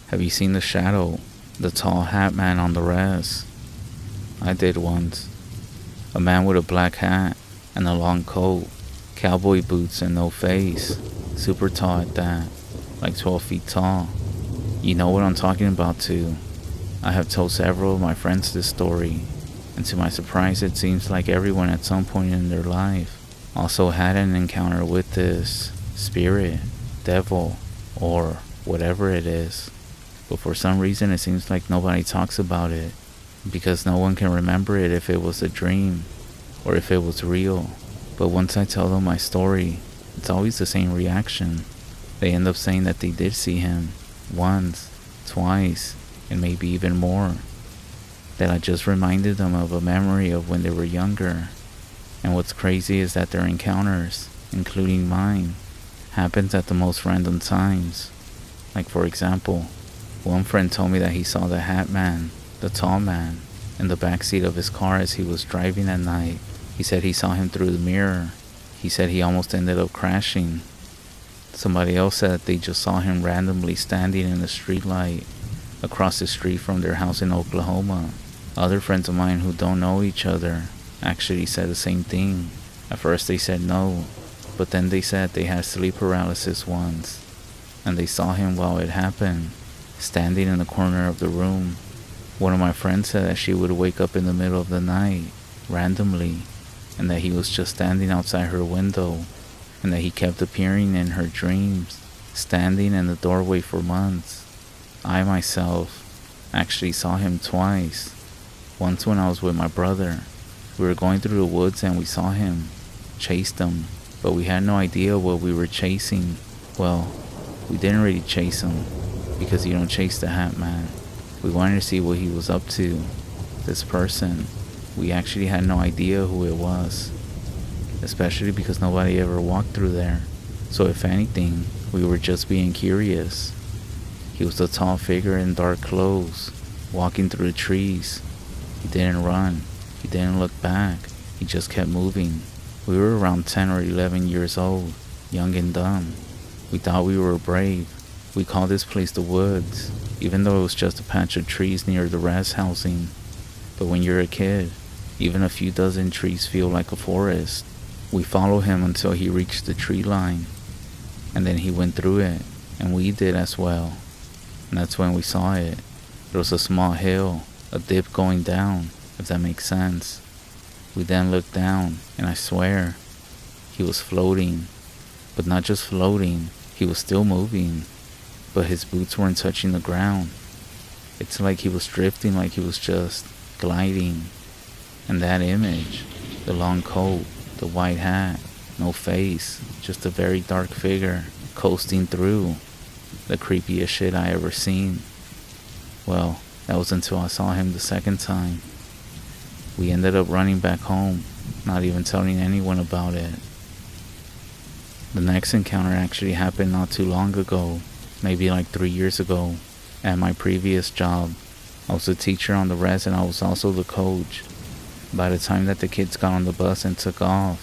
Have you seen the shadow, the tall hat man on the REZ? I did once. A man with a black hat and a long coat, cowboy boots and no face, super tall at that, like 12 feet tall. You know what I'm talking about too. I have told several of my friends this story, and to my surprise it seems like everyone at some point in their life also had an encounter with this spirit, devil, or whatever it is. But for some reason it seems like nobody talks about it, because no one can remember it if it was a dream or if it was real. But once I tell them my story, it's always the same reaction. They end up saying that they did see him once, twice, and maybe even more. That I just reminded them of a memory of when they were younger. And what's crazy is that their encounters, including mine, happens at the most random times. Like for example, one friend told me that he saw the hat man, the tall man, in the backseat of his car as he was driving at night. He said he saw him through the mirror. He said he almost ended up crashing. Somebody else said that they just saw him randomly standing in the street light across the street from their house in Oklahoma. Other friends of mine who don't know each other actually said the same thing. At first they said no, but then they said they had sleep paralysis once, and they saw him while it happened, standing in the corner of the room. One of my friends said that she would wake up in the middle of the night, randomly, and that he was just standing outside her window, and that he kept appearing in her dreams, standing in the doorway for months. I myself actually saw him twice. Once when I was with my brother. We were going through the woods and we saw him, chased him, but we had no idea what we were chasing. Well, we didn't really chase him, because you don't chase the hat man. We wanted to see what he was up to. This person, we actually had no idea who it was, especially because nobody ever walked through there. So if anything, we were just being curious. He was a tall figure in dark clothes, walking through the trees. He didn't run. He didn't look back. He just kept moving. We were around 10 or 11 years old, young and dumb. We thought we were brave. We called this place the woods, even though it was just a patch of trees near the REZ housing. But when you're a kid, even a few dozen trees feel like a forest. We followed him until he reached the tree line, and then he went through it, and we did as well. And that's when we saw it. There was a small hill, a dip going down, if that makes sense. We then looked down, and I swear, he was floating. But not just floating, he was still moving, but his boots weren't touching the ground. It's like he was drifting, like he was just gliding. And that image, the long coat, the white hat, no face, just a very dark figure coasting through, the creepiest shit I ever seen. Well, that was until I saw him the second time. We ended up running back home, not even telling anyone about it. The next encounter actually happened not too long ago, maybe like 3 years ago, at my previous job. I was a teacher on the REZ and I was also the coach. By the time that the kids got on the bus and took off,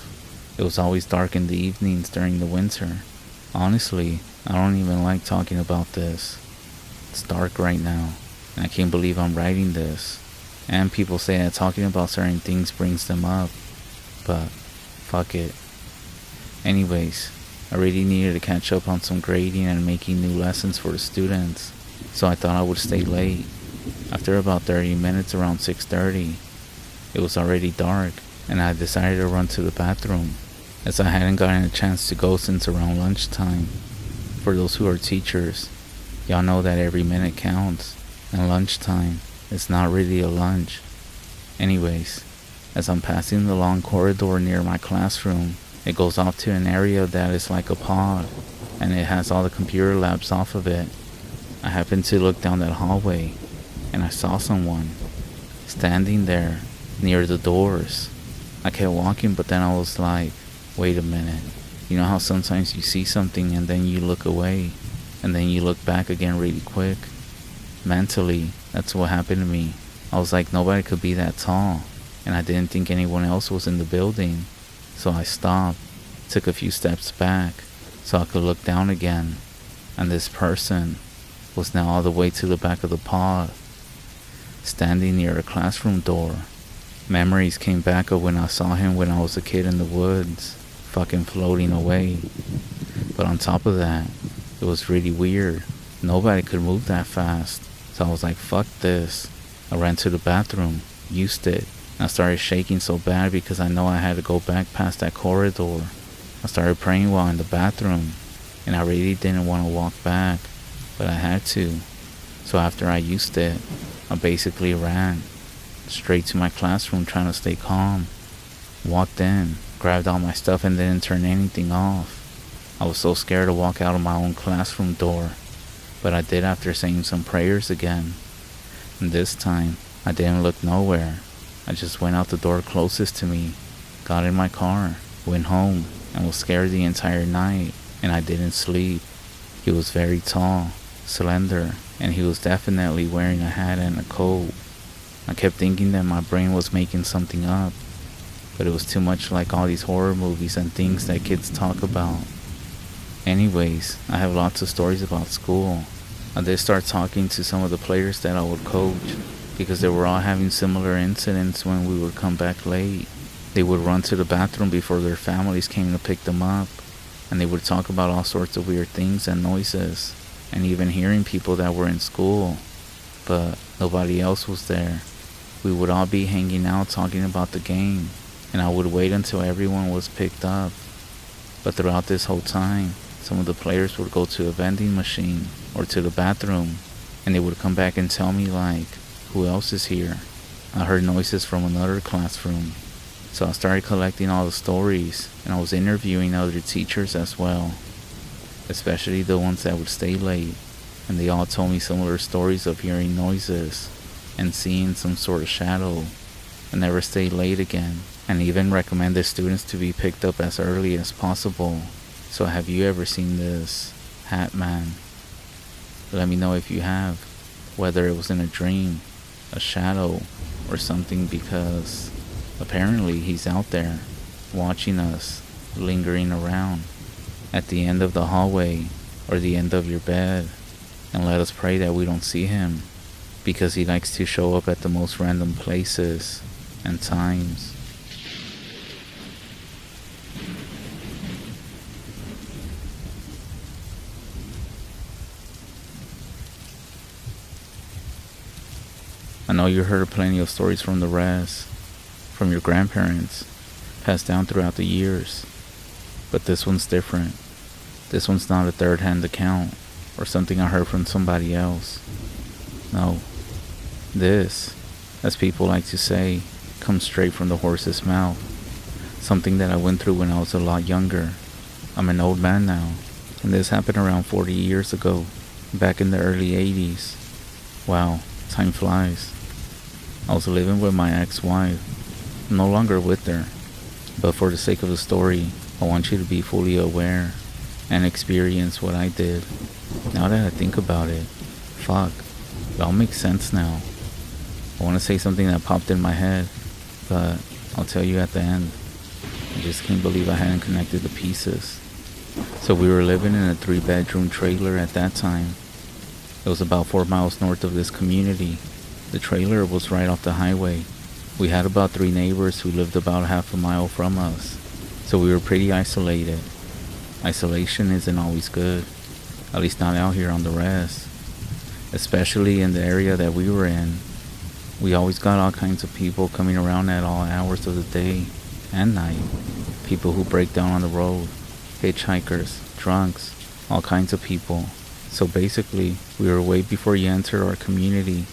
it was always dark in the evenings during the winter. Honestly, I don't even like talking about this. It's dark right now, and I can't believe I'm writing this. And people say that talking about certain things brings them up, but fuck it. Anyways, I really needed to catch up on some grading and making new lessons for the students, so I thought I would stay late. After about 30 minutes, around 6:30, it was already dark, and I decided to run to the bathroom, as I hadn't gotten a chance to go since around lunchtime. For those who are teachers, y'all know that every minute counts, and lunchtime is not really a lunch. Anyways, as I'm passing the long corridor near my classroom, it goes off to an area that is like a pod, and it has all the computer labs off of it. I happened to look down that hallway, and I saw someone standing there near the doors. I kept walking, but then I was like, wait a minute. You know how sometimes you see something and then you look away, and then you look back again really quick? Mentally, that's what happened to me. I was like, nobody could be that tall, and I didn't think anyone else was in the building. So I stopped, took a few steps back, so I could look down again, and this person was now all the way to the back of the pod, standing near a classroom door. Memories came back of when I saw him when I was a kid in the woods, fucking floating away. But on top of that, it was really weird. Nobody could move that fast. So I was like, fuck this. I ran to the bathroom, used it. I started shaking so bad because I know I had to go back past that corridor. I started praying while in the bathroom, and I really didn't want to walk back, but I had to. So after I used it, I basically ran straight to my classroom trying to stay calm. Walked in, grabbed all my stuff and didn't turn anything off. I was so scared to walk out of my own classroom door, but I did after saying some prayers again. And this time, I didn't look nowhere. I just went out the door closest to me, got in my car, went home, and was scared the entire night, and I didn't sleep. He was very tall, slender, and he was definitely wearing a hat and a coat. I kept thinking that my brain was making something up, but it was too much like all these horror movies and things that kids talk about. Anyways, I have lots of stories about school. I did start talking to some of the players that I would coach, because they were all having similar incidents when we would come back late. They would run to the bathroom before their families came to pick them up, and they would talk about all sorts of weird things and noises, and even hearing people that were in school, but nobody else was there. We would all be hanging out talking about the game, and I would wait until everyone was picked up. But throughout this whole time, some of the players would go to a vending machine or to the bathroom, and they would come back and tell me like, who else is here? I heard noises from another classroom. So I started collecting all the stories, and I was interviewing other teachers as well, especially the ones that would stay late, and they all told me similar stories of hearing noises and seeing some sort of shadow, and never stayed late again, and even recommended students to be picked up as early as possible. So have you ever seen this hat man? Let me know if you have, whether it was in a dream, a shadow, or something, because apparently he's out there, watching us, lingering around, at the end of the hallway, or the end of your bed, and let us pray that we don't see him, because he likes to show up at the most random places and times. I know you heard plenty of stories from the REZ, from your grandparents, passed down throughout the years, but this one's different. This one's not a third-hand account, or something I heard from somebody else. No, this, as people like to say, comes straight from the horse's mouth. Something that I went through when I was a lot younger. I'm an old man now, and this happened around 40 years ago, back in the early 80s. Wow, time flies. I was living with my ex-wife. I'm no longer with her, but for the sake of the story, I want you to be fully aware and experience what I did. Now that I think about it, fuck, it all makes sense now. I want to say something that popped in my head, but I'll tell you at the end. I just can't believe I hadn't connected the pieces. So we were living in a 3-bedroom trailer at that time. It was about 4 miles north of this community. The trailer was right off the highway. We had about 3 neighbors who lived about half a mile from us, so we were pretty isolated. Isolation isn't always good, at least not out here on the REZ, especially in the area that we were in. We always got all kinds of people coming around at all hours of the day and night. People who break down on the road, hitchhikers, drunks, all kinds of people. So basically, we were way before you entered our community.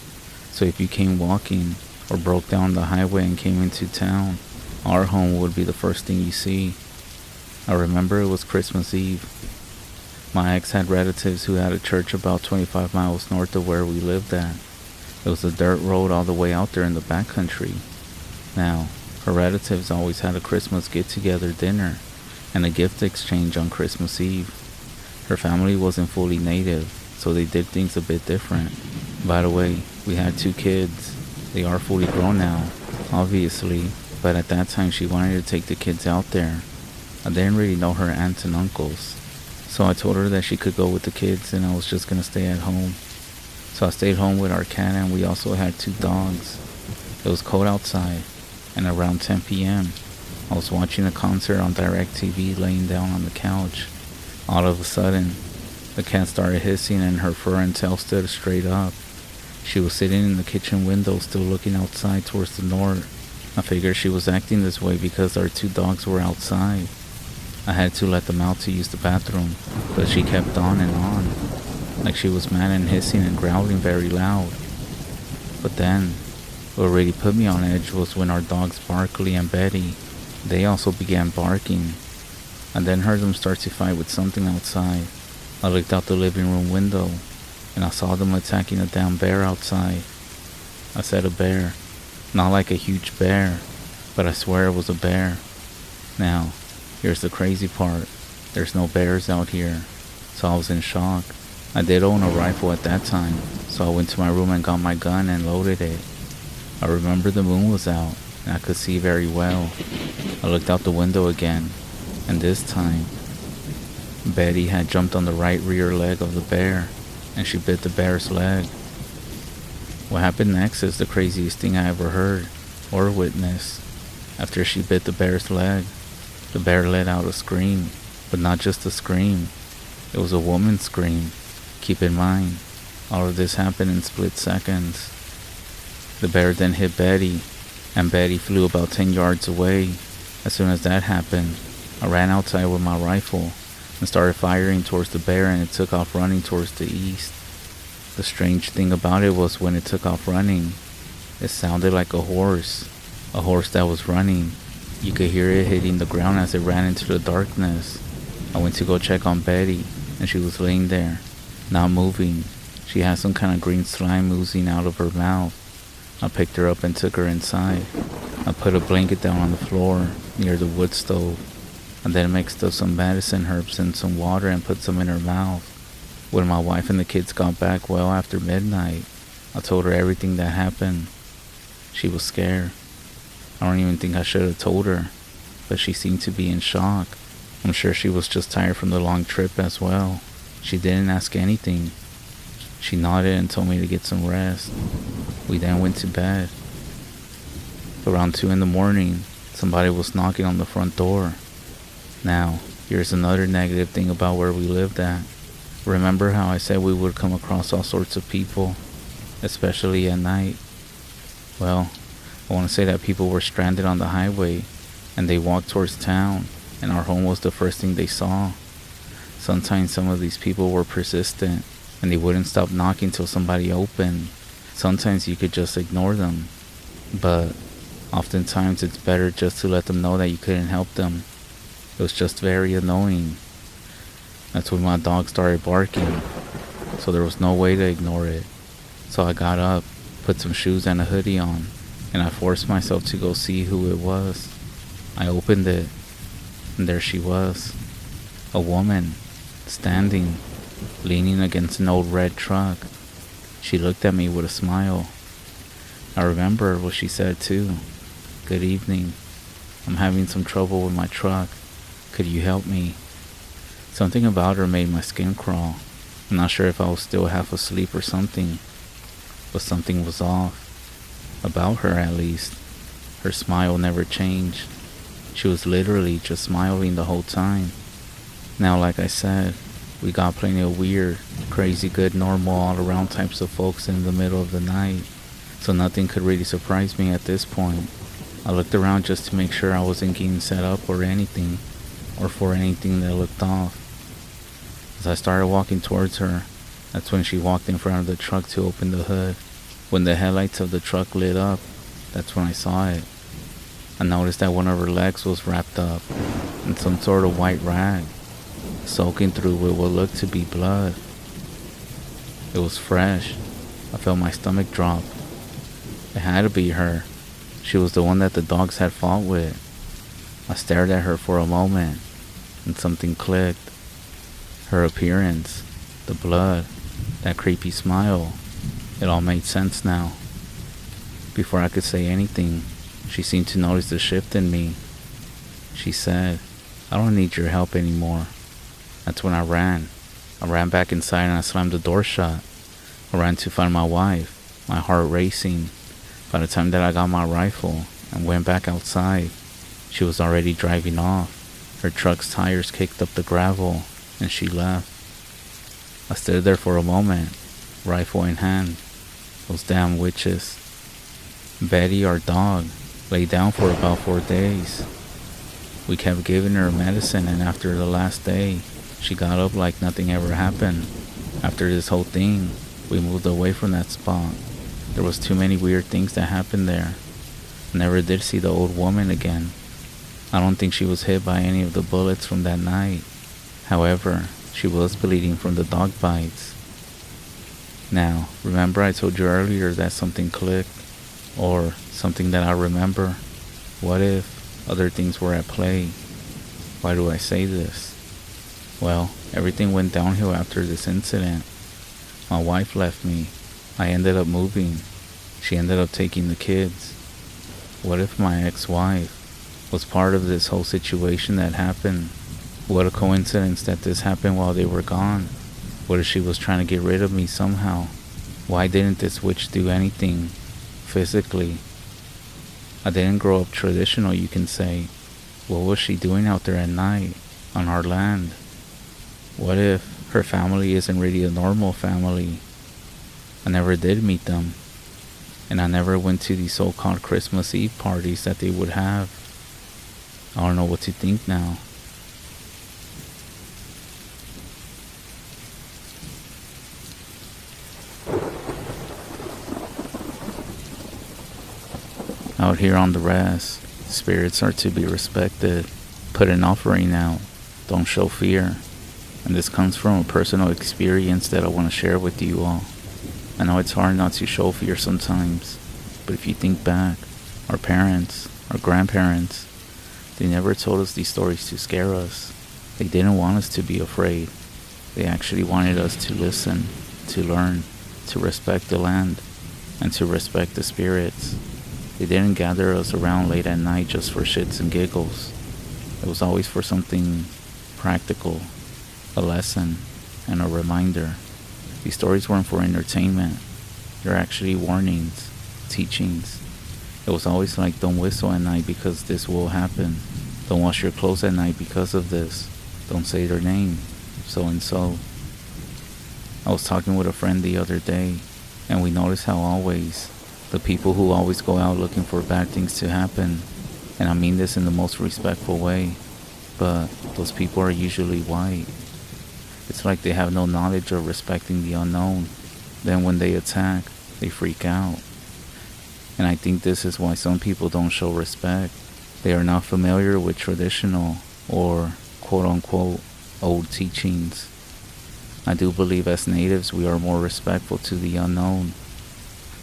So if you came walking or broke down the highway and came into town, our home would be the first thing you see. I remember it was Christmas Eve. My ex had relatives who had a church about 25 miles north of where we lived at. It was a dirt road all the way out there in the backcountry. Now, her relatives always had a Christmas get-together dinner and a gift exchange on Christmas Eve. Her family wasn't fully native, so they did things a bit different. By the way, we had 2 kids. They are fully grown now, obviously, but at that time she wanted to take the kids out there. I didn't really know her aunts and uncles, so I told her that she could go with the kids and I was just gonna stay at home. So I stayed home with our cat, and we also had 2 dogs. It was cold outside, and around 10 p.m., I was watching a concert on DirecTV laying down on the couch. All of a sudden, the cat started hissing and her fur and tail stood straight up. She was sitting in the kitchen window still looking outside towards the north. I figured she was acting this way because our 2 dogs were outside. I had to let them out to use the bathroom, but she kept on and on, like she was mad and hissing and growling very loud. But then, what really put me on edge was when our dogs Barkley and Betty, they also began barking. I then heard them start to fight with something outside. I looked out the living room window, and I saw them attacking a damn bear outside. I said a bear, not like a huge bear, but I swear it was a bear. Now, here's the crazy part. There's no bears out here, so I was in shock. I did own a rifle at that time, so I went to my room and got my gun and loaded it. I remember the moon was out, and I could see very well. I looked out the window again, and this time, Betty had jumped on the right rear leg of the bear, and she bit the bear's leg. What happened next is the craziest thing I ever heard, or witnessed. After she bit the bear's leg, the bear let out a scream, but not just a scream. It was a woman's scream. Keep in mind, all of this happened in split seconds. The bear then hit Betty, and Betty flew about 10 yards away. As soon as that happened, I ran outside with my rifle and started firing towards the bear, and it took off running towards the east. The strange thing about it was when it took off running, it sounded like a horse that was running. You could hear it hitting the ground as it ran into the darkness. I went to go check on Betty, and she was laying there, not moving. She had some kind of green slime oozing out of her mouth. I picked her up and took her inside. I put a blanket down on the floor near the wood stove, and then mixed up some medicine herbs and some water and put some in her mouth. When my wife and the kids got back well after midnight, I told her everything that happened. She was scared. I don't even think I should have told her, but she seemed to be in shock. I'm sure she was just tired from the long trip as well. She didn't ask anything. She nodded and told me to get some rest. We then went to bed. Around 2 a.m, somebody was knocking on the front door. Now, here's another negative thing about where we lived at. Remember how I said we would come across all sorts of people, especially at night? Well, I want to say that people were stranded on the highway, and they walked towards town, and our home was the first thing they saw. Sometimes some of these people were persistent, and they wouldn't stop knocking till somebody opened. Sometimes you could just ignore them, but oftentimes it's better just to let them know that you couldn't help them. It was just very annoying. That's when my dog started barking, so there was no way to ignore it. So I got up, put some shoes and a hoodie on, and I forced myself to go see who it was. I opened it, and there she was. A woman, standing, leaning against an old red truck. She looked at me with a smile. I remember what she said too. "Good evening. I'm having some trouble with my truck. Could you help me?" Something about her made my skin crawl. I'm not sure if I was still half asleep or something, but something was off. About her, at least. Her smile never changed. She was literally just smiling the whole time. Now, like I said, we got plenty of weird, crazy, good, normal, all-around types of folks in the middle of the night, so nothing could really surprise me at this point. I looked around just to make sure I wasn't getting set up or anything, or for anything that looked off. As I started walking towards her, that's when she walked in front of the truck to open the hood. When the headlights of the truck lit up, that's when I saw it. I noticed that one of her legs was wrapped up in some sort of white rag, soaking through with what looked to be blood. It was fresh. I felt my stomach drop. It had to be her. She was the one that the dogs had fought with. I stared at her for a moment, and something clicked. Her appearance, the blood, that creepy smile, it all made sense now. Before I could say anything, she seemed to notice the shift in me. She said, "I don't need your help anymore." That's when I ran. I ran back inside and I slammed the door shut. I ran to find my wife, my heart racing. By the time that I got my rifle and went back outside, she was already driving off. Her truck's tires kicked up the gravel, and she left. I stood there for a moment, rifle in hand. Those damn witches. Betty, our dog, lay down for about 4 days. We kept giving her medicine, and after the last day, she got up like nothing ever happened. After this whole thing, we moved away from that spot. There was too many weird things that happened there. I never did see the old woman again. I don't think she was hit by any of the bullets from that night. However, she was bleeding from the dog bites. Now, remember I told you earlier that something clicked, or something that I remember? What if other things were at play? Why do I say this? Well, everything went downhill after this incident. My wife left me. I ended up moving. She ended up taking the kids. What if my ex-wife was part of this whole situation that happened? What a coincidence that this happened while they were gone. What if she was trying to get rid of me somehow? Why didn't this witch do anything physically? I didn't grow up traditional, you can say. What was she doing out there at night on our land? What if her family isn't really a normal family? I never did meet them, and I never went to these so-called Christmas Eve parties that they would have. I don't know what to think now. Out here on the REZ, spirits are to be respected. Put an offering out. Don't show fear. And this comes from a personal experience that I want to share with you all. I know it's hard not to show fear sometimes, but if you think back, our parents, our grandparents, they never told us these stories to scare us. They didn't want us to be afraid. They actually wanted us to listen, to learn, to respect the land, and to respect the spirits. They didn't gather us around late at night just for shits and giggles. It was always for something practical, a lesson, and a reminder. These stories weren't for entertainment. They're actually warnings, teachings. It was always like, don't whistle at night because this will happen. Don't wash your clothes at night because of this. Don't say their name, so and so. I was talking with a friend the other day, and we noticed how always, the people who always go out looking for bad things to happen, and I mean this in the most respectful way, but those people are usually white. It's like they have no knowledge of respecting the unknown. Then when they attack, they freak out. And I think this is why some people don't show respect. They are not familiar with traditional or quote-unquote old teachings. I do believe as natives we are more respectful to the unknown.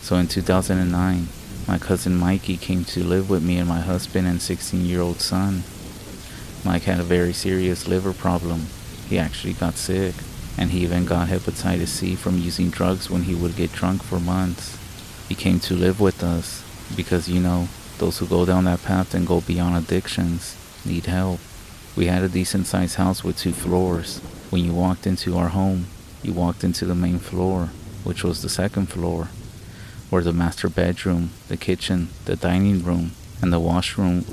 So in 2009, my cousin Mikey came to live with me and my husband and 16-year-old son. Mike had a very serious liver problem. He actually got sick, and he even got hepatitis C from using drugs when he would get drunk for months. He came to live with us because, those who go down that path and go beyond addictions need help. We had a decent-sized house with 2 floors. When you walked into our home, you walked into the main floor, which was the second floor, where the master bedroom, the kitchen, the dining room, and the washroom.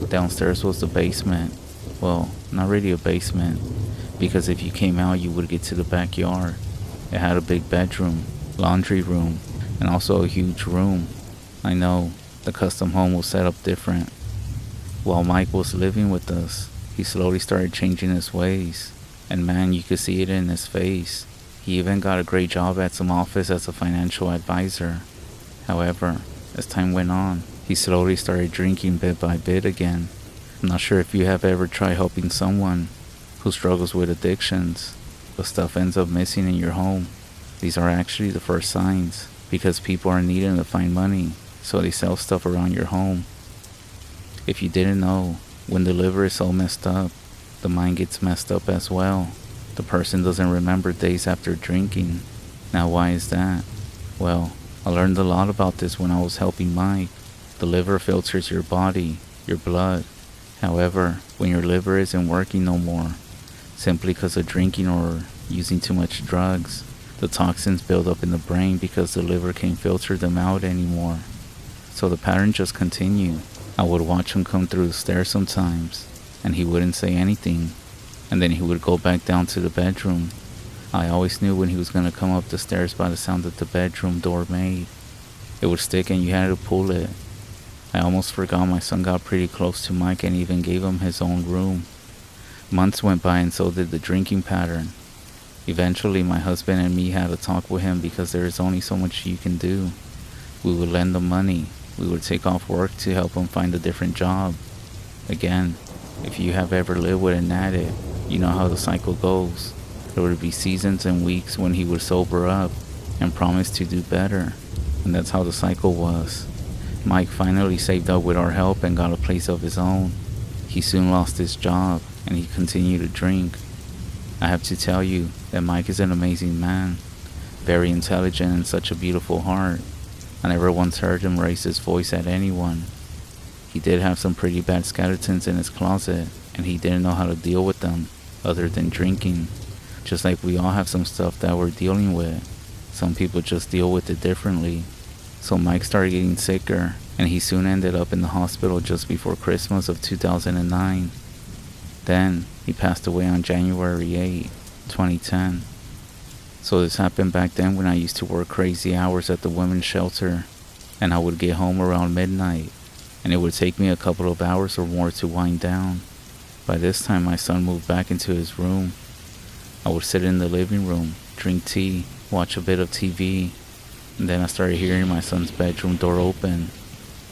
Downstairs was the basement. Well, not really a basement, because if you came out you would get to the backyard. It had a big bedroom, laundry room, and also a huge room. I know, the custom home was set up different. While Mike was living with us, he slowly started changing his ways, and man, you could see it in his face. He even got a great job at some office as a financial advisor. However, as time went on, he slowly started drinking bit by bit again. I'm not sure if you have ever tried helping someone who struggles with addictions, but stuff ends up missing in your home. These are actually the first signs, because people are needing to find money, so they sell stuff around your home. If you didn't know, when the liver is so messed up, the mind gets messed up as well. The person doesn't remember days after drinking. Now why is that? Well, I learned a lot about this when I was helping Mike. The liver filters your body, your blood. However, when your liver isn't working no more, simply because of drinking or using too much drugs, The toxins build up in the brain because the liver can't filter them out anymore. So the pattern just continued. I would watch him come through the stairs sometimes, and he wouldn't say anything, and then he would go back down to the bedroom. I always knew when he was going to come up the stairs by the sound that the bedroom door made. It would stick and you had to pull it. I almost forgot my son got pretty close to Mike and even gave him his own room. Months went by and so did the drinking pattern. Eventually my husband and me had a talk with him because there is only so much you can do. We would lend him money. We would take off work to help him find a different job. Again, if you have ever lived with an addict, you know how the cycle goes. There would be seasons and weeks when he would sober up and promise to do better. And that's how the cycle was. Mike finally saved up with our help and got a place of his own. He soon lost his job and he continued to drink. I have to tell you that Mike is an amazing man, very intelligent and such a beautiful heart. I never once heard him raise his voice at anyone. He did have some pretty bad skeletons in his closet and he didn't know how to deal with them other than drinking. Just like we all have some stuff that we're dealing with. Some people just deal with it differently. So Mike started getting sicker, and he soon ended up in the hospital just before Christmas of 2009. Then, he passed away on January 8, 2010. So this happened back then when I used to work crazy hours at the women's shelter, and I would get home around midnight, and it would take me a couple of hours or more to wind down. By this time, my son moved back into his room. I would sit in the living room, drink tea, watch a bit of TV, and then I started hearing my son's bedroom door open.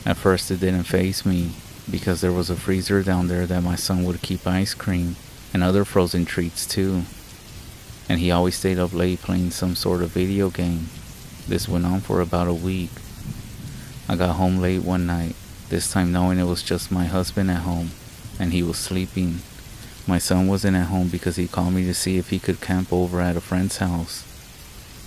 At first it didn't faze me, because there was a freezer down there that my son would keep ice cream and other frozen treats too. And he always stayed up late playing some sort of video game. This went on for about a week. I got home late one night, this time knowing it was just my husband at home, and he was sleeping. My son wasn't at home because he called me to see if he could camp over at a friend's house.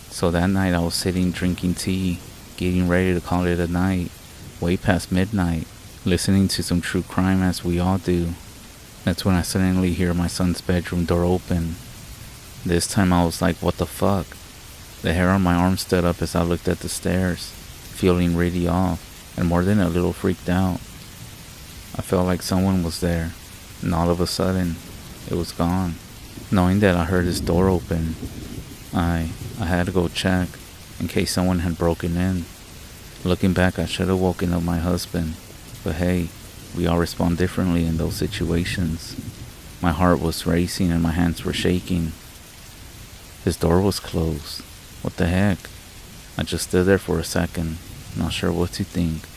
So that night I was sitting drinking tea, getting ready to call it a night, way past midnight, listening to some true crime as we all do. That's when I suddenly hear my son's bedroom door open. This time I was like, what the fuck? The hair on my arm stood up as I looked at the stairs, feeling really off, and more than a little freaked out. I felt like someone was there, and all of a sudden, it was gone. Knowing that I heard his door open, I had to go check, in case someone had broken in. Looking back, I should have woken up my husband, but hey, we all respond differently in those situations. My heart was racing and my hands were shaking. His door was closed. What the heck? I just stood there for a second, not sure what to think.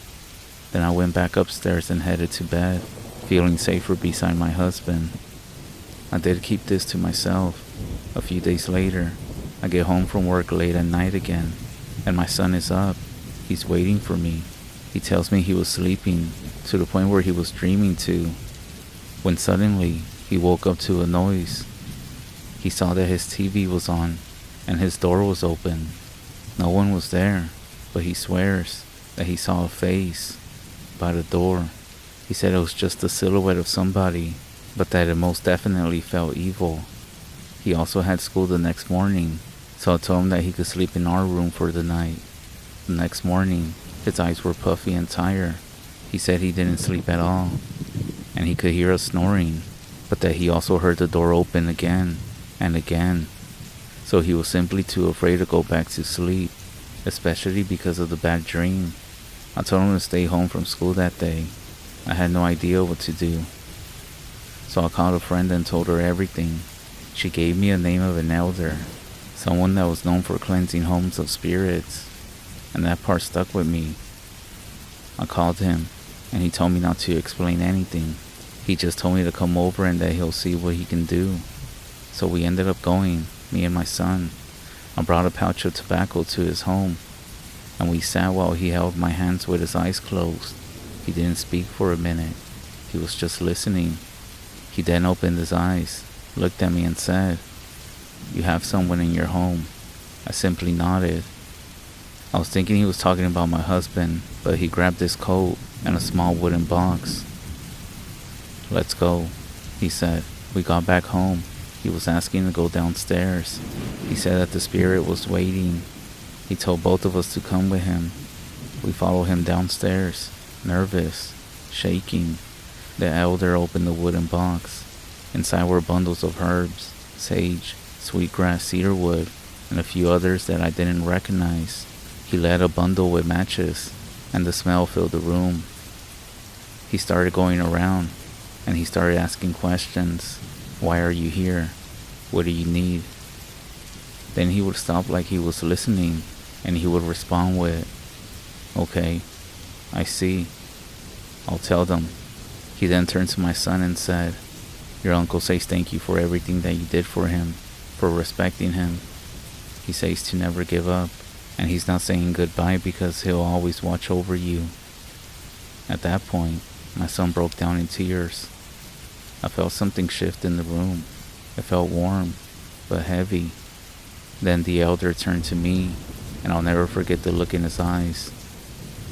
Then I went back upstairs and headed to bed, feeling safer beside my husband. I did keep this to myself. A few days later, I get home from work late at night again, and my son is up. He's waiting for me. He tells me he was sleeping, to the point where he was dreaming too, when suddenly he woke up to a noise. He saw that his TV was on, and his door was open. No one was there, but he swears that he saw a face by the door. He said it was just the silhouette of somebody, but that it most definitely felt evil. He also had school the next morning, so I told him that he could sleep in our room for the night. The next morning, his eyes were puffy and tired. He said he didn't sleep at all, and he could hear us snoring, but that he also heard the door open again and again. So he was simply too afraid to go back to sleep, especially because of the bad dream. I told him to stay home from school that day. I had no idea what to do. So I called a friend and told her everything. She gave me a name of an elder, someone that was known for cleansing homes of spirits, and that part stuck with me. I called him, and he told me not to explain anything. He just told me to come over and that he'll see what he can do. So we ended up going, me and my son. I brought a pouch of tobacco to his home, and we sat while he held my hands with his eyes closed. He didn't speak for a minute. He was just listening. He then opened his eyes, looked at me and said, "You have someone in your home." I simply nodded. I was thinking he was talking about my husband, but he grabbed his coat and a small wooden box. "Let's go," he said. We got back home. He was asking to go downstairs. He said that the spirit was waiting. He told both of us to come with him. We followed him downstairs, nervous, shaking. The elder opened the wooden box. Inside were bundles of herbs, sage, sweetgrass, cedarwood, and a few others that I didn't recognize. He lit a bundle with matches, and the smell filled the room. He started going around, and he started asking questions. Why are you here? What do you need? Then he would stop like he was listening, and he would respond with, okay, I see. I'll tell them. He then turned to my son and said, your uncle says thank you for everything that you did for him, for respecting him. He says to never give up, and he's not saying goodbye because he'll always watch over you. At that point, my son broke down in tears. I felt something shift in the room. It felt warm, but heavy. Then the elder turned to me, and I'll never forget the look in his eyes.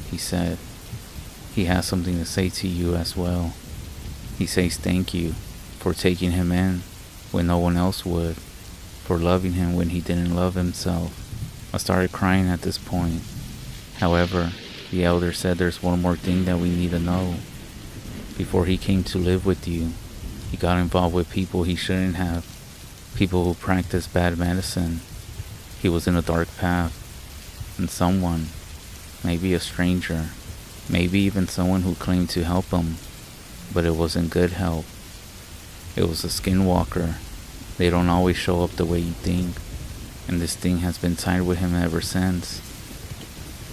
He said, he has something to say to you as well. He says thank you for taking him in when no one else would, for loving him when he didn't love himself. I started crying at this point. However, the elder said there's one more thing that we need to know. Before he came to live with you, he got involved with people he shouldn't have, people who practiced bad medicine. He was in a dark path, and someone, maybe a stranger, maybe even someone who claimed to help him, but it wasn't good help. It was a skinwalker. They don't always show up the way you think, and this thing has been tied with him ever since.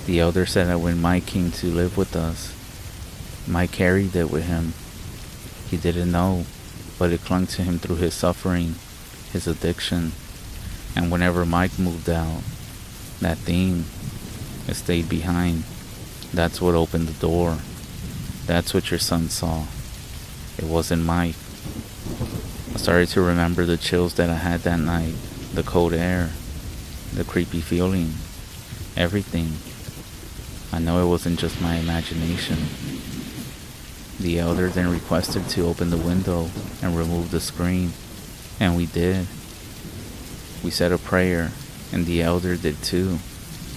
The elder said that when Mike came to live with us, Mike carried it with him. He didn't know, but it clung to him through his suffering, his addiction, and whenever Mike moved out, that thing, it stayed behind. That's what opened the door. That's what your son saw. It wasn't Mike. I started to remember the chills that I had that night, the cold air, the creepy feeling, everything. I know it wasn't just my imagination. The elder then requested to open the window and remove the screen, and we did. We said a prayer, and the elder did too.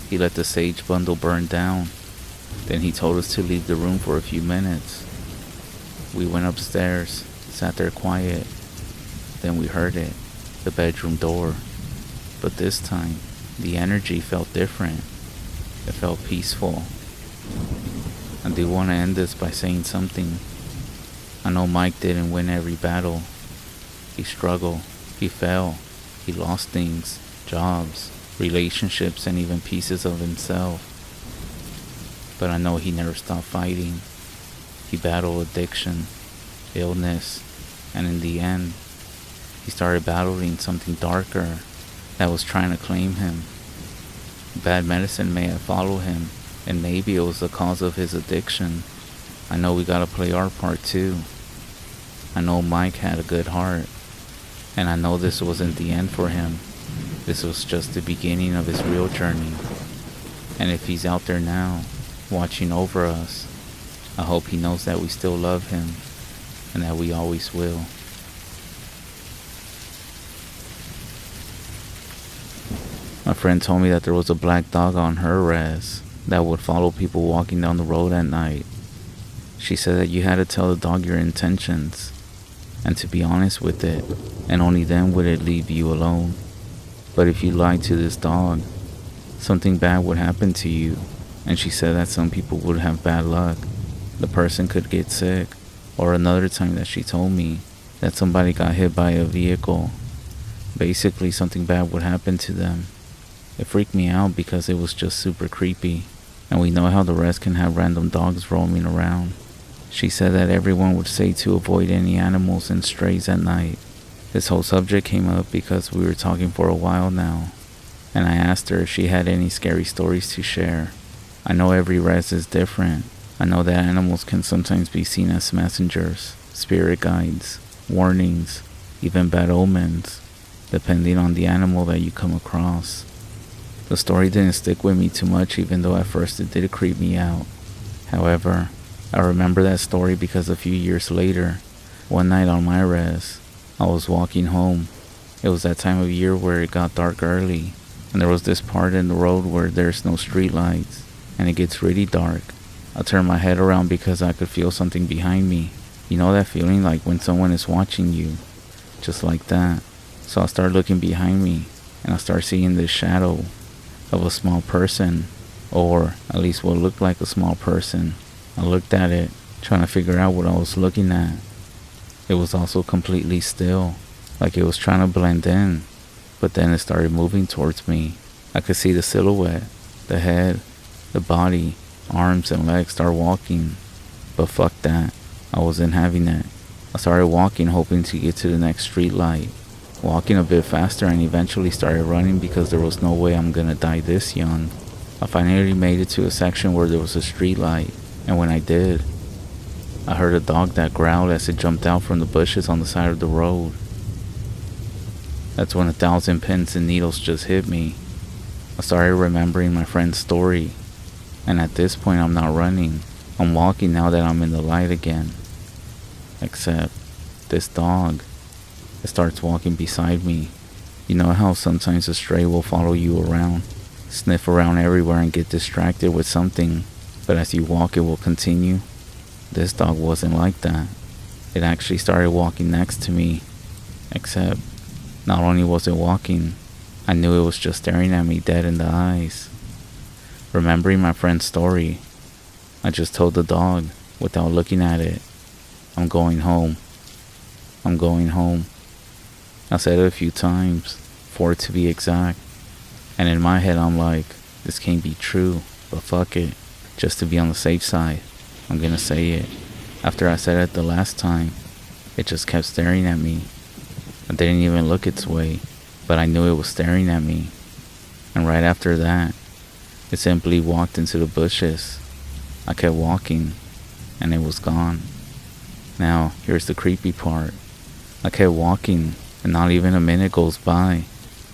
He let the sage bundle burn down. Then he told us to leave the room for a few minutes. We went upstairs, sat there quiet. Then we heard it, the bedroom door. But this time, the energy felt different. It felt peaceful. I do want to end this by saying something. I know Mike didn't win every battle. He struggled. He fell. He lost things, jobs, relationships, and even pieces of himself. But I know he never stopped fighting. He battled addiction, illness, and in the end, he started battling something darker that was trying to claim him. Bad medicine may have followed him, and maybe it was the cause of his addiction. I know we gotta play our part too. I know Mike had a good heart, and I know this wasn't the end for him. This was just the beginning of his real journey. And if he's out there now, watching over us, I hope he knows that we still love him, and that we always will. My friend told me that there was a black dog on her REZ that would follow people walking down the road at night. She said that you had to tell the dog your intentions, and to be honest with it, and only then would it leave you alone. But if you lied to this dog, something bad would happen to you, and she said that some people would have bad luck. The person could get sick, or another time that she told me that somebody got hit by a vehicle. Basically, something bad would happen to them. It freaked me out because it was just super creepy, and we know how the REZ can have random dogs roaming around. She said that everyone would say to avoid any animals and strays at night. This whole subject came up because we were talking for a while now, and I asked her if she had any scary stories to share. I know every REZ is different. I know that animals can sometimes be seen as messengers, spirit guides, warnings, even bad omens, depending on the animal that you come across. The story didn't stick with me too much, even though at first it did creep me out. However, I remember that story because a few years later, one night on my REZ, I was walking home, It was that time of year where it got dark early, and there was this part in the road where there's no street lights, and it gets really dark. I turned my head around because I could feel something behind me. You know that feeling like when someone is watching you? Just like that. So I start looking behind me, and I start seeing this shadow of a small person, or at least what looked like a small person. I looked at it, trying to figure out what I was looking at. It was also completely still, like it was trying to blend in, but then it started moving towards me. I could see the silhouette, the head, the body, arms and legs start walking. But fuck that, I wasn't having it. I started walking, hoping to get to the next street light. Walking a bit faster, and eventually started running because there was no way I'm gonna die this young. I finally made it to a section where there was a street light, and when I did, I heard a dog that growled as it jumped out from the bushes on the side of the road. That's when 1,000 pins and needles just hit me. I started remembering my friend's story, and at this point I'm not running. I'm walking now that I'm in the light again. Except, this dog, it starts walking beside me. You know how sometimes a stray will follow you around, sniff around everywhere and get distracted with something, but as you walk it will continue? This dog wasn't like that. It actually started walking next to me. Except, not only was it walking, I knew it was just staring at me dead in the eyes. Remembering my friend's story, I just told the dog, without looking at it, I'm going home. I'm going home. I said it a few times, 4 to be exact, and in my head I'm like, this can't be true, but fuck it, just to be on the safe side, I'm gonna say it. After I said it the last time, it just kept staring at me. I didn't even look its way, but I knew it was staring at me. And right after that, it simply walked into the bushes. I kept walking, and it was gone. Now, here's the creepy part. I kept walking, and not even a minute goes by,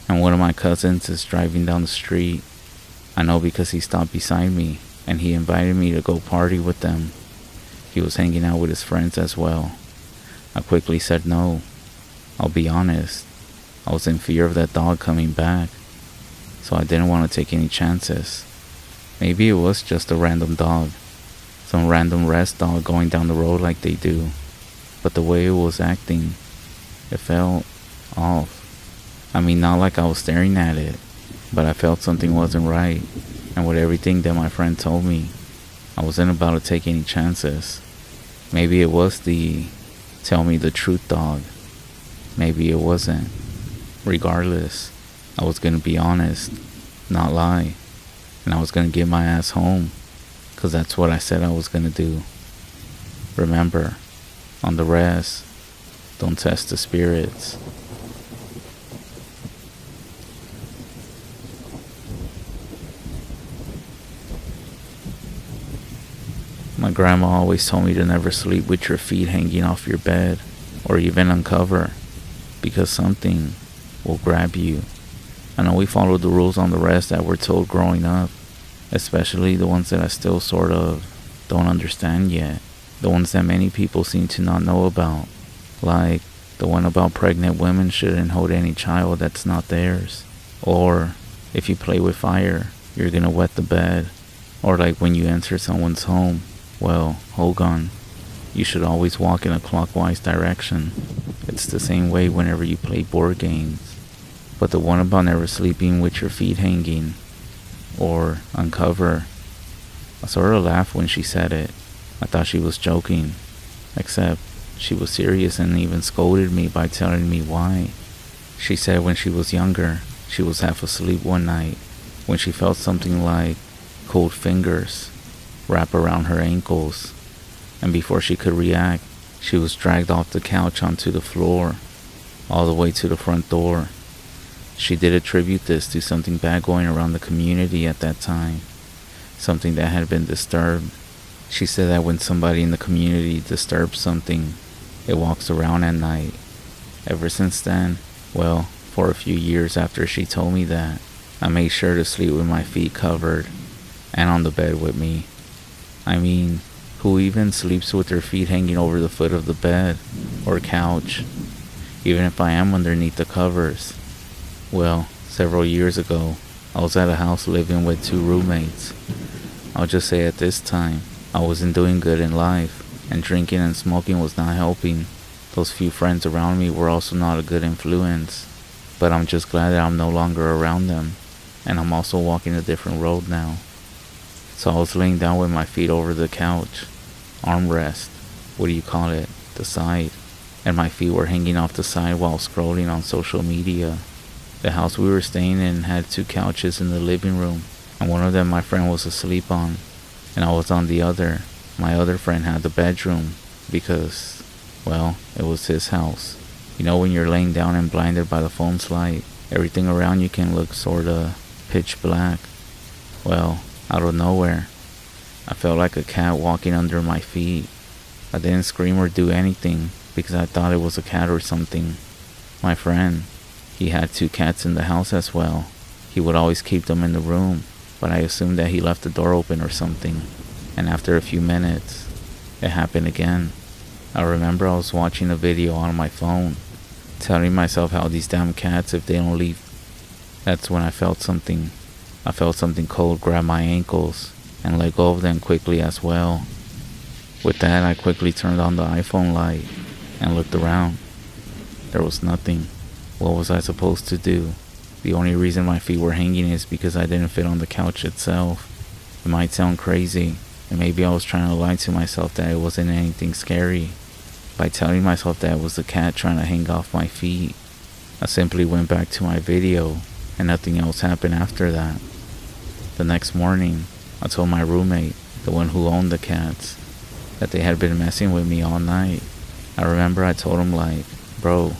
and one of my cousins is driving down the street. I know because he stopped beside me, and he invited me to go party with them. He was hanging out with his friends as well. I quickly said no. I'll be honest, I was in fear of that dog coming back, so I didn't want to take any chances. Maybe it was just a random dog, some random REZ dog going down the road like they do, but the way it was acting, it felt off. I mean, not like I was staring at it, but I felt something wasn't right, and with everything that my friend told me, I wasn't about to take any chances. Maybe it was the tell me the truth dog. Maybe it wasn't. Regardless, I was gonna be honest, not lie, and I was gonna get my ass home, 'cause that's what I said I was gonna do. Remember, on the REZ, don't test the spirits. My grandma always told me to never sleep with your feet hanging off your bed, or even uncover, because something will grab you. I know we followed the rules on the REZ that we're told growing up, especially the ones that I still sort of don't understand yet, the ones that many people seem to not know about, like the one about pregnant women shouldn't hold any child that's not theirs, or if you play with fire, you're gonna wet the bed, or like when you enter someone's home, well, hold on, you should always walk in a clockwise direction. It's the same way whenever you play board games. But the one about never sleeping with your feet hanging, or uncover, I sort of laughed when she said it. I thought she was joking, except she was serious and even scolded me by telling me why. She said when she was younger, she was half asleep one night when she felt something like cold fingers wrap around her ankles, and before she could react, she was dragged off the couch onto the floor, all the way to the front door. She did attribute this to something bad going around the community at that time, something that had been disturbed. She said that when somebody in the community disturbs something, it walks around at night. Ever since then, well, for a few years after she told me that, I made sure to sleep with my feet covered and on the bed with me. I mean, who even sleeps with their feet hanging over the foot of the bed or couch? even if I am underneath the covers. Well, several years ago, I was at a house living with 2 roommates. I'll just say at this time, I wasn't doing good in life, and drinking and smoking was not helping. Those few friends around me were also not a good influence, but I'm just glad that I'm no longer around them, and I'm also walking a different road now. So I was laying down with my feet over the couch, armrest, what do you call it, the side, and my feet were hanging off the side while scrolling on social media. The house we were staying in had 2 couches in the living room, and one of them my friend was asleep on, and I was on the other. My other friend had the bedroom, because, well, it was his house. You know when you're laying down and blinded by the phone's light, everything around you can look sorta pitch black. Well, out of nowhere, I felt like a cat walking under my feet. I didn't scream or do anything, because I thought it was a cat or something. My friend, he had 2 cats in the house as well. He would always keep them in the room, but I assumed that he left the door open or something. And after a few minutes, it happened again. I remember I was watching a video on my phone, telling myself how these damn cats, if they don't leave. That's when I felt something. I felt something cold grab my ankles and let go of them quickly as well. With that, I quickly turned on the iPhone light and looked around. There was nothing. What was I supposed to do? The only reason my feet were hanging is because I didn't fit on the couch itself. It might sound crazy, and maybe I was trying to lie to myself that it wasn't anything scary by telling myself that it was the cat trying to hang off my feet. I simply went back to my video, and nothing else happened after that. The next morning, I told my roommate, the one who owned the cats, that they had been messing with me all night. I remember I told him like, bro,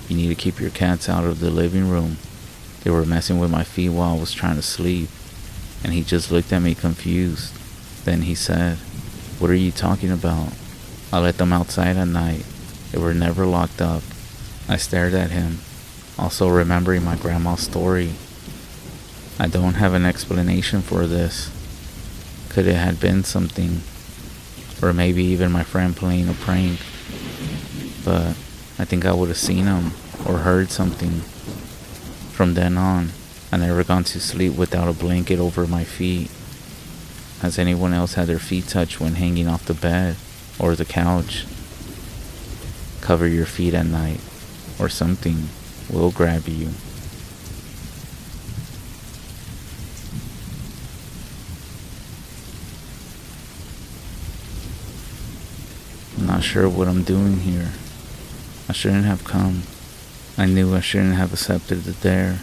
you need to keep your cats out of the living room. They were messing with my feet while I was trying to sleep. And he just looked at me confused. Then he said, what are you talking about? I let them outside at night. They were never locked up. I stared at him, also remembering my grandma's story. I don't have an explanation for this. Could it have been something? Or maybe even my friend playing a prank. But I think I would have seen him or heard something. From then on, I never gone to sleep without a blanket over my feet. Has anyone else had their feet touched when hanging off the bed or the couch? Cover your feet at night, or something will grab you. I'm not sure what I'm doing here. I shouldn't have come. I knew I shouldn't have accepted the dare.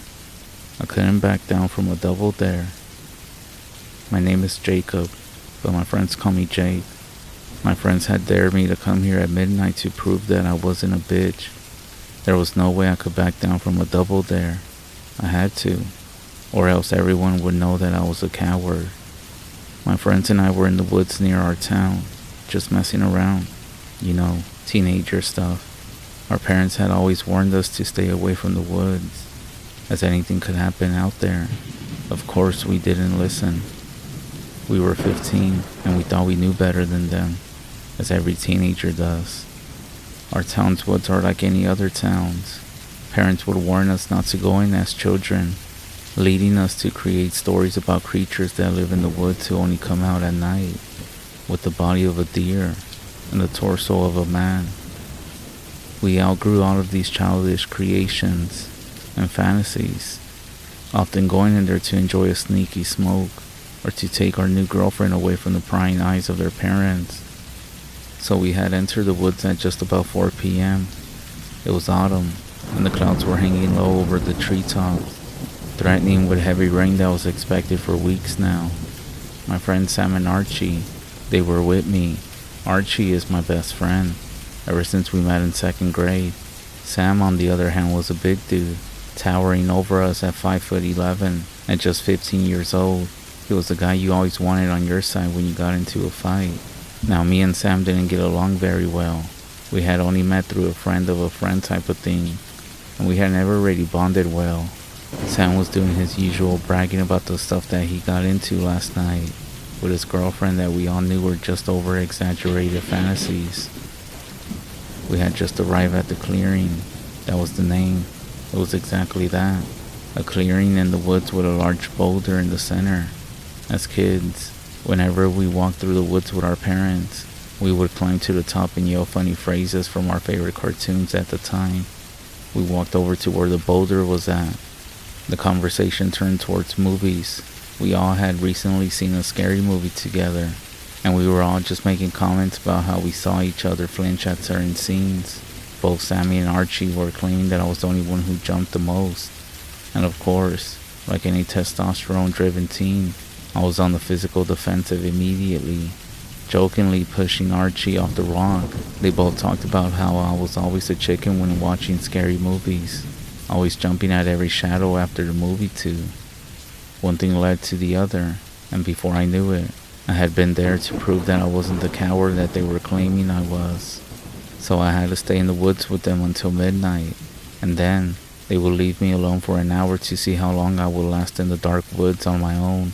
I couldn't back down from a double dare. My name is Jacob, but my friends call me Jake. My friends had dared me to come here at midnight to prove that I wasn't a bitch. There was no way I could back down from a double dare. I had to, or else everyone would know that I was a coward. My friends and I were in the woods near our town, just messing around. You know, teenager stuff. Our parents had always warned us to stay away from the woods, as anything could happen out there. Of course, we didn't listen. We were 15, and we thought we knew better than them, as every teenager does. Our town's woods are like any other towns. Parents would warn us not to go in as children, leading us to create stories about creatures that live in the woods who only come out at night, with the body of a deer and the torso of a man. We outgrew all of these childish creations and fantasies, often going in there to enjoy a sneaky smoke or to take our new girlfriend away from the prying eyes of their parents. So we had entered the woods at just about 4 p.m. It was autumn, and the clouds were hanging low over the treetops, threatening with heavy rain that was expected for weeks now. My friends Sam and Archie, they were with me. Archie is my best friend, ever since we met in 2nd grade. Sam, on the other hand, was a big dude, towering over us at 5'11" and just 15 years old. He was the guy you always wanted on your side when you got into a fight. Now, me and Sam didn't get along very well. We had only met through a friend of a friend type of thing, and we had never really bonded well. Sam was doing his usual bragging about the stuff that he got into last night with his girlfriend that we all knew were just over-exaggerated fantasies. We had just arrived at the clearing That was the name. It was exactly that. A clearing in the woods with a large boulder in the center. As kids, whenever we walked through the woods with our parents, we would climb to the top and yell funny phrases from our favorite cartoons at the time. We walked over to where the boulder was at. The conversation turned towards movies. We all had recently seen a scary movie together, and we were all just making comments about how we saw each other flinch at certain scenes. Both Sammy and Archie were claiming that I was the only one who jumped the most. And of course, like any testosterone-driven teen, I was on the physical defensive immediately, jokingly pushing Archie off the rock. They both talked about how I was always a chicken when watching scary movies, always jumping at every shadow after the movie too. One thing led to the other, and before I knew it, I had been there to prove that I wasn't the coward that they were claiming I was. So I had to stay in the woods with them until midnight, and then they would leave me alone for an hour to see how long I would last in the dark woods on my own.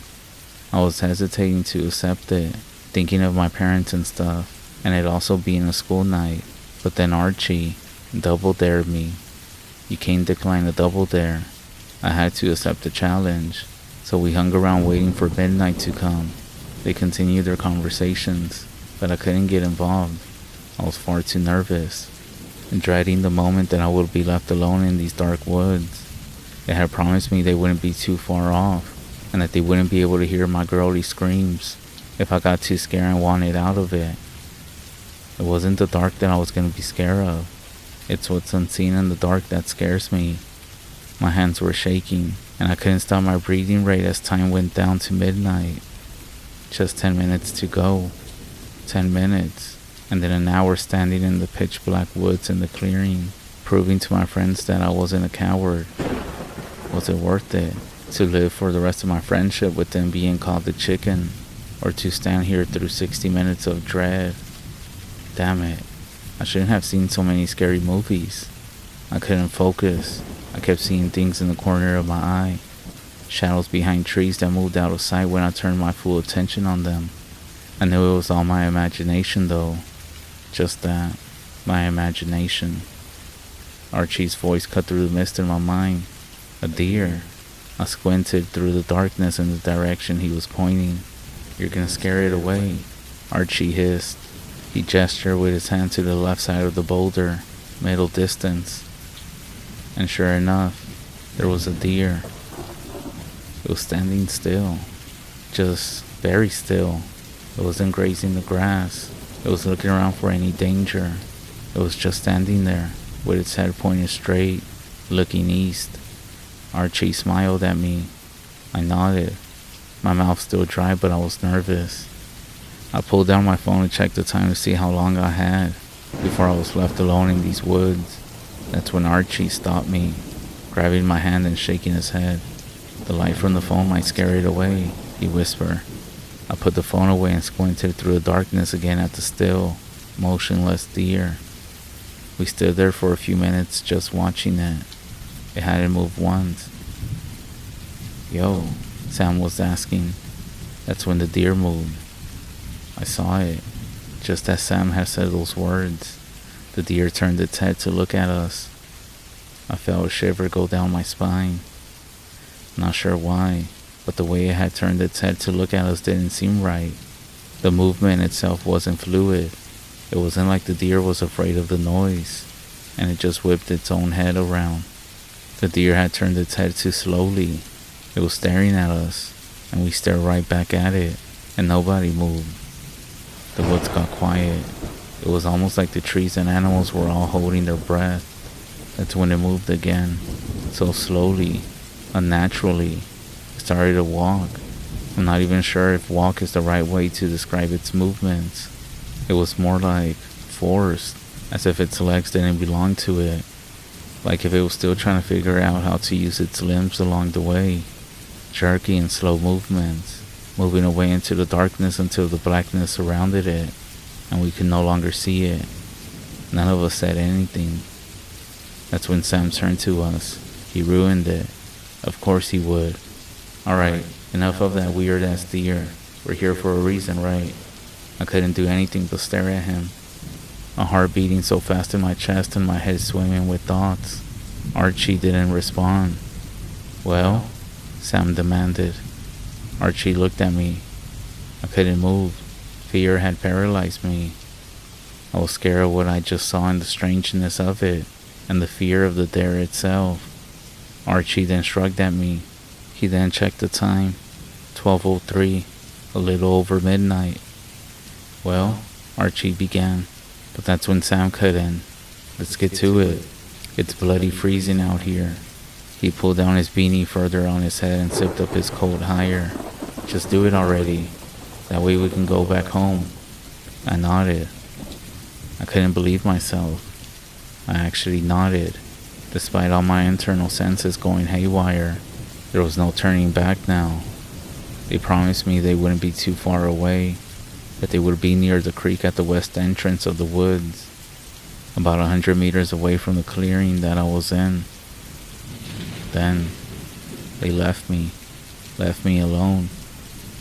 I was hesitating to accept it, thinking of my parents and stuff, and it also being a school night. But then Archie double dared me. You can't decline a double dare. I had to accept the challenge, so we hung around waiting for midnight to come. They continued their conversations, but I couldn't get involved. I was far too nervous, and dreading the moment that I would be left alone in these dark woods. They had promised me they wouldn't be too far off, and that they wouldn't be able to hear my girly screams if I got too scared and wanted out of it. It wasn't the dark that I was going to be scared of. It's what's unseen in the dark that scares me. My hands were shaking, and I couldn't stop my breathing rate as time went down to midnight. Just 10 minutes to go. 10 minutes. And then an hour standing in the pitch black woods in the clearing, proving to my friends that I wasn't a coward. Was it worth it to live for the rest of my friendship with them being called the chicken, or to stand here through 60 minutes of dread? Damn it, I shouldn't have seen so many scary movies. I couldn't focus. I kept seeing things in the corner of my eye, shadows behind trees that moved out of sight when I turned my full attention on them. I knew it was all my imagination though. Just that, my imagination. Archie's voice cut through the mist in my mind. A deer. I squinted through the darkness in the direction he was pointing. You're gonna scare it away, Archie hissed. He gestured with his hand to the left side of the boulder, middle distance. And sure enough, there was a deer. It was standing still. Just very still. It wasn't grazing the grass. It was looking around for any danger. It was just standing there, with its head pointed straight, looking east. Archie smiled at me. I nodded. My mouth still dry, but I was nervous. I pulled down my phone and checked the time to see how long I had before I was left alone in these woods. That's when Archie stopped me, grabbing my hand and shaking his head. The light from the phone might scare it away, he whispered. I put the phone away and squinted through the darkness again at the still, motionless deer. We stood there for a few minutes just watching it. It hadn't moved once. Yo, Sam was asking. That's when the deer moved. I saw it. Just as Sam had said those words, the deer turned its head to look at us. I felt a shiver go down my spine. Not sure why, but the way it had turned its head to look at us didn't seem right. The movement itself wasn't fluid. It wasn't like the deer was afraid of the noise, and it just whipped its own head around. The deer had turned its head too slowly. It was staring at us, and we stared right back at it, and nobody moved. The woods got quiet. It was almost like the trees and animals were all holding their breath. That's when it moved again, so slowly, unnaturally. It started to walk. I'm not even sure if walk is the right way to describe its movements. It was more like forced, as if its legs didn't belong to it. Like if it was still trying to figure out how to use its limbs along the way. Jerky and slow movements, moving away into the darkness until the blackness surrounded it, and we could no longer see it. None of us said anything. That's when Sam turned to us. He ruined it. Of course he would. Alright, enough of that weird-ass deer. We're here for a reason, right? I couldn't do anything but stare at him. My heart beating so fast in my chest and my head swimming with thoughts. Archie didn't respond. Well? Sam demanded. Archie looked at me. I couldn't move. Fear had paralyzed me. I was scared of what I just saw and the strangeness of it, and the fear of the dare itself. Archie then shrugged at me. He then checked the time. 12:03, a little over midnight. Well, Archie began, but that's when Sam cut in. Let's get to it. It's bloody freezing out here. He pulled down his beanie further on his head and zipped up his coat higher. Just do it already. That way we can go back home. I nodded. I couldn't believe myself. I actually nodded. Despite all my internal senses going haywire, there was no turning back now. They promised me they wouldn't be too far away, that they would be near the creek at the west entrance of the woods, about 100 meters away from the clearing that I was in. Then, they left me alone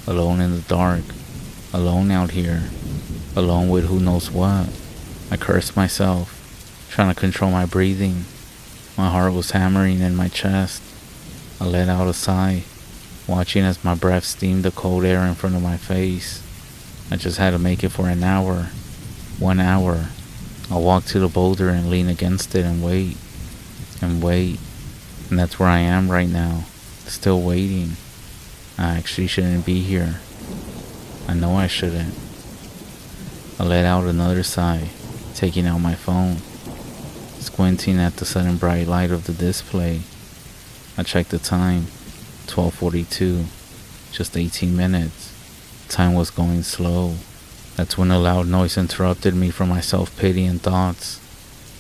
in the dark, alone out here, alone with who knows what. I cursed myself, trying to control my breathing. My heart was hammering in my chest. I let out a sigh, watching as my breath steamed the cold air in front of my face. I just had to make it for an hour. 1 hour. I'll walk to the boulder and lean against it and wait. And wait. And that's where I am right now. Still waiting. I actually shouldn't be here. I know I shouldn't. I let out another sigh, taking out my phone. Squinting at the sudden bright light of the display. I checked the time. 12:42. Just 18 minutes. Time was going slow. That's when a loud noise interrupted me from my self-pity and thoughts.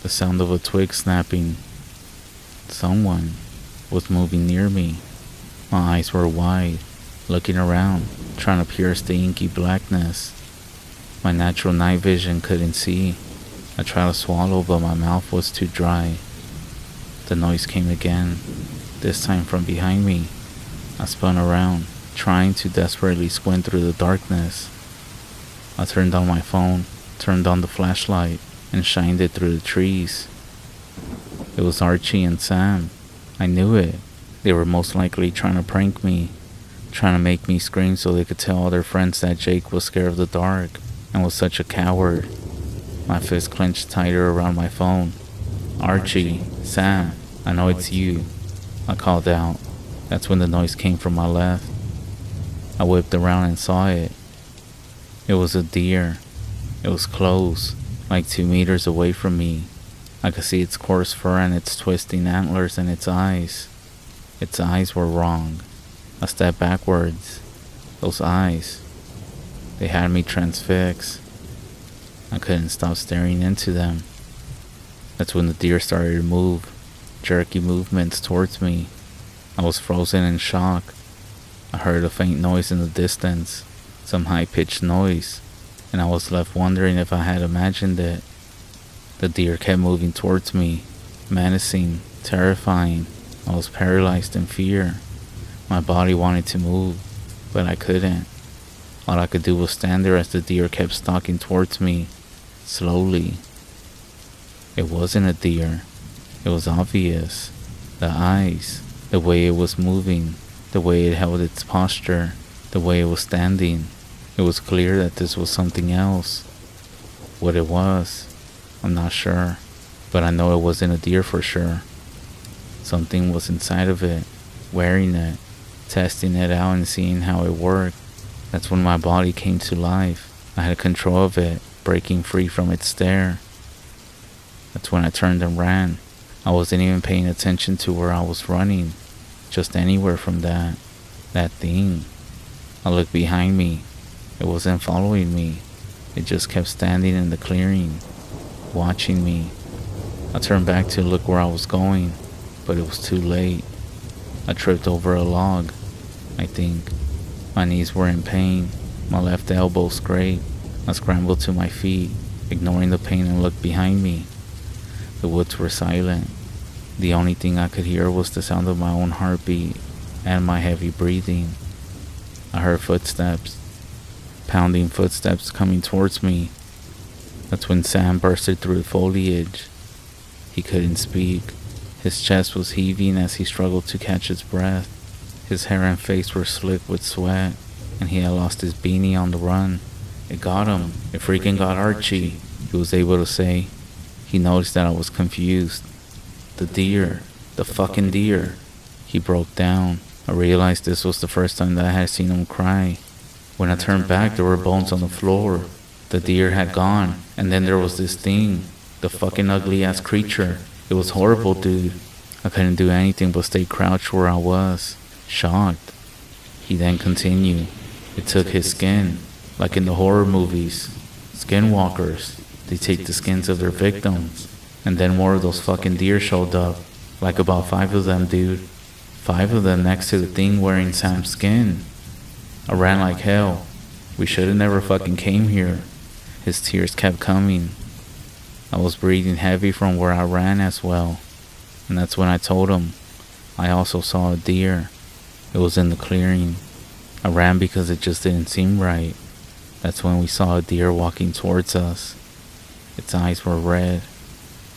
The sound of a twig snapping. Someone was moving near me. My eyes were wide, looking around, trying to pierce the inky blackness. My natural night vision couldn't see. I tried to swallow, but my mouth was too dry. The noise came again, this time from behind me. I spun around, trying to desperately squint through the darkness. I turned on my phone, turned on the flashlight, and shined it through the trees. It was Archie and Sam. I knew it. They were most likely trying to prank me, trying to make me scream so they could tell all their friends that Jake was scared of the dark and was such a coward. My fist clenched tighter around my phone. Archie, Sam, I know it's you, I called out. That's when the noise came from my left. I whipped around and saw it. It was a deer. It was close, like 2 meters away from me. I could see its coarse fur and its twisting antlers and its eyes. Its eyes were wrong. I stepped backwards. Those eyes, they had me transfixed. I couldn't stop staring into them. That's when the deer started to move, jerky movements towards me. I was frozen in shock. I heard a faint noise in the distance, some high-pitched noise, and I was left wondering if I had imagined it. The deer kept moving towards me, menacing, terrifying. I was paralyzed in fear. My body wanted to move, but I couldn't. All I could do was stand there as the deer kept stalking towards me, slowly. It wasn't a deer. It was obvious. The eyes, the way it was moving, the way it held its posture, the way it was standing. It was clear that this was something else. What it was, I'm not sure, but I know it wasn't a deer for sure. Something was inside of it, wearing it, testing it out and seeing how it worked. That's when my body came to life. I had control of it, breaking free from its stare. That's when I turned and ran. I wasn't even paying attention to where I was running, just anywhere from that thing. I looked behind me. It wasn't following me. It just kept standing in the clearing, watching me. I turned back to look where I was going, but it was too late. I tripped over a log, I think. My knees were in pain. My left elbow scraped. I scrambled to my feet, ignoring the pain, and looked behind me. The woods were silent. The only thing I could hear was the sound of my own heartbeat and my heavy breathing. I heard footsteps, pounding footsteps coming towards me. That's when Sam bursted through the foliage. He couldn't speak. His chest was heaving as he struggled to catch his breath. His hair and face were slick with sweat, and he had lost his beanie on the run. It got him. It freaking got Archie, he was able to say. He noticed that I was confused. The deer. The fucking deer. He broke down. I realized this was the first time that I had seen him cry. When I turned back, there were bones on the floor. The deer had gone, and then there was this thing. The fucking ugly-ass creature. It was horrible, dude. I couldn't do anything but stay crouched where I was, shocked. He then continued. It took his skin, like in the horror movies. Skinwalkers. They take the skins of their victims. And then more of those fucking deer showed up. Like about 5 of them, dude. 5 of them next to the thing wearing Sam's skin. I ran like hell. We should have never fucking came here. His tears kept coming. I was breathing heavy from where I ran as well. And that's when I told him I also saw a deer. It was in the clearing. I ran because it just didn't seem right. That's when we saw a deer walking towards us. Its eyes were red.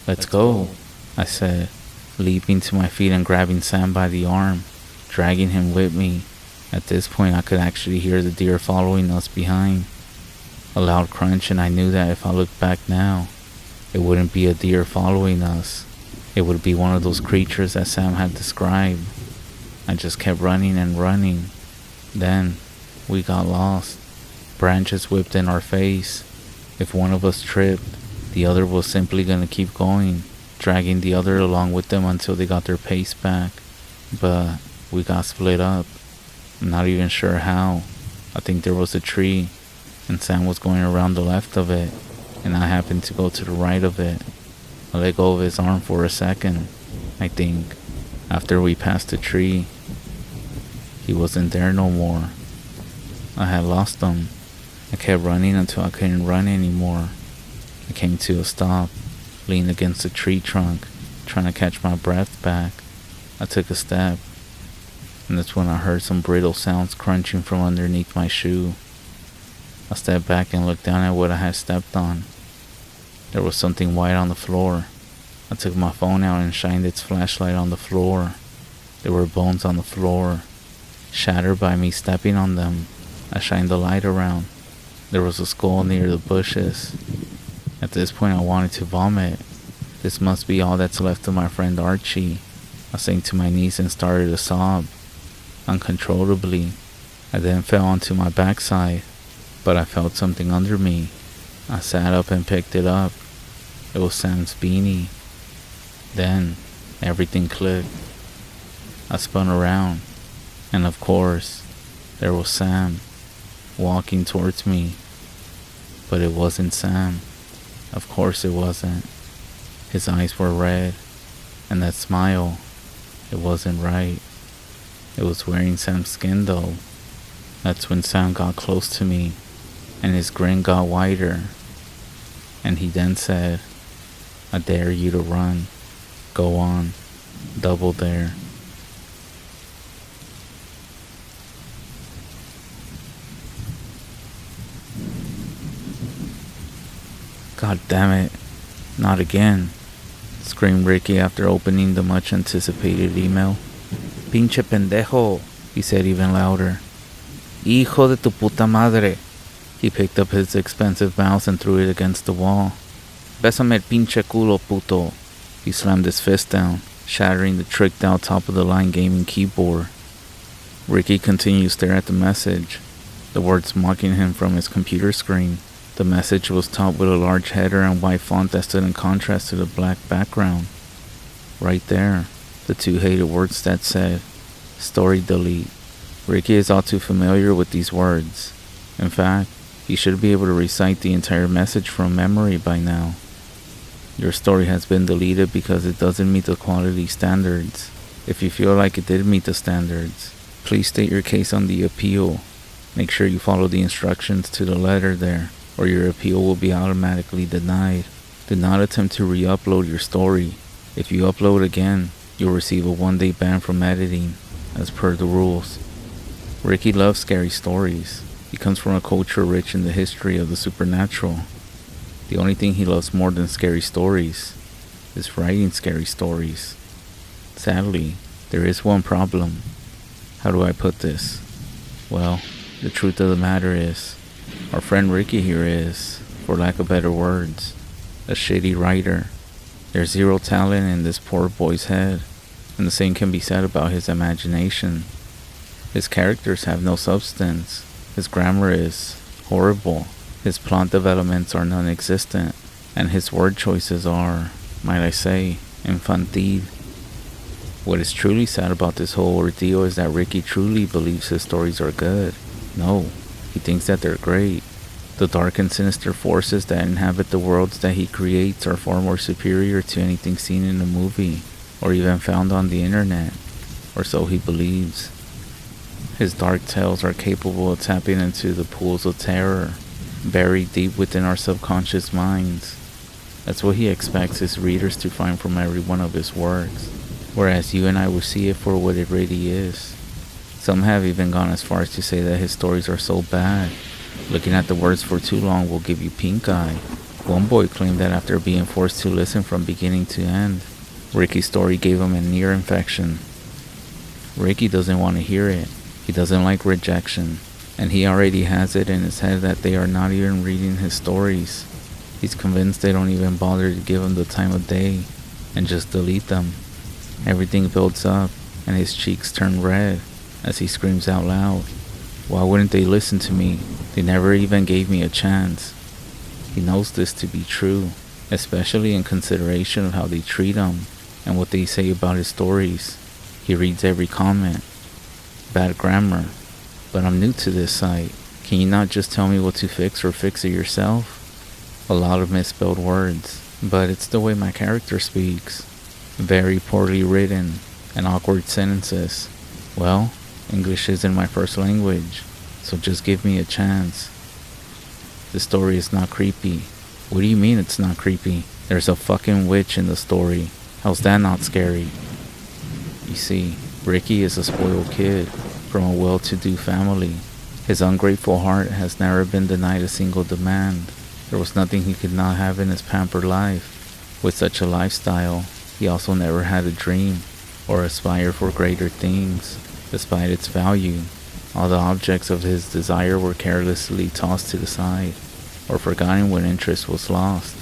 Let's go, I said, leaping to my feet and grabbing Sam by the arm, dragging him with me. At this point, I could actually hear the deer following us behind. A loud crunch, and I knew that if I looked back now, it wouldn't be a deer following us. It would be one of those creatures that Sam had described. I just kept running and running. Then, we got lost. Branches whipped in our face. If one of us tripped, the other was simply gonna keep going, dragging the other along with them until they got their pace back. But we got split up. I'm not even sure how. I think there was a tree, and Sam was going around the left of it, and I happened to go to the right of it. I let go of his arm for a second, I think. After we passed the tree, he wasn't there no more. I had lost him. I kept running until I couldn't run anymore. I came to a stop, leaned against a tree trunk, trying to catch my breath back. I took a step, and that's when I heard some brittle sounds crunching from underneath my shoe. I stepped back and looked down at what I had stepped on. There was something white on the floor. I took my phone out and shined its flashlight on the floor. There were bones on the floor, shattered by me stepping on them. I shined the light around. There was a skull near the bushes. At this point, I wanted to vomit. This must be all that's left of my friend Archie. I sank to my knees and started to sob, uncontrollably. I then fell onto my backside, but I felt something under me. I sat up and picked it up. It was Sam's beanie. Then, everything clicked. I spun around, and of course, there was Sam, walking towards me. But it wasn't Sam. Of course it wasn't. His eyes were red, and that smile, it wasn't right. It was wearing Sam's skin though. That's when Sam got close to me, and his grin got wider. And he then said, I dare you to run. Go on. Double dare. God damn it. Not again, screamed Ricky after opening the much anticipated email. Pinche pendejo, he said even louder. Hijo de tu puta madre. He picked up his expensive mouse and threw it against the wall. Bésame el pinche culo, puto. He slammed his fist down, shattering the tricked out top of the line gaming keyboard. Ricky continued to stare at the message, the words mocking him from his computer screen. The message was topped with a large header and white font that stood in contrast to the black background. Right there, the two hated words that said, Story delete. Ricky is all too familiar with these words. In fact, he should be able to recite the entire message from memory by now. Your story has been deleted because it doesn't meet the quality standards. If you feel like it did meet the standards, please state your case on the appeal. Make sure you follow the instructions to the letter there, or your appeal will be automatically denied. Do not attempt to re-upload your story. If you upload again, you'll receive a 1-day ban from editing, as per the rules. Ricky loves scary stories. He comes from a culture rich in the history of the supernatural. The only thing he loves more than scary stories is writing scary stories. Sadly, there is one problem. How do I put this? Well, the truth of the matter is, our friend Ricky here is, for lack of better words, a shitty writer. There's zero talent in this poor boy's head, and the same can be said about his imagination. His characters have no substance, his grammar is horrible, his plot developments are non-existent, and his word choices are, might I say, infantile. What is truly sad about this whole ordeal is that Ricky truly believes his stories are good. No, he thinks that they're great. The dark and sinister forces that inhabit the worlds that he creates are far more superior to anything seen in a movie, or even found on the internet, or so he believes. His dark tales are capable of tapping into the pools of terror, buried deep within our subconscious minds. That's what he expects his readers to find from every one of his works, whereas you and I will see it for what it really is. Some have even gone as far as to say that his stories are so bad, looking at the words for too long will give you pink eye. One boy claimed that after being forced to listen from beginning to end, Ricky's story gave him a near infection. Ricky doesn't want to hear it. He doesn't like rejection, and he already has it in his head that they are not even reading his stories. He's convinced they don't even bother to give him the time of day, and just delete them. Everything builds up, and his cheeks turn red as he screams out loud, "Why wouldn't they listen to me? They never even gave me a chance." He knows this to be true, especially in consideration of how they treat him and what they say about his stories. He reads every comment. Bad grammar. But I'm new to this site. Can you not just tell me what to fix or fix it yourself? A lot of misspelled words, but it's the way my character speaks. Very poorly written and awkward sentences. Well, English isn't my first language, so just give me a chance. The story is not creepy. What do you mean it's not creepy? There's a fucking witch in the story. How's that not scary? You see, Ricky is a spoiled kid from a well-to-do family. His ungrateful heart has never been denied a single demand. There was nothing he could not have in his pampered life. With such a lifestyle, he also never had a dream or aspire for greater things. Despite its value, all the objects of his desire were carelessly tossed to the side or forgotten when interest was lost.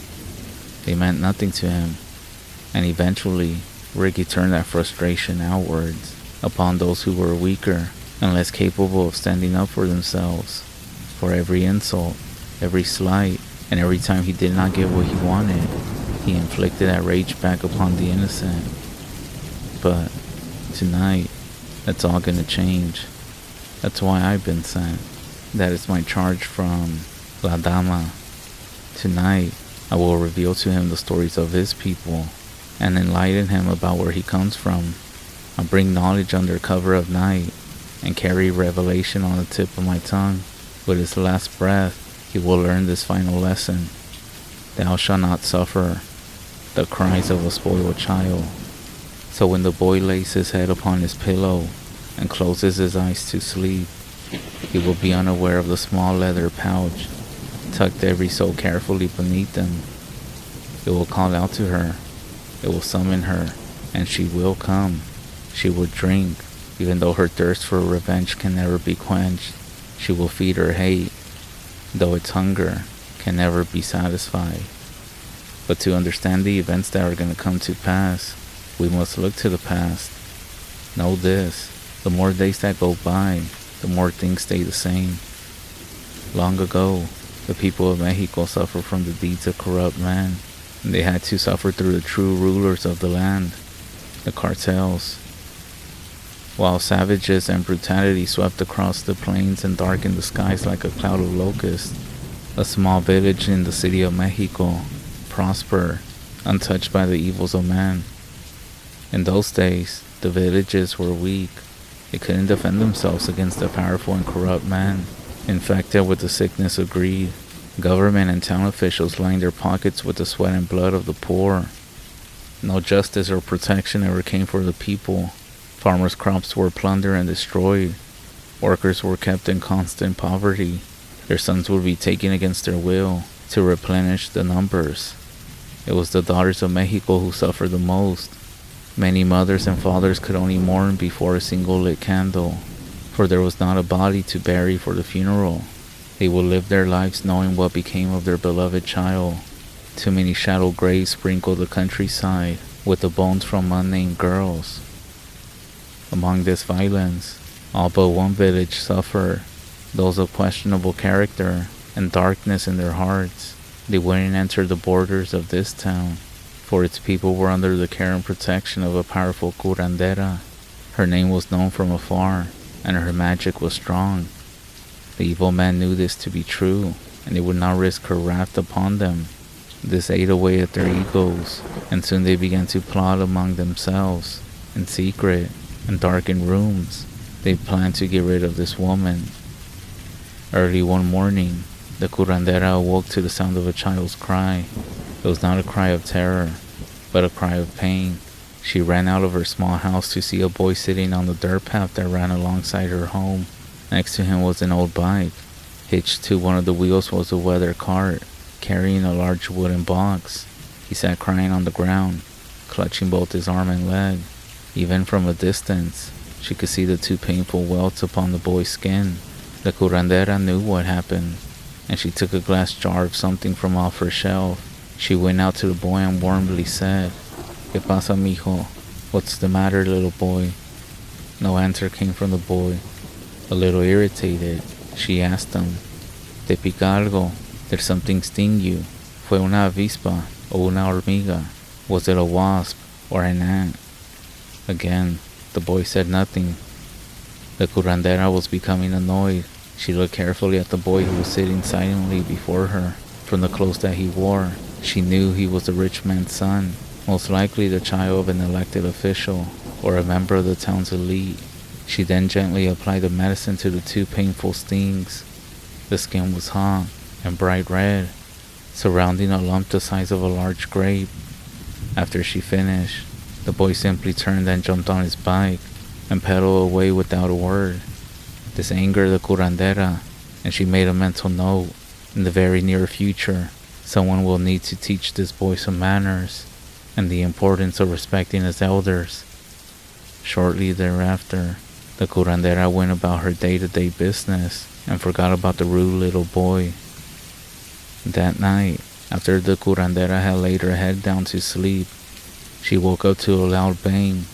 They meant nothing to him, and eventually, Ricky turned that frustration outwards upon those who were weaker and less capable of standing up for themselves. For every insult, every slight, and every time he did not get what he wanted, he inflicted that rage back upon the innocent. But tonight, that's all gonna change. That's why I've been sent. That is my charge from La Dama. Tonight, I will reveal to him the stories of his people and enlighten him about where he comes from. I'll bring knowledge under cover of night and carry revelation on the tip of my tongue. With his last breath, he will learn this final lesson. Thou shalt not suffer the cries of a spoiled child. So when the boy lays his head upon his pillow and closes his eyes to sleep, he will be unaware of the small leather pouch tucked every so carefully beneath him. It will call out to her. It will summon her, and she will come. She will drink, even though her thirst for revenge can never be quenched. She will feed her hate, though its hunger can never be satisfied. But to understand the events that are going to come to pass, we must look to the past. Know this, the more days that go by, the more things stay the same. Long ago, the people of Mexico suffered from the deeds of corrupt men, and they had to suffer through the true rulers of the land, the cartels. While savages and brutality swept across the plains and darkened the skies like a cloud of locusts, a small village in the city of Mexico prospered, untouched by the evils of man. In those days, the villages were weak. They couldn't defend themselves against the powerful and corrupt man, infected with the sickness of greed. Government and town officials lined their pockets with the sweat and blood of the poor. No justice or protection ever came for the people. Farmers' crops were plundered and destroyed. Workers were kept in constant poverty. Their sons would be taken against their will to replenish the numbers. It was the daughters of Mexico who suffered the most. Many mothers and fathers could only mourn before a single lit candle, for there was not a body to bury for the funeral. They would live their lives knowing what became of their beloved child. Too many shallow graves sprinkled the countryside with the bones from unnamed girls. Among this violence, all but one village suffered, those of questionable character and darkness in their hearts. They wouldn't enter the borders of this town, for its people were under the care and protection of a powerful curandera. Her name was known from afar, and her magic was strong. The evil man knew this to be true, and they would not risk her wrath upon them. This ate away at their egos, and soon they began to plot among themselves, in secret, in darkened rooms. They planned to get rid of this woman. Early one morning, the curandera awoke to the sound of a child's cry. It was not a cry of terror, but a cry of pain. She ran out of her small house to see a boy sitting on the dirt path that ran alongside her home. Next to him was an old bike. Hitched to one of the wheels was a weather cart, carrying a large wooden box. He sat crying on the ground, clutching both his arm and leg. Even from a distance, she could see the two painful welts upon the boy's skin. The curandera knew what happened, and she took a glass jar of something from off her shelf. She went out to the boy and warmly said, "¿Qué pasa, mijo? What's the matter, little boy?" No answer came from the boy. A little irritated, she asked him, "¿Te pica algo? Did something sting you? ¿Fue una avispa o una hormiga? Was it a wasp or an ant?" Again, the boy said nothing. The curandera was becoming annoyed. She looked carefully at the boy who was sitting silently before her. From the clothes that he wore, she knew he was a rich man's son, most likely the child of an elected official or a member of the town's elite. She then gently applied the medicine to the two painful stings. The skin was hot and bright red, surrounding a lump the size of a large grape. After she finished, the boy simply turned and jumped on his bike and pedaled away without a word. This angered the curandera, and she made a mental note. In the very near future, someone will need to teach this boy some manners and the importance of respecting his elders. Shortly thereafter, the curandera went about her day-to-day business and forgot about the rude little boy. That night, after the curandera had laid her head down to sleep, she woke up to a loud bang.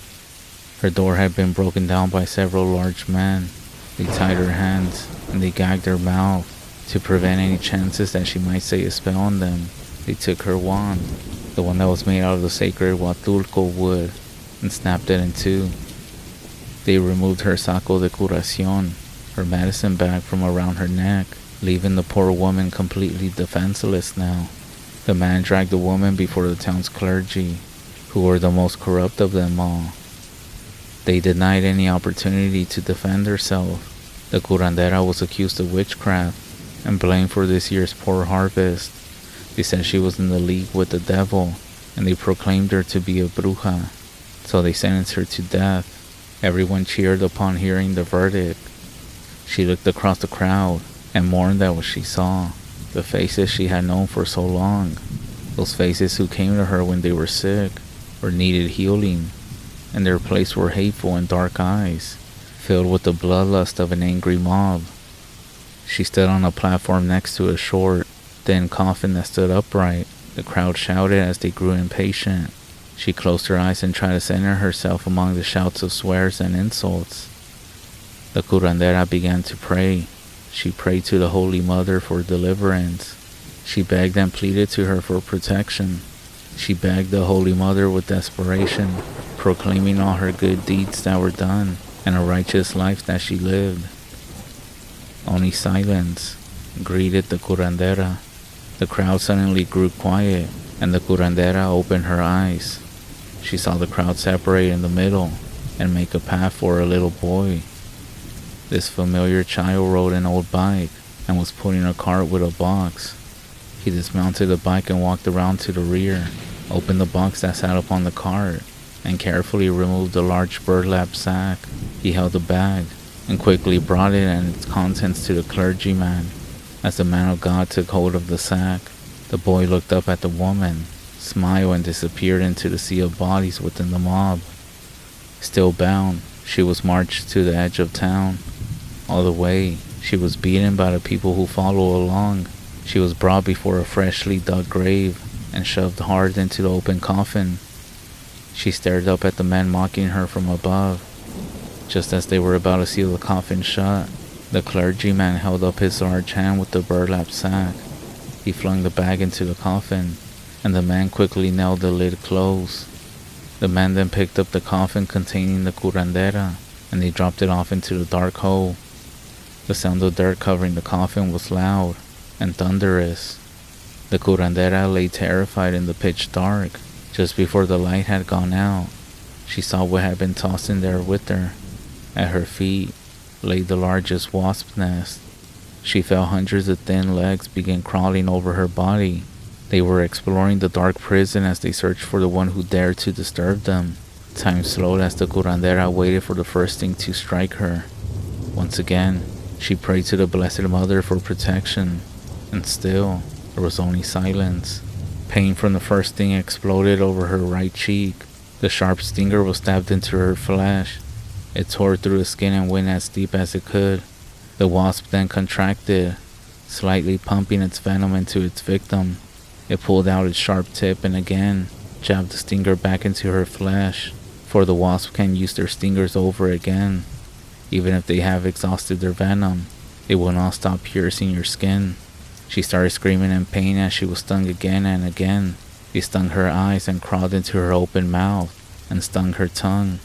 Her door had been broken down by several large men. They tied her hands and they gagged her mouth to prevent any chances that she might say a spell on them. They took her wand, the one that was made out of the sacred huatulco wood, and snapped it in two. They removed her saco de curación, her medicine bag, from around her neck, leaving the poor woman completely defenseless now. The man dragged the woman before the town's clergy, who were the most corrupt of them all. They denied any opportunity to defend herself. The curandera was accused of witchcraft and blamed for this year's poor harvest. They said she was in the league with the devil, and they proclaimed her to be a bruja, so they sentenced her to death. Everyone cheered upon hearing the verdict. She looked across the crowd and mourned at what she saw, the faces she had known for so long, those faces who came to her when they were sick or needed healing. In their place were hateful and dark eyes, filled with the bloodlust of an angry mob. She stood on a platform next to a short, thin coffin that stood upright. The crowd shouted as they grew impatient. She closed her eyes and tried to center herself among the shouts of swears and insults. The curandera began to pray. She prayed to the Holy Mother for deliverance. She begged and pleaded to her for protection. She begged the Holy Mother with desperation, proclaiming all her good deeds that were done and a righteous life that she lived. Only silence greeted the curandera. The crowd suddenly grew quiet, and the curandera opened her eyes. She saw the crowd separate in the middle and make a path for a little boy. This familiar child rode an old bike and was pulling a cart with a box. He dismounted the bike and walked around to the rear, opened the box that sat upon the cart, and carefully removed a large burlap sack. He held the bag and quickly brought it and its contents to the clergyman. As the man of God took hold of the sack, the boy looked up at the woman, smiled, and disappeared into the sea of bodies within the mob. Still bound, she was marched to the edge of town. All the way, she was beaten by the people who follow along. She was brought before a freshly dug grave and shoved hard into the open coffin. She stared up at the men mocking her from above. Just as they were about to seal the coffin shut, the clergyman held up his large hand with the burlap sack. He flung the bag into the coffin, and the man quickly nailed the lid closed. The man then picked up the coffin containing the curandera, and they dropped it off into the dark hole. The sound of dirt covering the coffin was loud and thunderous. The curandera lay terrified in the pitch dark. Just before the light had gone out, she saw what had been tossed in there with her. At her feet lay the largest wasp nest. She felt hundreds of thin legs begin crawling over her body. They were exploring the dark prison as they searched for the one who dared to disturb them. Time slowed as the curandera waited for the first thing to strike her. Once again, she prayed to the Blessed Mother for protection, and still, there was only silence. Pain from the first thing exploded over her right cheek. The sharp stinger was stabbed into her flesh. It tore through the skin and went as deep as it could. The wasp then contracted, slightly pumping its venom into its victim. It pulled out its sharp tip and again jabbed the stinger back into her flesh, for the wasp can use their stingers over again. Even if they have exhausted their venom, it will not stop piercing your skin. She started screaming in pain as she was stung again and again. It stung her eyes and crawled into her open mouth and stung her tongue.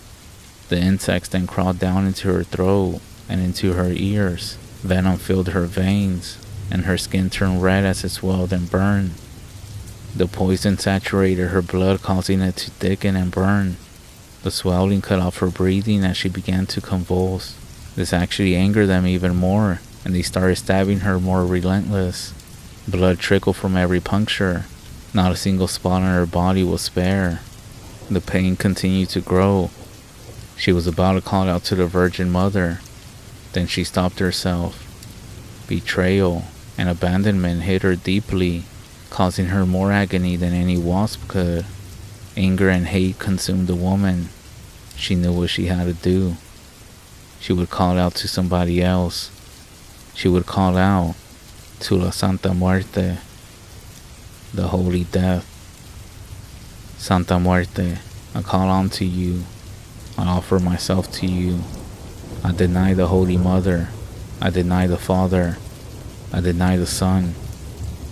The insects then crawled down into her throat and into her ears. Venom filled her veins, and her skin turned red as it swelled and burned. The poison saturated her blood, causing it to thicken and burn. The swelling cut off her breathing as she began to convulse. This actually angered them even more, and they started stabbing her more relentless. Blood trickled from every puncture. Not a single spot on her body was spare. The pain continued to grow. She was about to call out to the Virgin Mother. Then she stopped herself. Betrayal and abandonment hit her deeply, causing her more agony than any wasp could. Anger and hate consumed the woman. She knew what she had to do. She would call out to somebody else. She would call out to La Santa Muerte, the Holy Death. Santa Muerte, I call on to you. I offer myself to you. I deny the Holy Mother. I deny the Father. I deny the Son.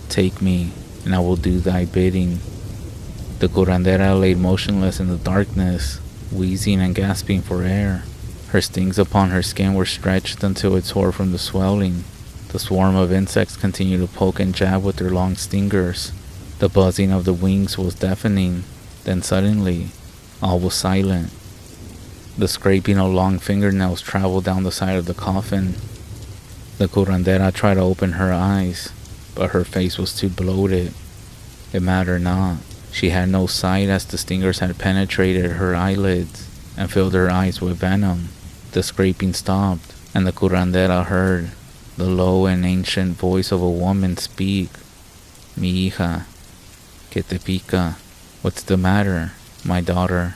Take me, and I will do thy bidding. The curandera lay motionless in the darkness, wheezing and gasping for air. Her stings upon her skin were stretched until it tore from the swelling. The swarm of insects continued to poke and jab with their long stingers. The buzzing of the wings was deafening. Then suddenly, all was silent. The scraping of long fingernails traveled down the side of the coffin. The curandera tried to open her eyes, but her face was too bloated. It mattered not. She had no sight as the stingers had penetrated her eyelids and filled her eyes with venom. The scraping stopped, and the curandera heard the low and ancient voice of a woman speak. Mi hija, que te pica? What's the matter, my daughter?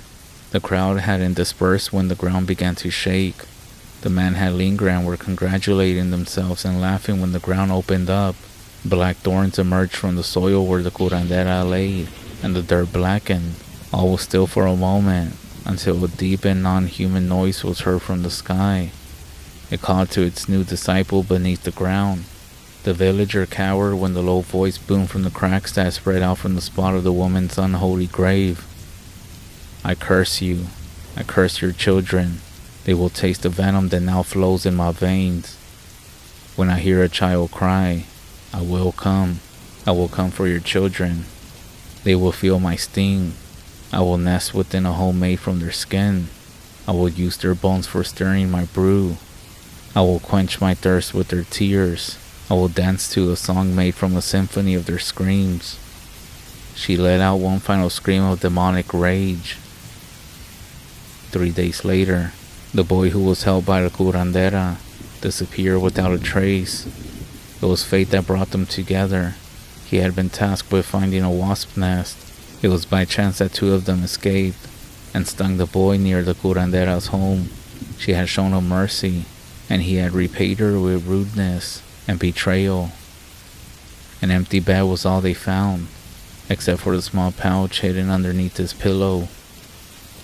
The crowd hadn't dispersed when the ground began to shake. The men had lingered and were congratulating themselves and laughing when the ground opened up. Black thorns emerged from the soil where the curandera lay, and the dirt blackened. All was still for a moment, until a deep and non-human noise was heard from the sky. It called to its new disciple beneath the ground. The villager cowered when the low voice boomed from the cracks that spread out from the spot of the woman's unholy grave. I curse you. I curse your children. They will taste the venom that now flows in my veins. When I hear a child cry, I will come. I will come for your children. They will feel my sting. I will nest within a hole made from their skin. I will use their bones for stirring my brew. I will quench my thirst with their tears. I will dance to a song made from a symphony of their screams. She let out one final scream of demonic rage. 3 days later, the boy who was held by the curandera disappeared without a trace. It was fate that brought them together. He had been tasked with finding a wasp nest. It was by chance that two of them escaped. and stung the boy near the curandera's home. She had shown him mercy, and he had repaid her with rudeness and betrayal. An empty bed was all they found, except for the small pouch hidden underneath his pillow.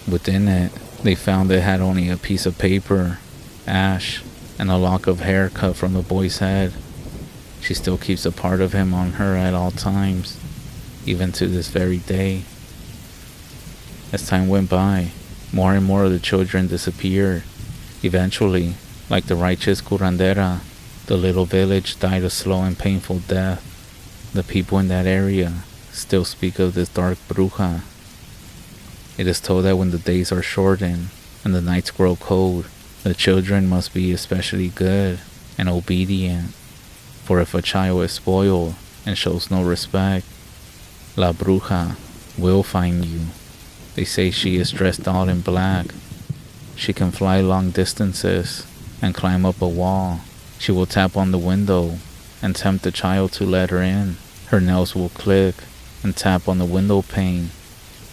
Within it, they found it had only a piece of paper, ash, and a lock of hair cut from the boy's head. She still keeps a part of him on her at all times, even to this very day. As time went by, more and more of the children disappeared. Eventually, like the righteous curandera, the little village died a slow and painful death. The people in that area still speak of this dark bruja. It is told that when the days are shortened and the nights grow cold, the children must be especially good and obedient. For if a child is spoiled and shows no respect, La Bruja will find you. They say she is dressed all in black. She can fly long distances and climb up a wall. She will tap on the window and tempt the child to let her in. Her nails will click and tap on the window pane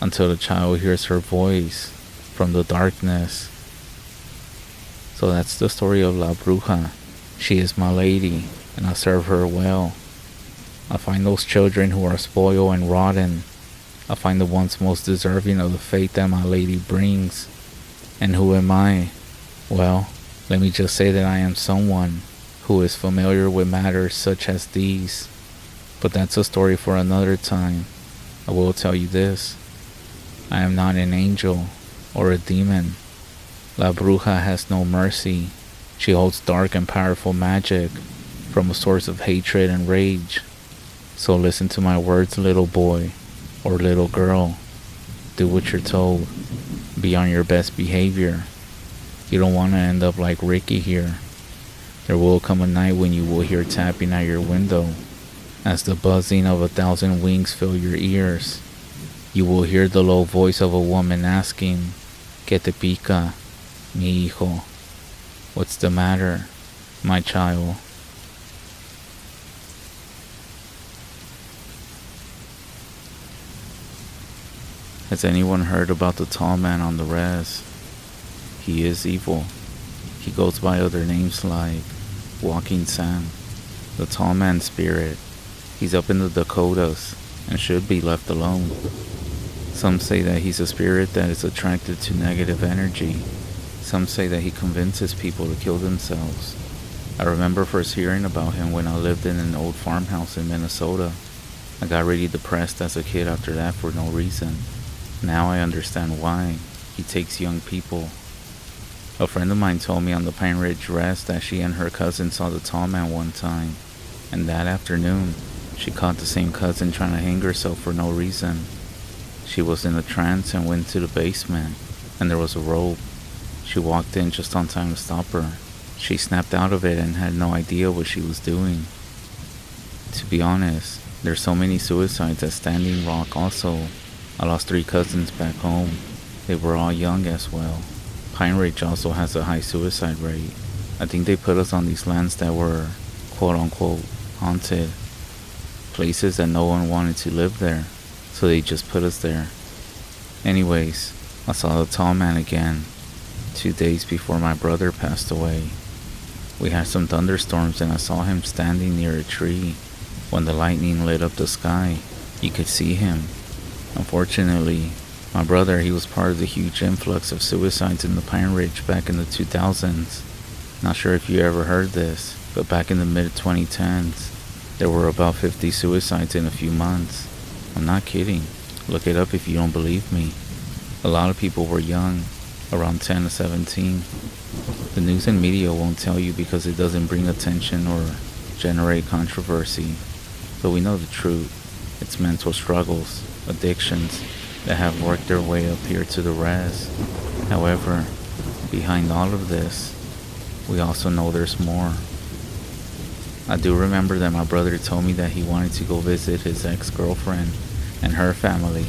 until the child hears her voice from the darkness. So that's the story of La Bruja. She is my lady, and I serve her well. I find those children who are spoiled and rotten. I find the ones most deserving of the fate that my lady brings. And who am I? Well, let me just say that I am someone who is familiar with matters such as these. But that's a story for another time. I will tell you this. I am not an angel or a demon. La Bruja has no mercy. She holds dark and powerful magic from a source of hatred and rage. So listen to my words, little boy or little girl. Do what you're told. Be on your best behavior. You don't want to end up like Ricky here. There will come a night when you will hear tapping at your window. As the buzzing of 1,000 wings fill your ears, you will hear the low voice of a woman asking, ¿Qué te pica, mi hijo? What's the matter, my child? Has anyone heard about the tall man on the REZ? He is evil. He goes by other names like Walking Sam, the tall man spirit. He's up in the Dakotas and should be left alone. Some say that he's a spirit that is attracted to negative energy. Some say that he convinces people to kill themselves. I remember first hearing about him when I lived in an old farmhouse in Minnesota. I got really depressed as a kid after that for no reason. Now I understand why. He takes young people. A friend of mine told me on the Pine Ridge REZ that she and her cousin saw the tall man one time, and that afternoon, she caught the same cousin trying to hang herself for no reason. She was in a trance and went to the basement, and there was a rope. She walked in just on time to stop her. She snapped out of it and had no idea what she was doing. To be honest, there's so many suicides at Standing Rock also. I lost 3 cousins back home. They were all young as well. Pine Ridge also has a high suicide rate. I think they put us on these lands that were quote-unquote haunted. Places that no one wanted to live there, so they just put us there. Anyways, I saw the tall man again, 2 days before my brother passed away. We had some thunderstorms and I saw him standing near a tree. When the lightning lit up the sky, you could see him. Unfortunately, my brother, he was part of the huge influx of suicides in the Pine Ridge back in the 2000s. Not sure if you ever heard this, but back in the mid-2010s, there were about 50 suicides in a few months. I'm not kidding. Look it up if you don't believe me. A lot of people were young, around 10 to 17. The news and media won't tell you because it doesn't bring attention or generate controversy. But we know the truth. It's mental struggles, addictions that have worked their way up here to the REZ. However, behind all of this, we also know there's more. I do remember that my brother told me that he wanted to go visit his ex-girlfriend and her family.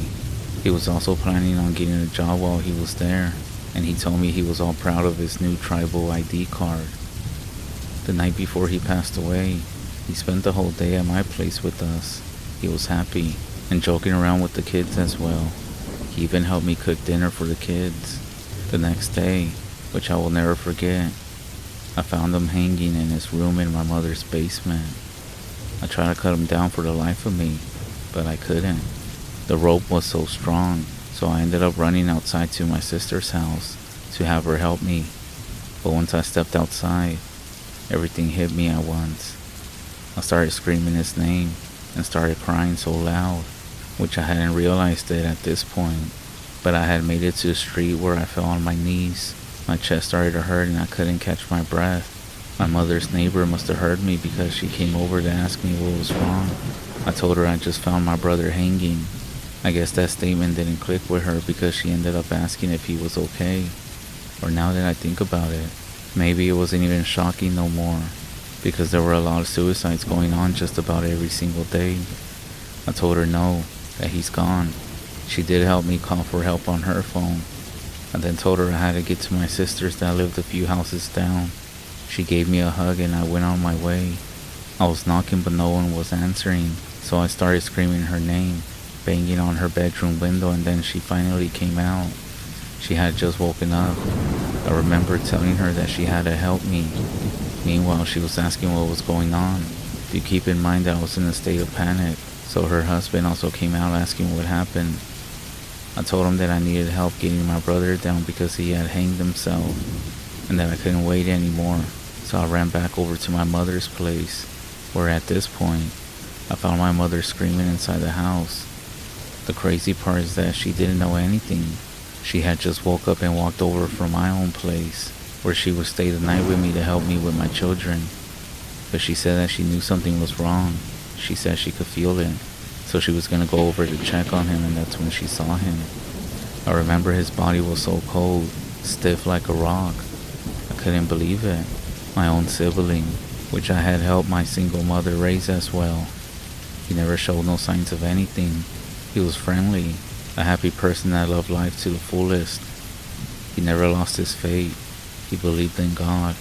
He was also planning on getting a job while he was there, and he told me he was all proud of his new tribal ID card. The night before he passed away, he spent the whole day at my place with us. He was happy and joking around with the kids as well. He even helped me cook dinner for the kids. The next day, which I will never forget, I found him hanging in his room in my mother's basement. I tried to cut him down for the life of me, but I couldn't. The rope was so strong, so I ended up running outside to my sister's house to have her help me. But once I stepped outside, everything hit me at once. I started screaming his name and started crying so loud, which I hadn't realized it at this point. But I had made it to the street where I fell on my knees. My chest started to hurt and I couldn't catch my breath. My mother's neighbor must have heard me because she came over to ask me what was wrong. I told her I just found my brother hanging. I guess that statement didn't click with her because she ended up asking if he was okay. Or now that I think about it, maybe it wasn't even shocking no more, because there were a lot of suicides going on just about every single day. I told her no, that he's gone. She did help me call for help on her phone. I then told her I had to get to my sister's that lived a few houses down. She gave me a hug and I went on my way. I was knocking but no one was answering, so I started screaming her name, banging on her bedroom window, and then she finally came out. She had just woken up. I remember telling her that she had to help me. Meanwhile, she was asking what was going on. Do keep in mind that I was in a state of panic, so her husband also came out asking what happened. I told him that I needed help getting my brother down because he had hanged himself, and that I couldn't wait anymore, so I ran back over to my mother's place, where at this point, I found my mother screaming inside the house. The crazy part is that she didn't know anything. She had just woke up and walked over from my own place, where she would stay the night with me to help me with my children. But she said that she knew something was wrong. She said she could feel it, so she was gonna go over to check on him, and that's when she saw him. I remember his body was so cold, stiff like a rock. I couldn't believe it. My own sibling, which I had helped my single mother raise as well. He never showed no signs of anything. He was friendly, a happy person that loved life to the fullest. He never lost his faith. He believed in God.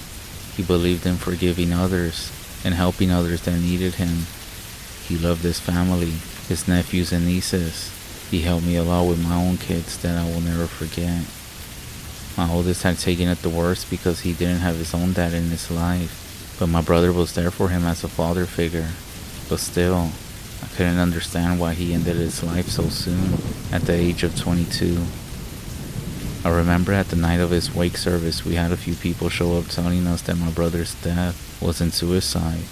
He believed in forgiving others and helping others that needed him. He loved his family, his nephews and nieces. He helped me a lot with my own kids that I will never forget. My oldest had taken it the worst because he didn't have his own dad in his life, but my brother was there for him as a father figure. But still, I couldn't understand why he ended his life so soon, at the age of 22. I remember at the night of his wake service, we had a few people show up telling us that my brother's death wasn't suicide,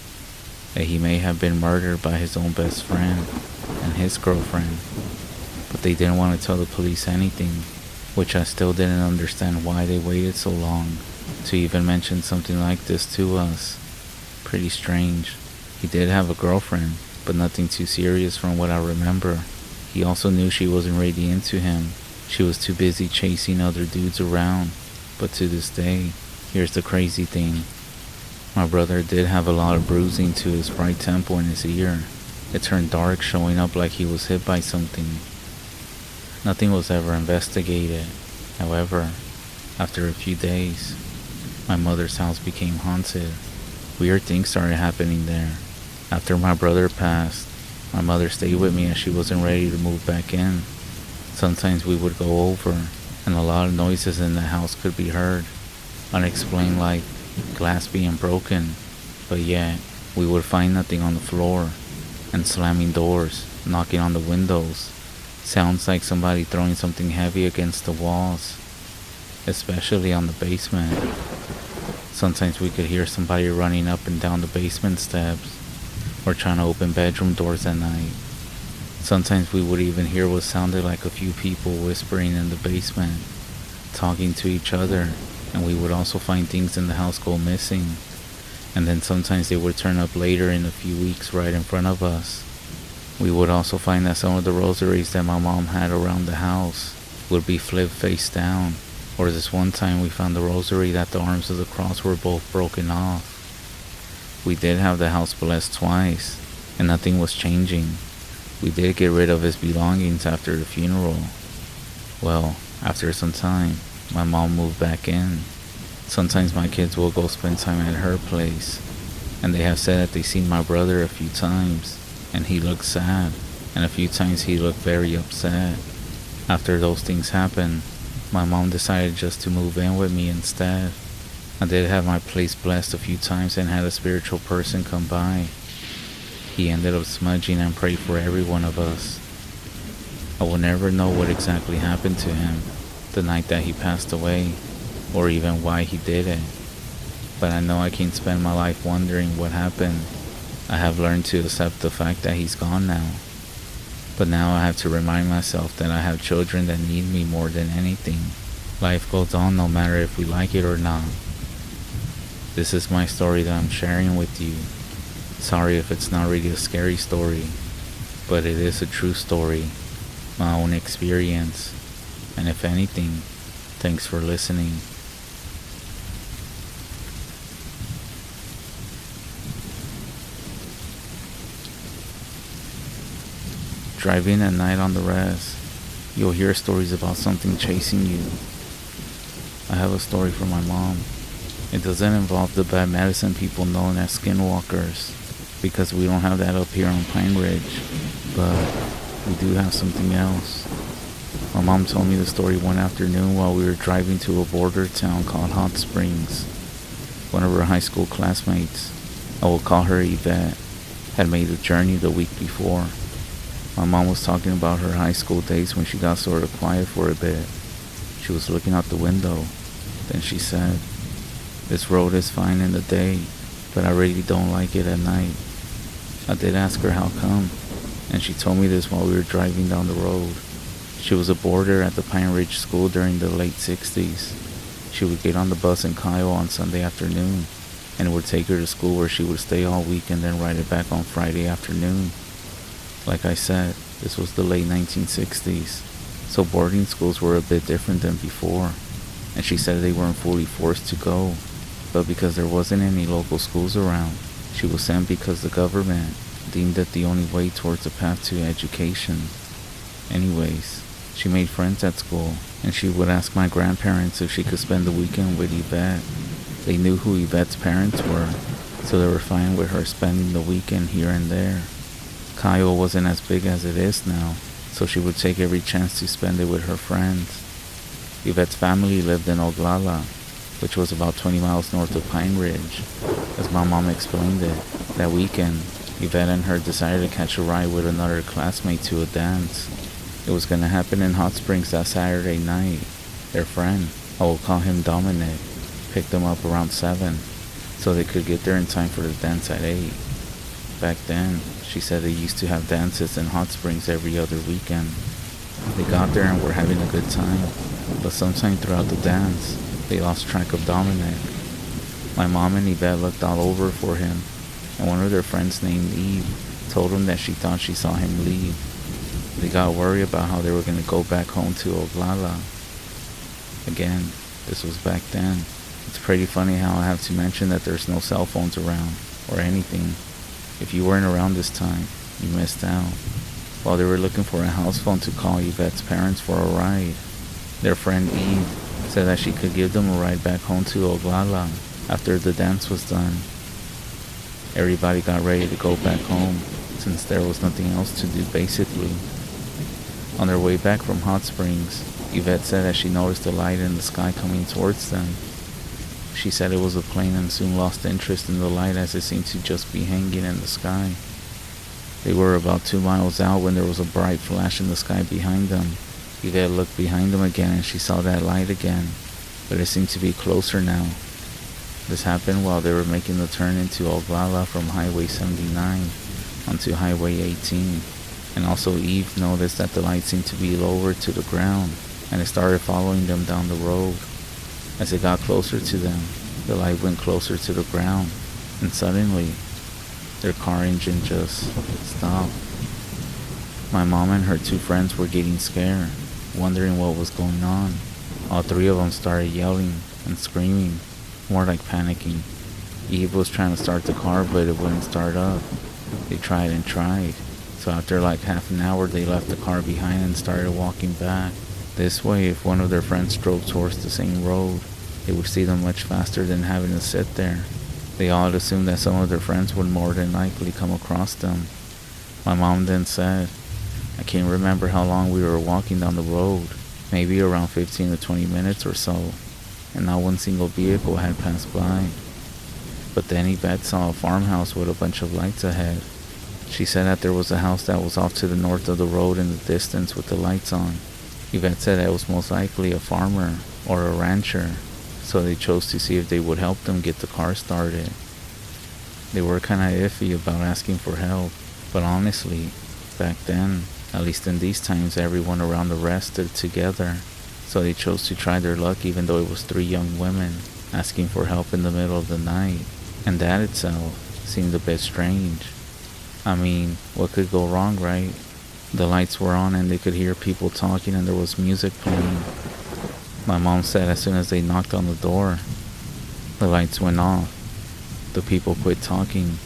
that he may have been murdered by his own best friend and his girlfriend, but they didn't want to tell the police anything, which I still didn't understand why they waited so long to even mention something like this to us. Pretty strange. He did have a girlfriend, but nothing too serious from what I remember. He also knew she wasn't really into him. She was too busy chasing other dudes around. But to this day, here's the crazy thing. My brother did have a lot of bruising to his right temple and his ear. It turned dark, showing up like he was hit by something. Nothing was ever investigated. However, after a few days, my mother's house became haunted. Weird things started happening there. After my brother passed, my mother stayed with me as she wasn't ready to move back in. Sometimes we would go over, and a lot of noises in the house could be heard. Unexplained, like glass being broken, but yet we would find nothing on the floor, and slamming doors, knocking on the windows. Sounds like somebody throwing something heavy against the walls, especially on the basement. Sometimes we could hear somebody running up and down the basement steps, or trying to open bedroom doors at night. Sometimes we would even hear what sounded like a few people whispering in the basement, talking to each other, and we would also find things in the house go missing. And then sometimes they would turn up later in a few weeks right in front of us. We would also find that some of the rosaries that my mom had around the house would be flipped face down. Or this one time we found the rosary that the arms of the cross were both broken off. We did have the house blessed twice, and nothing was changing. We did get rid of his belongings after the funeral. Well, after some time, my mom moved back in. Sometimes my kids will go spend time at her place, and they have said that they seen my brother a few times, and he looked sad, and a few times he looked very upset. After those things happened, my mom decided just to move in with me instead. I did have my place blessed a few times and had a spiritual person come by. He ended up smudging and prayed for every one of us. I will never know what exactly happened to him the night that he passed away, or even why he did it. But I know I can't spend my life wondering what happened. I have learned to accept the fact that he's gone now. But now I have to remind myself that I have children that need me more than anything. Life goes on no matter if we like it or not. This is my story that I'm sharing with you. Sorry if it's not really a scary story, but it is a true story, my own experience, and if anything, thanks for listening. Driving at night on the REZ, you'll hear stories about something chasing you. I have a story from my mom. It doesn't involve the bad medicine people known as Skinwalkers, because we don't have that up here on Pine Ridge, but we do have something else. My mom told me the story one afternoon while we were driving to a border town called Hot Springs. One of her high school classmates, I will call her Yvette, had made the journey the week before. My mom was talking about her high school days when she got sort of quiet for a bit. She was looking out the window. Then she said, "This road is fine in the day, but I really don't like it at night." I did ask her how come, and she told me this while we were driving down the road. She was a boarder at the Pine Ridge School during the late 60s. She would get on the bus in Kyle on Sunday afternoon, and it would take her to school where she would stay all week and then ride it back on Friday afternoon. Like I said, this was the late 1960s, so boarding schools were a bit different than before, and she said they weren't fully forced to go, but because there wasn't any local schools around, she was sent because the government deemed it the only way towards a path to education. Anyways, she made friends at school, and she would ask my grandparents if she could spend the weekend with Yvette. They knew who Yvette's parents were, so they were fine with her spending the weekend here and there. Kyle wasn't as big as it is now, so she would take every chance to spend it with her friends. Yvette's family lived in Oglala, which was about 20 miles north of Pine Ridge. As my mom explained it, that weekend, Yvette and her decided to catch a ride with another classmate to a dance. It was going to happen in Hot Springs that Saturday night. Their friend, I will call him Dominic, picked them up around 7, so they could get there in time for the dance at 8. Back then, she said they used to have dances in Hot Springs every other weekend. They got there and were having a good time, but sometime throughout the dance, they lost track of Dominic. My mom and Yvette looked all over for him, and one of their friends named Eve told them that she thought she saw him leave. They got worried about how they were going to go back home to Oglala. Again, this was back then. It's pretty funny how I have to mention that there's no cell phones around, or anything. If you weren't around this time, you missed out. While they were looking for a house phone to call Yvette's parents for a ride, their friend Eve said that she could give them a ride back home to Oglala after the dance was done. Everybody got ready to go back home, since there was nothing else to do basically. On their way back from Hot Springs, Yvette said that she noticed a light in the sky coming towards them. She said it was a plane and soon lost interest in the light as it seemed to just be hanging in the sky. They were about 2 miles out when there was a bright flash in the sky behind them. Yvette looked behind them again and she saw that light again, but it seemed to be closer now. This happened while they were making the turn into Oglala from Highway 79 onto Highway 18, and also Eve noticed that the light seemed to be lower to the ground, and it started following them down the road. As it got closer to them, the light went closer to the ground, and suddenly, their car engine just stopped. My mom and her 2 friends were getting scared, wondering what was going on. All 3 of them started yelling and screaming, more like panicking. Eve was trying to start the car, but it wouldn't start up. They tried and tried, so after like half an hour they left the car behind and started walking back. This way, if one of their friends drove towards the same road, they would see them much faster than having to sit there. They all assumed that some of their friends would more than likely come across them. My mom then said, I can't remember how long we were walking down the road, maybe around 15 to 20 minutes or so, and not one single vehicle had passed by. But then Yvette saw a farmhouse with a bunch of lights ahead. She said that there was a house that was off to the north of the road in the distance with the lights on. Yvette said that it was most likely a farmer or a rancher, so they chose to see if they would help them get the car started. They were kinda iffy about asking for help, but honestly, back then, at least in these times, everyone around the REZ stood together, so they chose to try their luck even though it was 3 young women asking for help in the middle of the night, and that itself seemed a bit strange. I mean, what could go wrong, right? The lights were on and they could hear people talking and there was music playing. My mom said as soon as they knocked on the door, the lights went off, the people quit talking,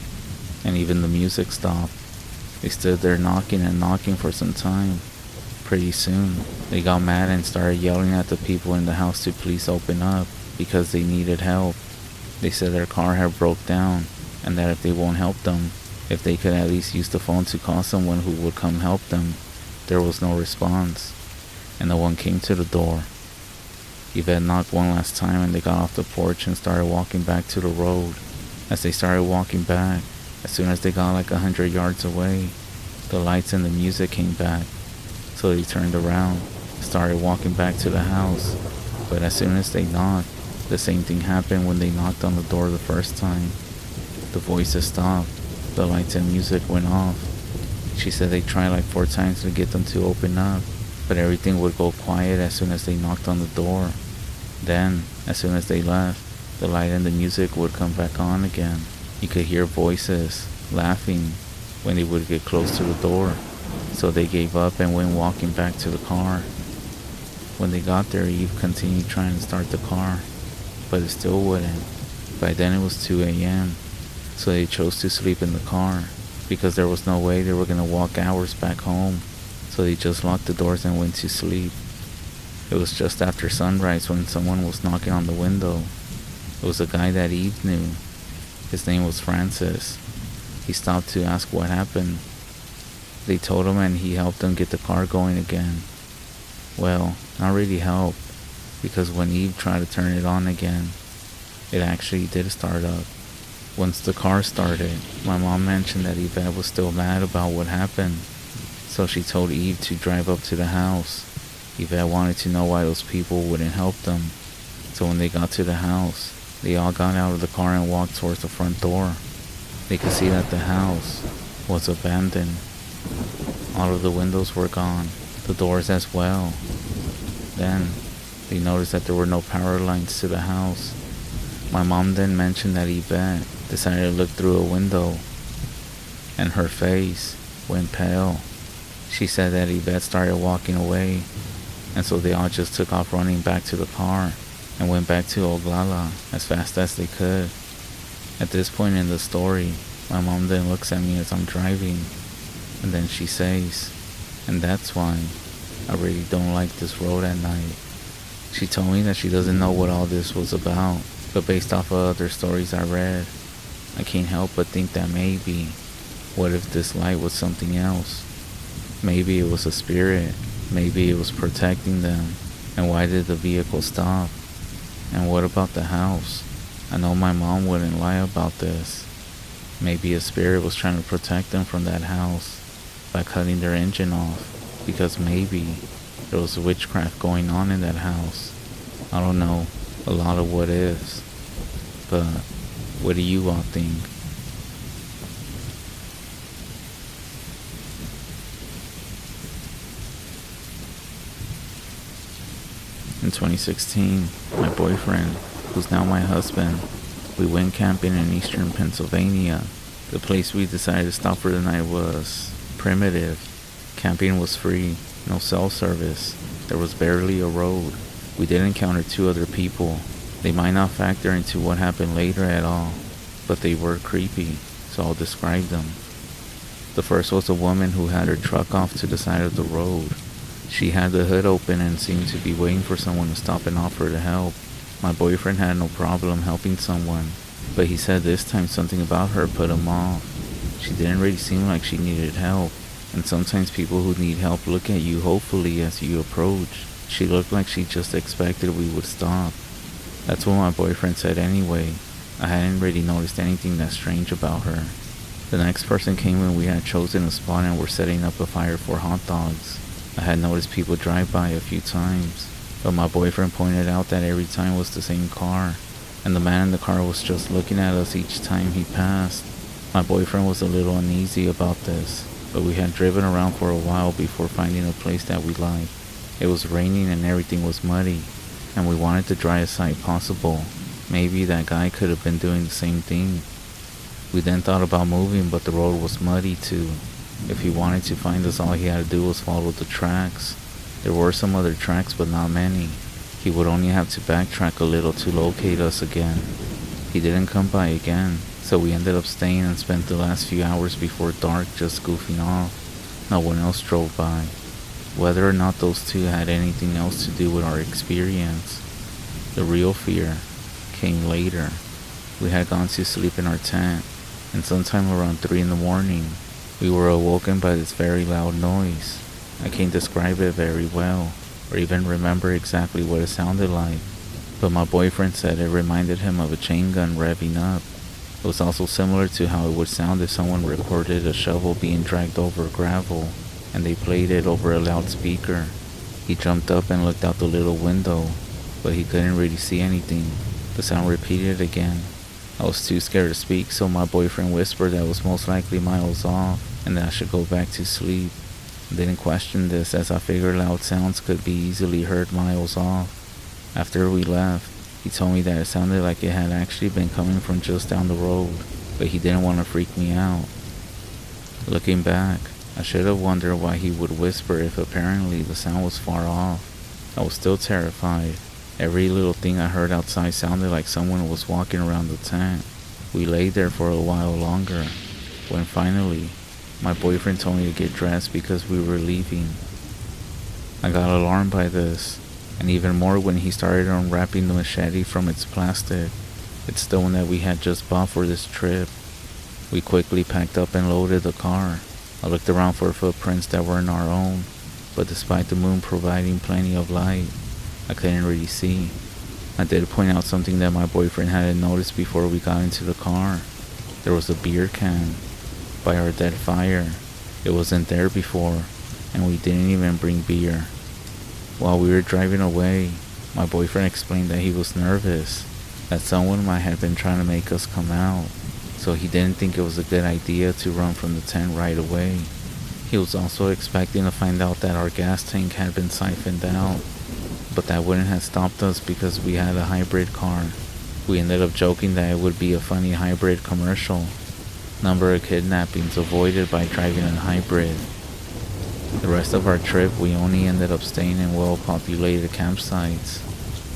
and even the music stopped. They stood there knocking and knocking for some time. Pretty soon, they got mad and started yelling at the people in the house to please open up because they needed help. They said their car had broke down and that if they won't help them, if they could at least use the phone to call someone who would come help them. There was no response, and no one came to the door. Yvette knocked one last time and they got off the porch and started walking back to the road. As they started walking back, as soon as they got like 100 yards away, the lights and the music came back. So they turned around, started walking back to the house. But as soon as they knocked, the same thing happened when they knocked on the door the first time. The voices stopped, the lights and music went off. She said they tried like 4 times to get them to open up, but everything would go quiet as soon as they knocked on the door. Then, as soon as they left, the light and the music would come back on again. You could hear voices, laughing, when they would get close to the door. So they gave up and went walking back to the car. When they got there, Eve continued trying to start the car, but it still wouldn't. By then it was 2 a.m., so they chose to sleep in the car, because there was no way they were going to walk hours back home. So they just locked the doors and went to sleep. It was just after sunrise when someone was knocking on the window. It was a guy that Eve knew. His name was Francis. He stopped to ask what happened. They told him and he helped them get the car going again. Well, not really help, because when Eve tried to turn it on again, it actually did start up. Once the car started, my mom mentioned that Yvette was still mad about what happened, so she told Eve to drive up to the house. Yvette wanted to know why those people wouldn't help them, so when they got to the house, they all got out of the car and walked towards the front door. They could see that the house was abandoned. All of the windows were gone, the doors as well. Then, they noticed that there were no power lines to the house. My mom then mentioned that Yvette decided to look through a window, and her face went pale. She said that Yvette started walking away, and so they all just took off running back to the car and went back to Oglala as fast as they could. At this point in the story, my mom then looks at me as I'm driving, and then she says, "And that's why I really don't like this road at night." She told me that she doesn't know what all this was about, but based off of other stories I read, I can't help but think that maybe, what if this light was something else? Maybe it was a spirit, maybe it was protecting them, and why did the vehicle stop? And what about the house? I know my mom wouldn't lie about this. Maybe a spirit was trying to protect them from that house by cutting their engine off, because maybe there was witchcraft going on in that house. I don't know, a lot of what ifs. But what do you all think? In 2016, my boyfriend, who's now my husband, we went camping in eastern Pennsylvania. The place we decided to stop for the night was primitive. Camping was free, no cell service. There was barely a road. We did encounter 2 other people. They might not factor into what happened later at all, but they were creepy, so I'll describe them. The first was a woman who had her truck off to the side of the road. She had the hood open and seemed to be waiting for someone to stop and offer to help. My boyfriend had no problem helping someone, but he said this time something about her put him off. She didn't really seem like she needed help, and sometimes people who need help look at you hopefully as you approach. She looked like she just expected we would stop. That's what my boyfriend said anyway. I hadn't really noticed anything that strange about her. The next person came when we had chosen a spot and were setting up a fire for hot dogs. I had noticed people drive by a few times, but my boyfriend pointed out that every time was the same car, and the man in the car was just looking at us each time he passed. My boyfriend was a little uneasy about this, but we had driven around for a while before finding a place that we liked. It was raining and everything was muddy, and we wanted the driest sight possible. Maybe that guy could have been doing the same thing. We then thought about moving, but the road was muddy too. If he wanted to find us, all he had to do was follow the tracks. There were some other tracks, but not many. He would only have to backtrack a little to locate us again. He didn't come by again, so we ended up staying and spent the last few hours before dark just goofing off. No one else drove by. Whether or not those two had anything else to do with our experience, the real fear came later. We had gone to sleep in our tent, and sometime around 3 in the morning, we were awoken by this very loud noise. I can't describe it very well, or even remember exactly what it sounded like, but my boyfriend said it reminded him of a chain gun revving up. It was also similar to how it would sound if someone recorded a shovel being dragged over gravel, and they played it over a loudspeaker. He jumped up and looked out the little window, but he couldn't really see anything. The sound repeated again. I was too scared to speak, so my boyfriend whispered that it was most likely miles off, and that I should go back to sleep. I didn't question this, as I figured loud sounds could be easily heard miles off. After we left, he told me that it sounded like it had actually been coming from just down the road, but he didn't want to freak me out. Looking back, I should have wondered why he would whisper if apparently the sound was far off. I was still terrified. Every little thing I heard outside sounded like someone was walking around the tent. We lay there for a while longer, when finally, my boyfriend told me to get dressed because we were leaving. I got alarmed by this, and even more when he started unwrapping the machete from its plastic. It's the one that we had just bought for this trip. We quickly packed up and loaded the car. I looked around for footprints that weren't our own, but despite the moon providing plenty of light, I couldn't really see. I did point out something that my boyfriend hadn't noticed before we got into the car. There was a beer can by our dead fire. It wasn't there before, and we didn't even bring beer. While we were driving away, my boyfriend explained that he was nervous, that someone might have been trying to make us come out, so he didn't think it was a good idea to run from the tent right away. He was also expecting to find out that our gas tank had been siphoned out, but that wouldn't have stopped us because we had a hybrid car. We ended up joking that it would be a funny hybrid commercial. Number of kidnappings avoided by driving a hybrid. The rest of our trip, we only ended up staying in well-populated campsites,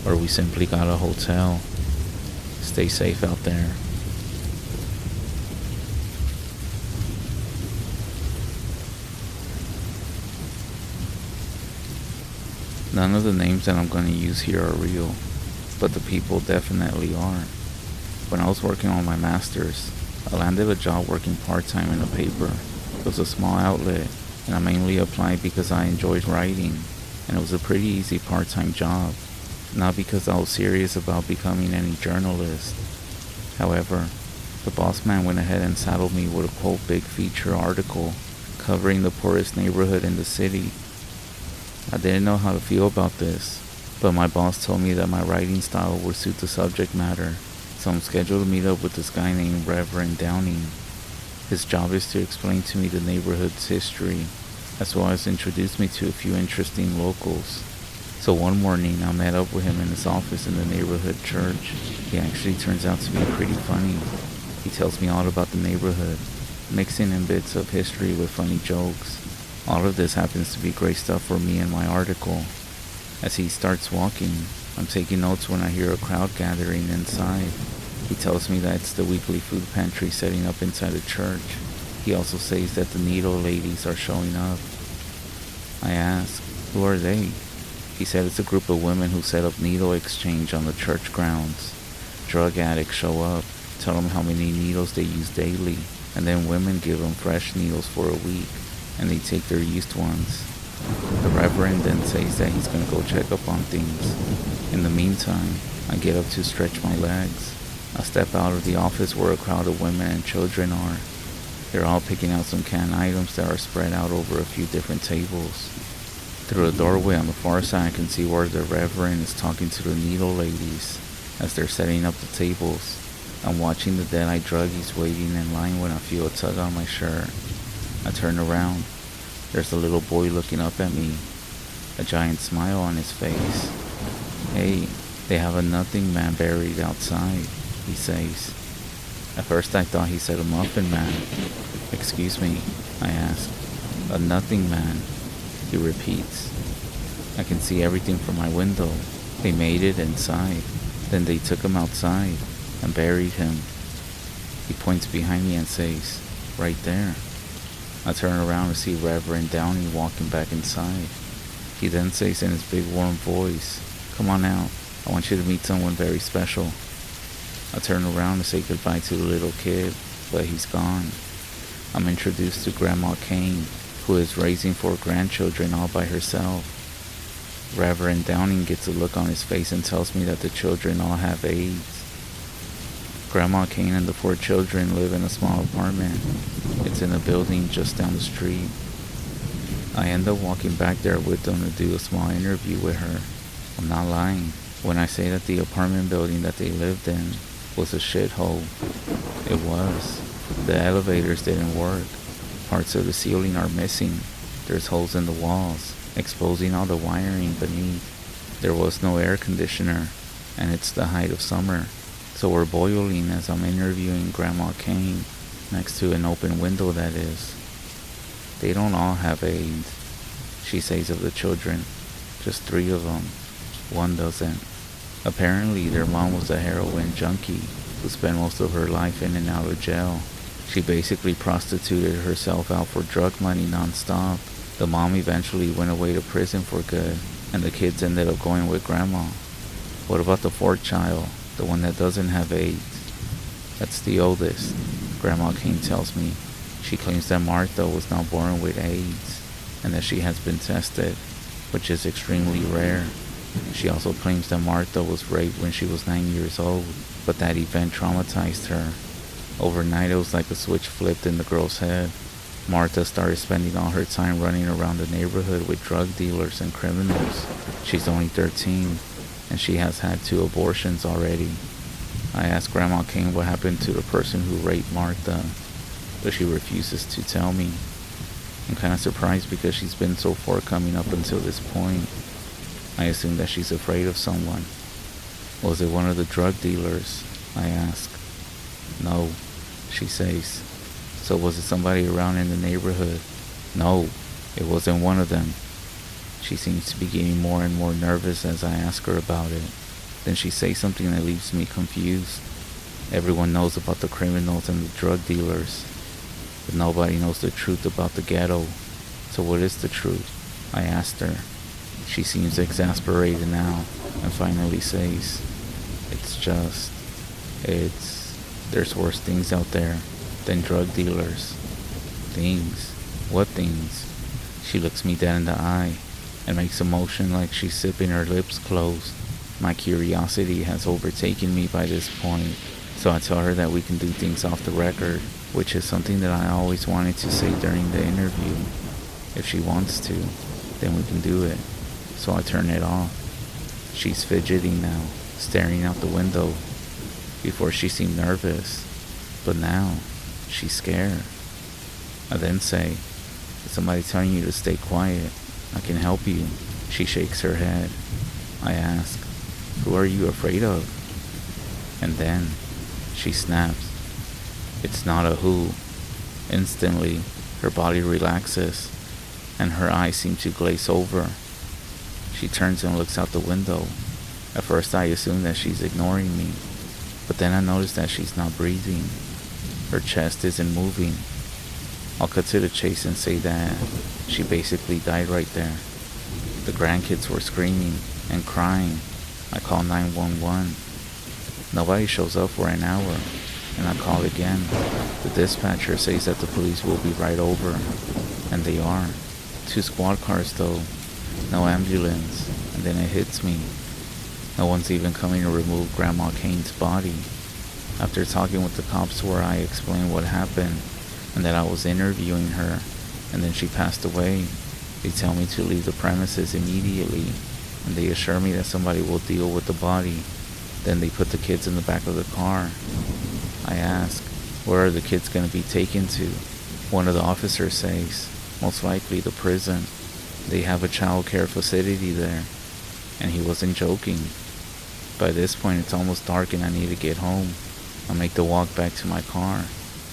or we simply got a hotel. Stay safe out there. None of the names that I'm going to use here are real, but the people definitely are. When I was working on my master's, I landed a job working part-time in a paper. It was a small outlet, and I mainly applied because I enjoyed writing, and it was a pretty easy part-time job, not because I was serious about becoming any journalist. However, the boss man went ahead and saddled me with a quote big feature article covering the poorest neighborhood in the city. I didn't know how to feel about this, but my boss told me that my writing style would suit the subject matter, so I'm scheduled to meet up with this guy named Reverend Downing. His job is to explain to me the neighborhood's history, as well as introduce me to a few interesting locals. So one morning I met up with him in his office in the neighborhood church. He actually turns out to be pretty funny. He tells me all about the neighborhood, mixing in bits of history with funny jokes. All of this happens to be great stuff for me in my article. As he starts walking, I'm taking notes when I hear a crowd gathering inside. He tells me that it's the weekly food pantry setting up inside the church. He also says that the needle ladies are showing up. I ask, who are they? He said it's a group of women who set up needle exchange on the church grounds. Drug addicts show up, tell them how many needles they use daily, and then women give them fresh needles for a week. and they take their used ones. The Reverend then says that he's gonna go check up on things. In the meantime, I get up to stretch my legs. I step out of the office where a crowd of women and children are. They're all picking out some canned items that are spread out over a few different tables. Through a doorway on the far side, I can see where the Reverend is talking to the needle ladies as they're setting up the tables. I'm watching the dead-eye druggies waiting in line when I feel a tug on my shirt. I turn around. There's a little boy looking up at me, a giant smile on his face. "Hey, they have a nothing man buried outside," he says. At first I thought he said a muffin man. "Excuse me," I ask. "A nothing man," he repeats. I can see everything from my window. They made it inside. Then they took him outside and buried him. He points behind me and says, "Right there." I turn around to see Reverend Downey walking back inside. He then says in his big warm voice, "Come on out. I want you to meet someone very special." I turn around to say goodbye to the little kid, but he's gone. I'm introduced to Grandma Kane, who is raising 4 grandchildren all by herself. Reverend Downing gets a look on his face and tells me that the children all have AIDS. Grandma Kane and the 4 children live in a small apartment. It's in a building just down the street. I end up walking back there with them to do a small interview with her. I'm not lying when I say that the apartment building that they lived in was a shithole. It was. The elevators didn't work. Parts of the ceiling are missing. There's holes in the walls, exposing all the wiring beneath. There was no air conditioner, and it's the height of summer, so we're boiling as I'm interviewing Grandma Kane, next to an open window that is. "They don't all have AIDS," she says of the children. "Just 3 of them. 1 doesn't. Apparently their mom was a heroin junkie who spent most of her life in and out of jail. She basically prostituted herself out for drug money non-stop. The mom eventually went away to prison for good, and the kids ended up going with Grandma." "What about the 4th child, the one that doesn't have AIDS?" "That's the oldest," Grandma King tells me. She claims that Martha was not born with AIDS, and that she has been tested, which is extremely rare. She also claims that Martha was raped when she was 9 years old, but that event traumatized her. Overnight it was like a switch flipped in the girl's head. Martha started spending all her time running around the neighborhood with drug dealers and criminals. She's only 13, and she has had 2 abortions already. I asked Grandma King what happened to the person who raped Martha, but she refuses to tell me. I'm kind of surprised because she's been so forthcoming up until this point. I assume that she's afraid of someone. "Was it one of the drug dealers?" I ask. "No," she says. "So was it somebody around in the neighborhood?" "No, it wasn't one of them." She seems to be getting more and more nervous as I ask her about it. Then she says something that leaves me confused. "Everyone knows about the criminals and the drug dealers, but nobody knows the truth about the ghetto. So what is the truth?" I asked her. She seems exasperated now and finally says, There's worse things out there than drug dealers." "Things? What things?" She looks me dead in the eye and makes a motion like she's sipping her lips closed. My curiosity has overtaken me by this point, so I tell her that we can do things off the record, which is something that I always wanted to say during the interview. If she wants to, then we can do it. So I turn it off. She's fidgeting now, staring out the window. Before she seemed nervous, but now she's scared. I then say, "Is somebody telling you to stay quiet? I can help you." She shakes her head. I ask, "Who are you afraid of?" And then she snaps. It's not a who. Instantly, her body relaxes, and her eyes seem to glaze over. She turns and looks out the window. At first I assume that she's ignoring me, but then I notice that she's not breathing. Her chest isn't moving. I'll cut to the chase and say that she basically died right there. The grandkids were screaming and crying. I call 911. Nobody shows up for an hour, and I call again. The dispatcher says that the police will be right over. And they are. 2 squad cars though, no ambulance, and then it hits me. No one's even coming to remove Grandma Kane's body. After talking with the cops where I explained what happened and that I was interviewing her and then she passed away, they tell me to leave the premises immediately and they assure me that somebody will deal with the body. Then they put the kids in the back of the car. I ask, where are the kids going to be taken to? One of the officers says, most likely the prison. They have a child care facility there. And he wasn't joking. By this point it's almost dark and I need to get home. I make the walk back to my car,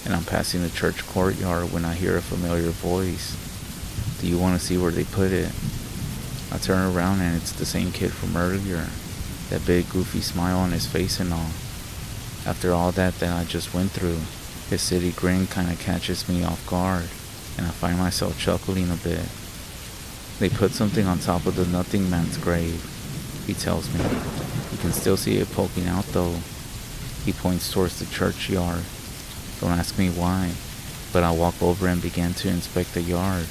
and I'm passing the church courtyard when I hear a familiar voice. Do you want to see where they put it? I turn around and it's the same kid from earlier. That big goofy smile on his face and all. After all that I just went through, his city grin kinda catches me off guard, and I find myself chuckling a bit. They put something on top of the nothing man's grave, he tells me. You can still see it poking out though. He points towards the churchyard. Don't ask me why, but I walk over and begin to inspect the yard.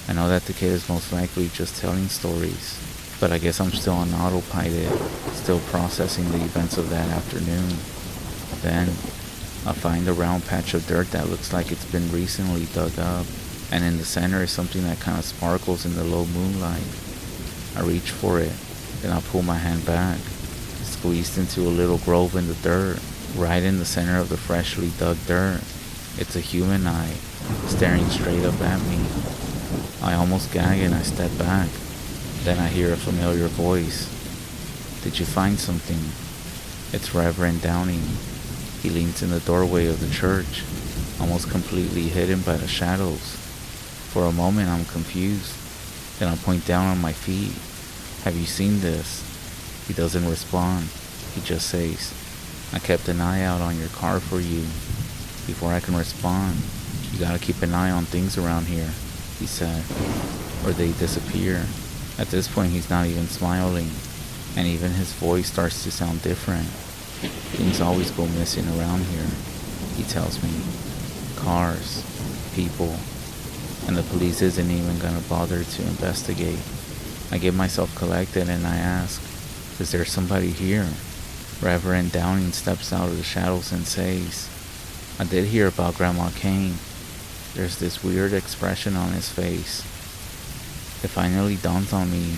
I know that the kid is most likely just telling stories, but I guess I'm still on autopilot, still processing the events of that afternoon. Then, I find a round patch of dirt that looks like it's been recently dug up, and in the center is something that kind of sparkles in the low moonlight. I reach for it, then I pull my hand back, squeezed into a little grove in the dirt, right in the center of the freshly dug dirt. It's a human eye, staring straight up at me. I almost gag and I step back. Then I hear a familiar voice. Did you find something? It's Reverend Downing. He leans in the doorway of the church, almost completely hidden by the shadows. For a moment I'm confused. Then I point down on my feet. Have you seen this? He doesn't respond. He just says, I kept an eye out on your car for you. Before I can respond, you gotta keep an eye on things around here, he said, or they disappear. At this point he's not even smiling, and even his voice starts to sound different. Things always go missing around here, he tells me. Cars, people, and the police isn't even gonna bother to investigate. I get myself collected and I ask, is there somebody here? Reverend Downing steps out of the shadows and says, I did hear about Grandma Kane. There's this weird expression on his face. It finally dawns on me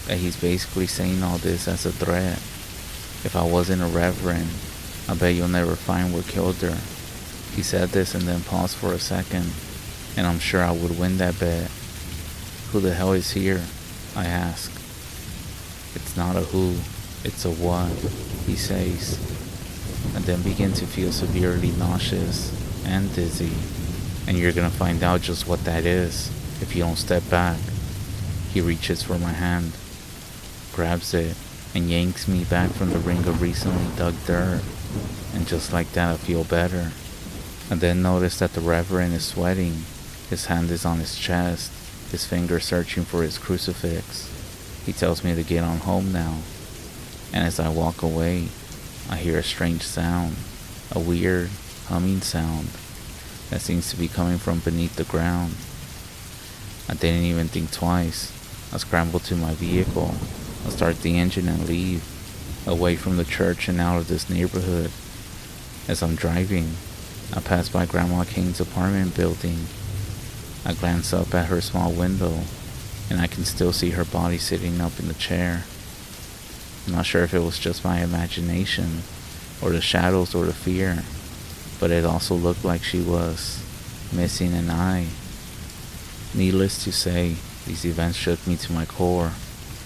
that he's basically saying all this as a threat. If I wasn't a reverend, I bet you'll never find what killed her. He said this and then paused for a second, and I'm sure I would win that bet. Who the hell is here? I ask. It's not a who, it's a what, he says, and then begin to feel severely nauseous and dizzy. And you're gonna find out just what that is if you don't step back. He reaches for my hand, grabs it, and yanks me back from the ring of recently dug dirt. And just like that I feel better. I then notice that the Reverend is sweating. His hand is on his chest, his finger searching for his crucifix. He tells me to get on home now. And as I walk away, I hear a strange sound, a weird humming sound that seems to be coming from beneath the ground. I didn't even think twice. I scramble to my vehicle. I start the engine and leave, away from the church and out of this neighborhood. As I'm driving, I pass by Grandma Kane's apartment building. I glance up at her small window, and I can still see her body sitting up in the chair. I'm not sure if it was just my imagination, or the shadows, or the fear, but it also looked like she was missing an eye. Needless to say, these events shook me to my core.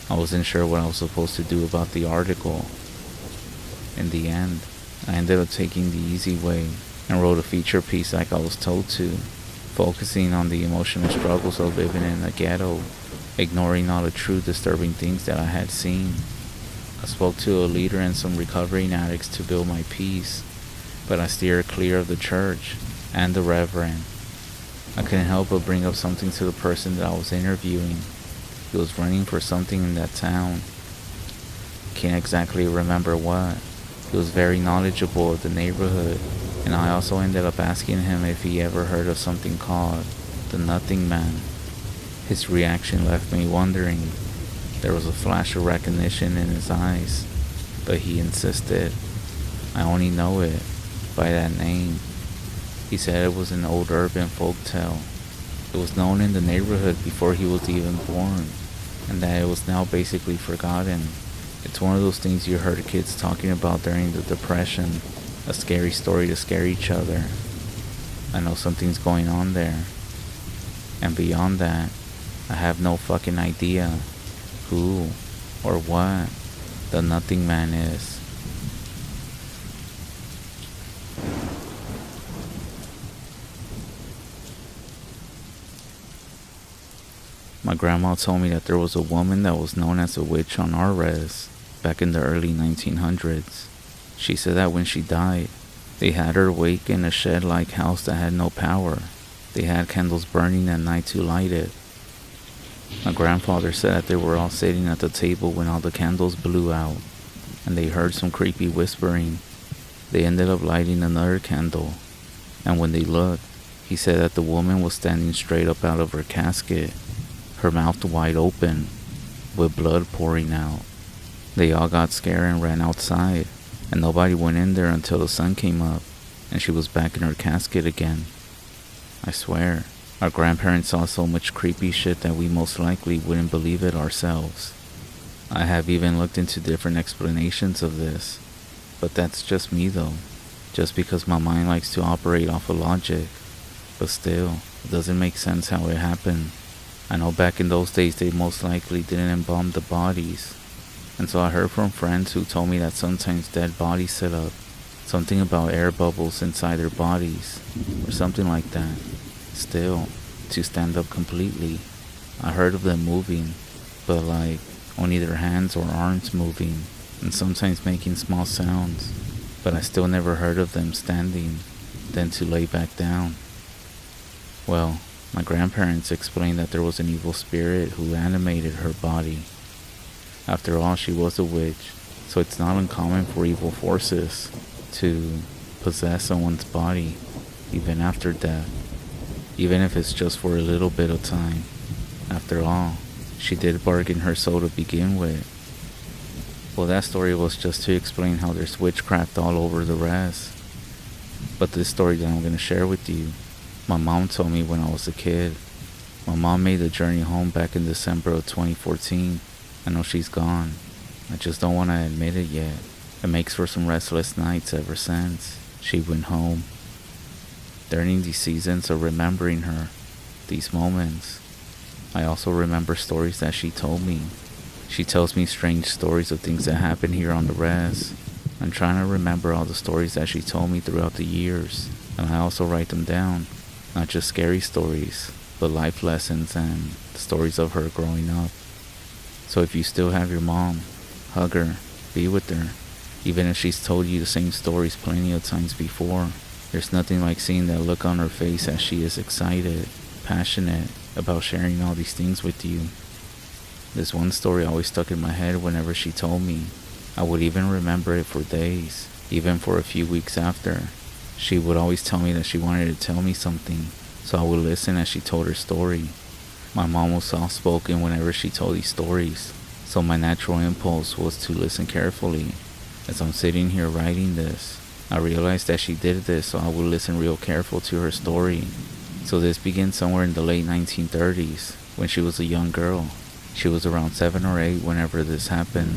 I wasn't sure what I was supposed to do about the article. In the end, I ended up taking the easy way and wrote a feature piece like I was told to, focusing on the emotional struggles of living in a ghetto, ignoring all the true disturbing things that I had seen. I spoke to a leader and some recovering addicts to build my piece, but I steered clear of the church and the Reverend. I couldn't help but bring up something to the person that I was interviewing. He was running for something in that town. Can't exactly remember what. He was very knowledgeable of the neighborhood, and I also ended up asking him if he ever heard of something called The Nothing Man. His reaction left me wondering. There was a flash of recognition in his eyes, but he insisted. I only know it by that name. He said it was an old urban folk tale. It was known in the neighborhood before he was even born, and that it was now basically forgotten. It's one of those things you heard kids talking about during the Depression, a scary story to scare each other. I know something's going on there. And beyond that, I have no fucking idea who or what the Nothing Man is. My grandma told me that there was a woman that was known as a witch on REZ back in the early 1900s. She said that when she died, they had her wake in a shed-like house that had no power. They had candles burning at night to light it. My grandfather said that they were all sitting at the table when all the candles blew out, and they heard some creepy whispering. They ended up lighting another candle, and when they looked, he said that the woman was standing straight up out of her casket, her mouth wide open, with blood pouring out. They all got scared and ran outside, and nobody went in there until the sun came up, and she was back in her casket again. I swear, our grandparents saw so much creepy shit that we most likely wouldn't believe it ourselves. I have even looked into different explanations of this, but that's just me though, just because my mind likes to operate off of logic. But still, it doesn't make sense how it happened. I know back in those days they most likely didn't embalm the bodies, and so I heard from friends who told me that sometimes dead bodies sit up, something about air bubbles inside their bodies, or something like that. Still, to stand up completely. I heard of them moving, but like only their hands or arms moving, and sometimes making small sounds, but I still never heard of them standing, then to lay back down. Well, my grandparents explained that there was an evil spirit who animated her body. After all, she was a witch, so it's not uncommon for evil forces to possess someone's body, even after death, even if it's just for a little bit of time. After all, she did bargain her soul to begin with. Well, that story was just to explain how there's witchcraft all over the REZ. But this story that I'm going to share with you, my mom told me when I was a kid. My mom made the journey home back in December of 2014. I know she's gone. I just don't want to admit it yet. It makes for some restless nights ever since she went home. During these seasons of remembering her, these moments, I also remember stories that she told me. She tells me strange stories of things that happen here on the REZ. I'm trying to remember all the stories that she told me throughout the years, and I also write them down. Not just scary stories, but life lessons and stories of her growing up. So if you still have your mom, hug her, be with her. Even if she's told you the same stories plenty of times before, there's nothing like seeing that look on her face as she is excited, passionate about sharing all these things with you. This one story always stuck in my head whenever she told me. I would even remember it for days, even for a few weeks after. She would always tell me that she wanted to tell me something, so I would listen as she told her story. My mom was soft-spoken whenever she told these stories, so my natural impulse was to listen carefully. As I'm sitting here writing this, I realized that she did this so I would listen real careful to her story. So this began somewhere in the late 1930s, when she was a young girl. She was around 7 or 8 whenever this happened.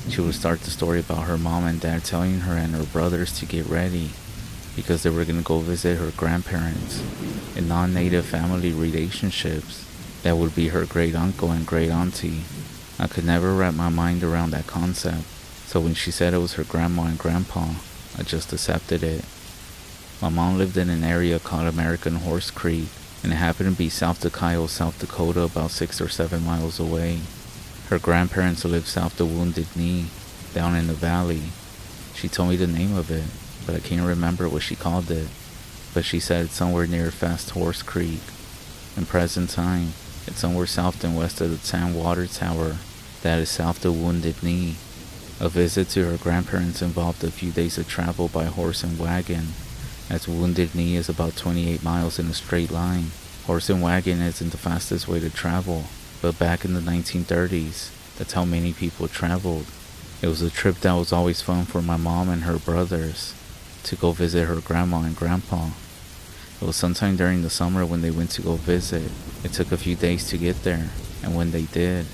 She would start the story about her mom and dad telling her and her brothers to get ready, because they were going to go visit her grandparents in non-native family relationships. That would be her great uncle and great auntie. I could never wrap my mind around that concept, so when she said it was her grandma and grandpa, I just accepted it. My mom lived in an area called American Horse Creek, and it happened to be south of Kyle, South Dakota, about 6 or 7 miles away. Her grandparents lived south of Wounded Knee, down in the valley. She told me the name of it, but I can't remember what she called it. But she said it's somewhere near Fast Horse Creek. In present time, it's somewhere south and west of the Tan Water Tower, that is south of Wounded Knee. A visit to her grandparents involved a few days of travel by horse and wagon, as Wounded Knee is about 28 miles in a straight line. Horse and wagon isn't the fastest way to travel, but back in the 1930s, that's how many people traveled. It was a trip that was always fun for my mom and her brothers to go visit her grandma and grandpa. It was sometime during the summer when they went to go visit. It took a few days to get there, and when they did,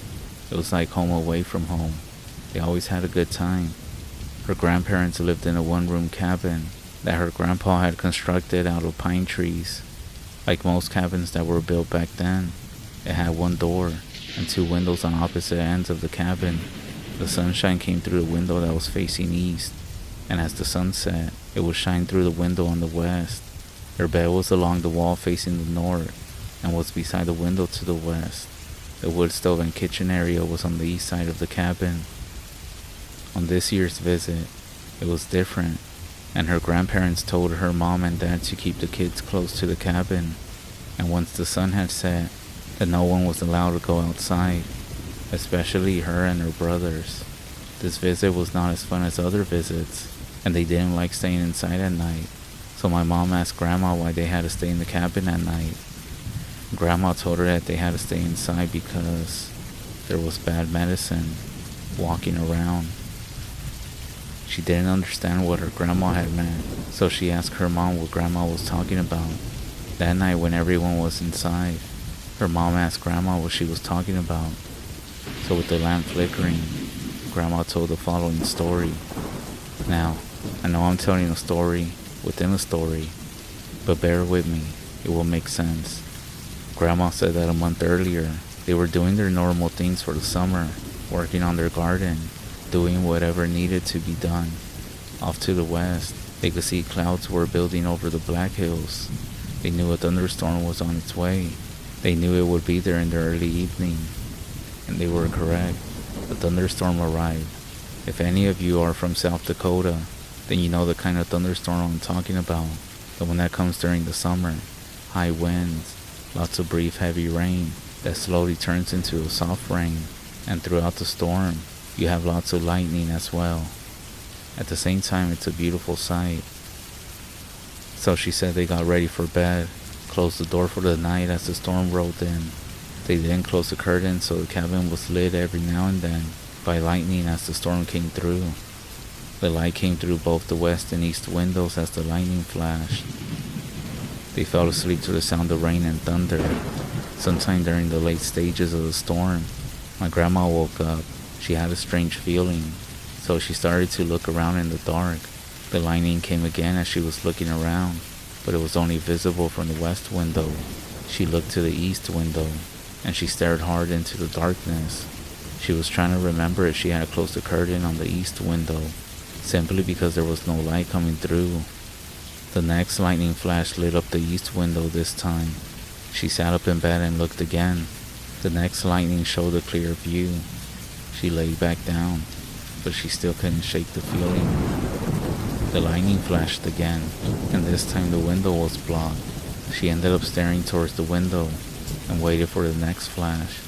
it was like home away from home. They always had a good time. Her grandparents lived in a one-room cabin that her grandpa had constructed out of pine trees. Like most cabins that were built back then, it had one door and two windows on opposite ends of the cabin. The sunshine came through the window that was facing east, and as the sun set, it would shine through the window on the west. Their bed was along the wall facing the north and was beside the window to the west. The wood stove and kitchen area was on the east side of the cabin. On this year's visit, it was different, and her grandparents told her mom and dad to keep the kids close to the cabin, and once the sun had set, that no one was allowed to go outside, especially her and her brothers. This visit was not as fun as other visits, and they didn't like staying inside at night, so my mom asked Grandma why they had to stay in the cabin at night. Grandma told her that they had to stay inside because there was bad medicine walking around. She didn't understand what her grandma had meant, so she asked her mom what Grandma was talking about. That night when everyone was inside, her mom asked Grandma what she was talking about. So with the lamp flickering, Grandma told the following story. Now, I know I'm telling a story within a story, but bear with me, it will make sense. Grandma said that a month earlier, they were doing their normal things for the summer, working on their garden, doing whatever needed to be done. Off to the west, they could see clouds were building over the Black Hills. They knew a thunderstorm was on its way. They knew it would be there in the early evening. And they were correct. The thunderstorm arrived. If any of you are from South Dakota, then you know the kind of thunderstorm I'm talking about. The one that comes during the summer. High winds, lots of brief heavy rain that slowly turns into a soft rain. And throughout the storm, you have lots of lightning as well. At the same time, it's a beautiful sight. So she said they got ready for bed, closed the door for the night as the storm rolled in. They didn't close the curtain, so the cabin was lit every now and then by lightning as the storm came through. The light came through both the west and east windows as the lightning flashed. They fell asleep to the sound of rain and thunder. Sometime during the late stages of the storm, my grandma woke up. She had a strange feeling, so she started to look around in the dark. The lightning came again as she was looking around, but it was only visible from the west window. She looked to the east window, and she stared hard into the darkness. She was trying to remember if she had closed the curtain on the east window, simply because there was no light coming through. The next lightning flash lit up the east window this time. She sat up in bed and looked again. The next lightning showed a clear view. She lay back down, but she still couldn't shake the feeling. The lightning flashed again, and this time the window was blocked. She ended up staring towards the window and waited for the next flash.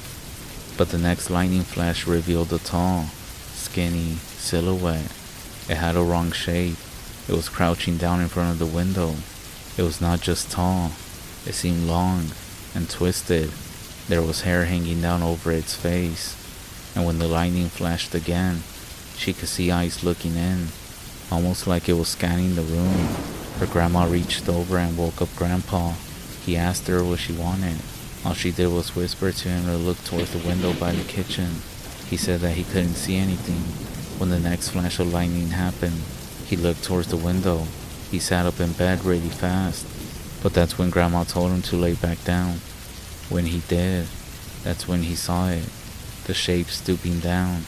But the next lightning flash revealed a tall, skinny silhouette. It had a wrong shape. It was crouching down in front of the window. It was not just tall, it seemed long and twisted. There was hair hanging down over its face, and when the lightning flashed again, she could see eyes looking in, almost like it was scanning the room. Her grandma reached over and woke up Grandpa. He asked her what she wanted. All she did was whisper to him to look towards the window by the kitchen. He said that he couldn't see anything. When the next flash of lightning happened, he looked towards the window. He sat up in bed really fast, but that's when Grandma told him to lay back down. When he did, that's when he saw it, the shape stooping down,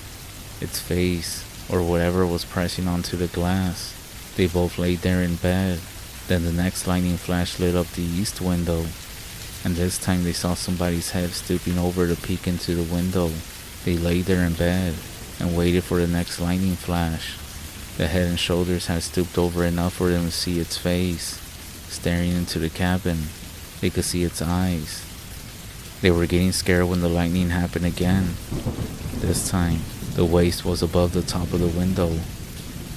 its face, or whatever was pressing onto the glass. They both laid there in bed. Then the next lightning flash lit up the east window, and this time they saw somebody's head stooping over to peek into the window. They lay there in bed and waited for the next lightning flash. The head and shoulders had stooped over enough for them to see its face, staring into the cabin. They could see its eyes. They were getting scared when the lightning happened again. This time, the waist was above the top of the window.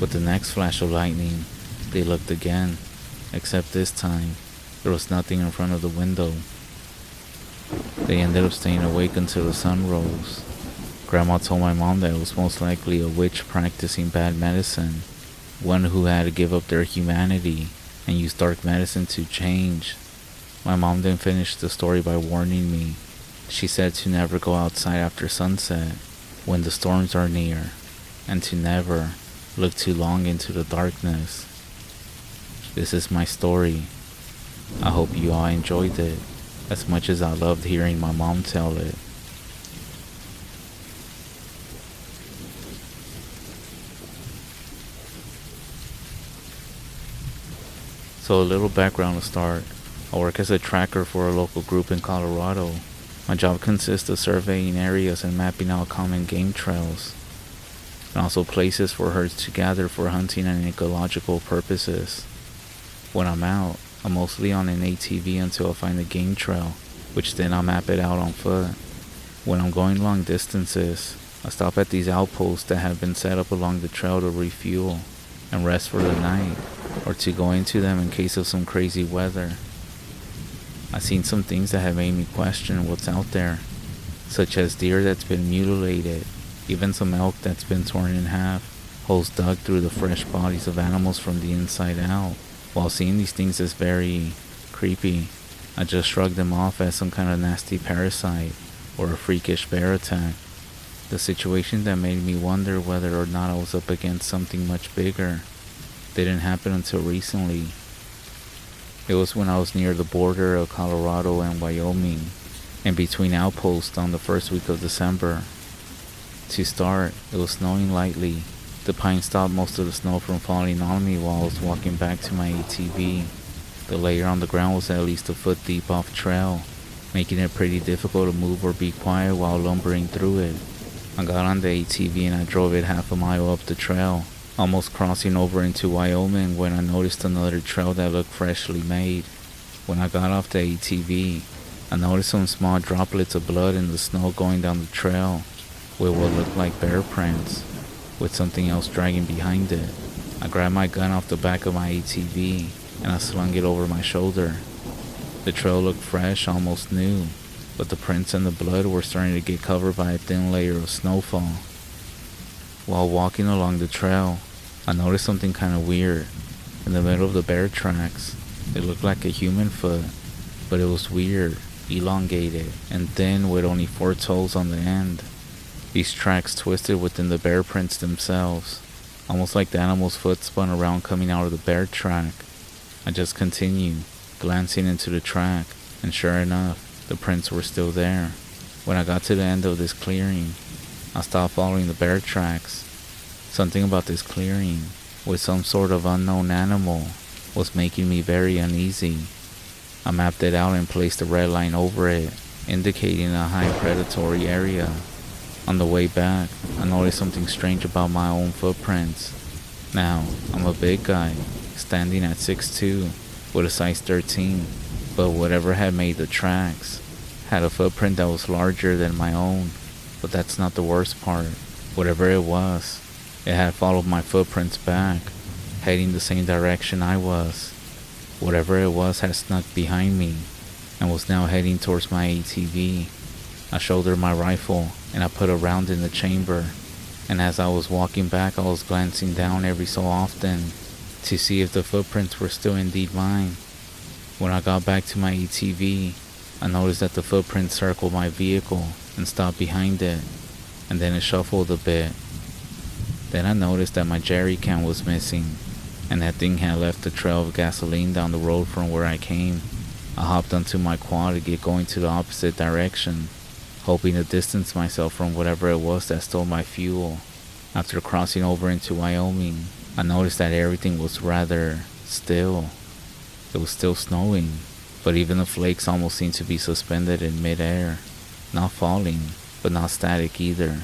With the next flash of lightning, they looked again, except this time, there was nothing in front of the window. They ended up staying awake until the sun rose. Grandma told my mom that it was most likely a witch practicing bad medicine, one who had to give up their humanity and use dark medicine to change. My mom then finished the story by warning me. She said to never go outside after sunset when the storms are near, and to never look too long into the darkness. This is my story. I hope you all enjoyed it as much as I loved hearing my mom tell it. So a little background to start. I work as a tracker for a local group in Colorado. My job consists of surveying areas and mapping out common game trails, and also places for herds to gather for hunting and ecological purposes. When I'm out, I'm mostly on an ATV until I find a game trail, which then I'll map it out on foot. When I'm going long distances, I stop at these outposts that have been set up along the trail to refuel and rest for the night, or to go into them in case of some crazy weather. I've seen some things that have made me question what's out there, such as deer that's been mutilated, even some elk that's been torn in half, holes dug through the fresh bodies of animals from the inside out. While seeing these things is very creepy, I just shrug them off as some kind of nasty parasite or a freakish bear attack. The situation that made me wonder whether or not I was up against something much bigger didn't happen until recently. It was when I was near the border of Colorado and Wyoming, in between outposts on the first week of December. To start, it was snowing lightly. The pine stopped most of the snow from falling on me while I was walking back to my ATV. The layer on the ground was at least a foot deep off trail, making it pretty difficult to move or be quiet while lumbering through it. I got on the ATV and I drove it half a mile up the trail, almost crossing over into Wyoming when I noticed another trail that looked freshly made. When I got off the ATV, I noticed some small droplets of blood in the snow going down the trail with what looked like bear prints, with something else dragging behind it. I grabbed my gun off the back of my ATV and I slung it over my shoulder. The trail looked fresh, almost new, but the prints and the blood were starting to get covered by a thin layer of snowfall. While walking along the trail, I noticed something kind of weird. In the middle of the bear tracks, it looked like a human foot, but it was weird, elongated, and thin with only 4 toes on the end. These tracks twisted within the bear prints themselves, almost like the animal's foot spun around coming out of the bear track. I just continued, glancing into the track, and sure enough, the prints were still there. When I got to the end of this clearing, I stopped following the bear tracks. Something about this clearing, with some sort of unknown animal, was making me very uneasy. I mapped it out and placed a red line over it, indicating a high predatory area. On the way back, I noticed something strange about my own footprints. Now, I'm a big guy, standing at 6'2", with a size 13, but whatever had made the tracks had a footprint that was larger than my own. But that's not the worst part. Whatever it was, it had followed my footprints back, heading the same direction I was. Whatever it was had snuck behind me, and was now heading towards my ATV. I shouldered my rifle, and I put a round in the chamber, and as I was walking back I was glancing down every so often to see if the footprints were still indeed mine. When I got back to my ATV, I noticed that the footprints circled my vehicle and stopped behind it, and then it shuffled a bit. Then I noticed that my jerry can was missing, and that thing had left a trail of gasoline down the road from where I came. I hopped onto my quad to get going to the opposite direction, hoping to distance myself from whatever it was that stole my fuel. After crossing over into Wyoming, I noticed that everything was rather still. It was still snowing, but even the flakes almost seemed to be suspended in mid-air, not falling, but not static either.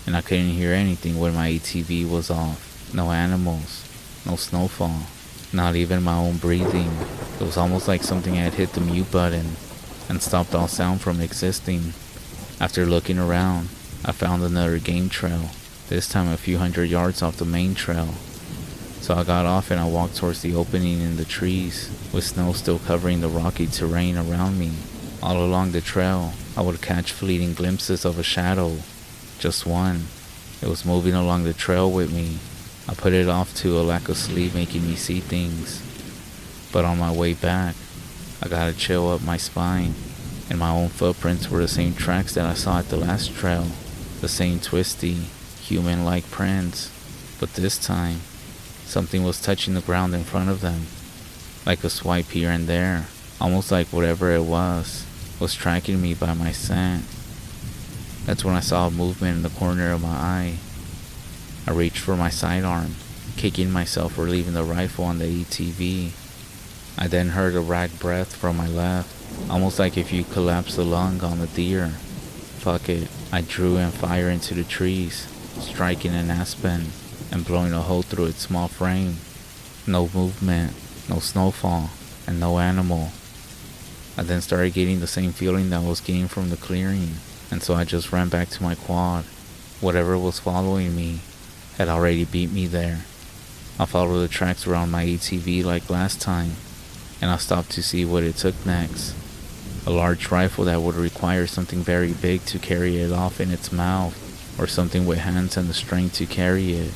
And I couldn't hear anything when my ATV was off. No animals, no snowfall, not even my own breathing. It was almost like something had hit the mute button and stopped all sound from existing. After looking around, I found another game trail, this time a few hundred yards off the main trail. So I got off and I walked towards the opening in the trees, with snow still covering the rocky terrain around me. All along the trail, I would catch fleeting glimpses of a shadow, just one. It was moving along the trail with me. I put it off to a lack of sleep making me see things. But on my way back, I got a chill up my spine, and my own footprints were the same tracks that I saw at the last trail, the same twisty, human-like prints. But this time, something was touching the ground in front of them, like a swipe here and there, almost like whatever it was tracking me by my scent. That's when I saw a movement in the corner of my eye. I reached for my sidearm, kicking myself for leaving the rifle on the ATV. I then heard a rag breath from my left, almost like if you collapsed the lung on a deer. Fuck it, I drew and fired into the trees, striking an aspen and blowing a hole through its small frame. No movement, no snowfall, and no animal. I then started getting the same feeling that I was getting from the clearing, and so I just ran back to my quad. Whatever was following me had already beat me there. I followed the tracks around my ATV like last time, and I stopped to see what it took next. A large rifle that would require something very big to carry it off in its mouth, or something with hands and the strength to carry it.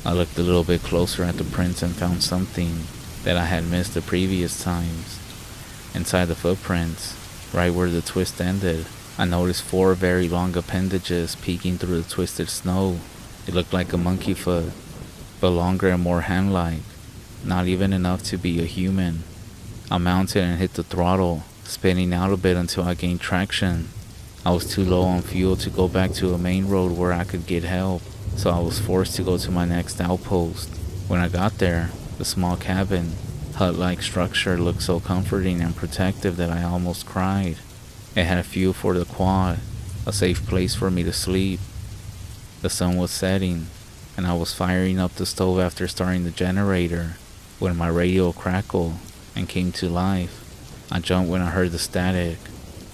I looked a little bit closer at the prints and found something that I had missed the previous times. Inside the footprints, right where the twist ended, I noticed 4 very long appendages peeking through the twisted snow. It looked like a monkey foot, but longer and more hand-like, not even enough to be a human. I mounted and hit the throttle, spinning out a bit until I gained traction. I was too low on fuel to go back to a main road where I could get help, so I was forced to go to my next outpost. When I got there, the small cabin, hut-like structure looked so comforting and protective that I almost cried. It had fuel for the quad, a safe place for me to sleep. The sun was setting, and I was firing up the stove after starting the generator, when my radio crackled and came to life. I jumped when I heard the static.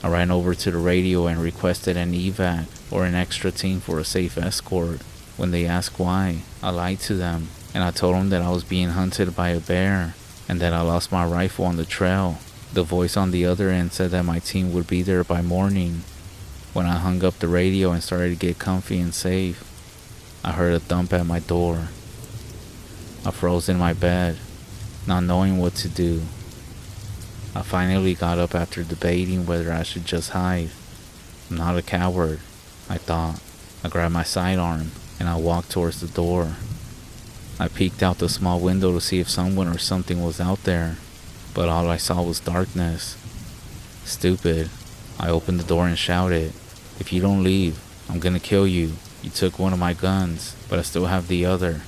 I ran over to the radio and requested an evac or an extra team for a safe escort. When they asked why, I lied to them, and I told them that I was being hunted by a bear, and that I lost my rifle on the trail. The voice on the other end said that my team would be there by morning. When I hung up the radio and started to get comfy and safe, I heard a thump at my door. I froze in my bed, not knowing what to do. I finally got up after debating whether I should just hide. I'm not a coward, I thought. I grabbed my sidearm and I walked towards the door. I peeked out the small window to see if someone or something was out there, but all I saw was darkness. Stupid. I opened the door and shouted, "If you don't leave, I'm gonna kill you. You took one of my guns, but I still have the other."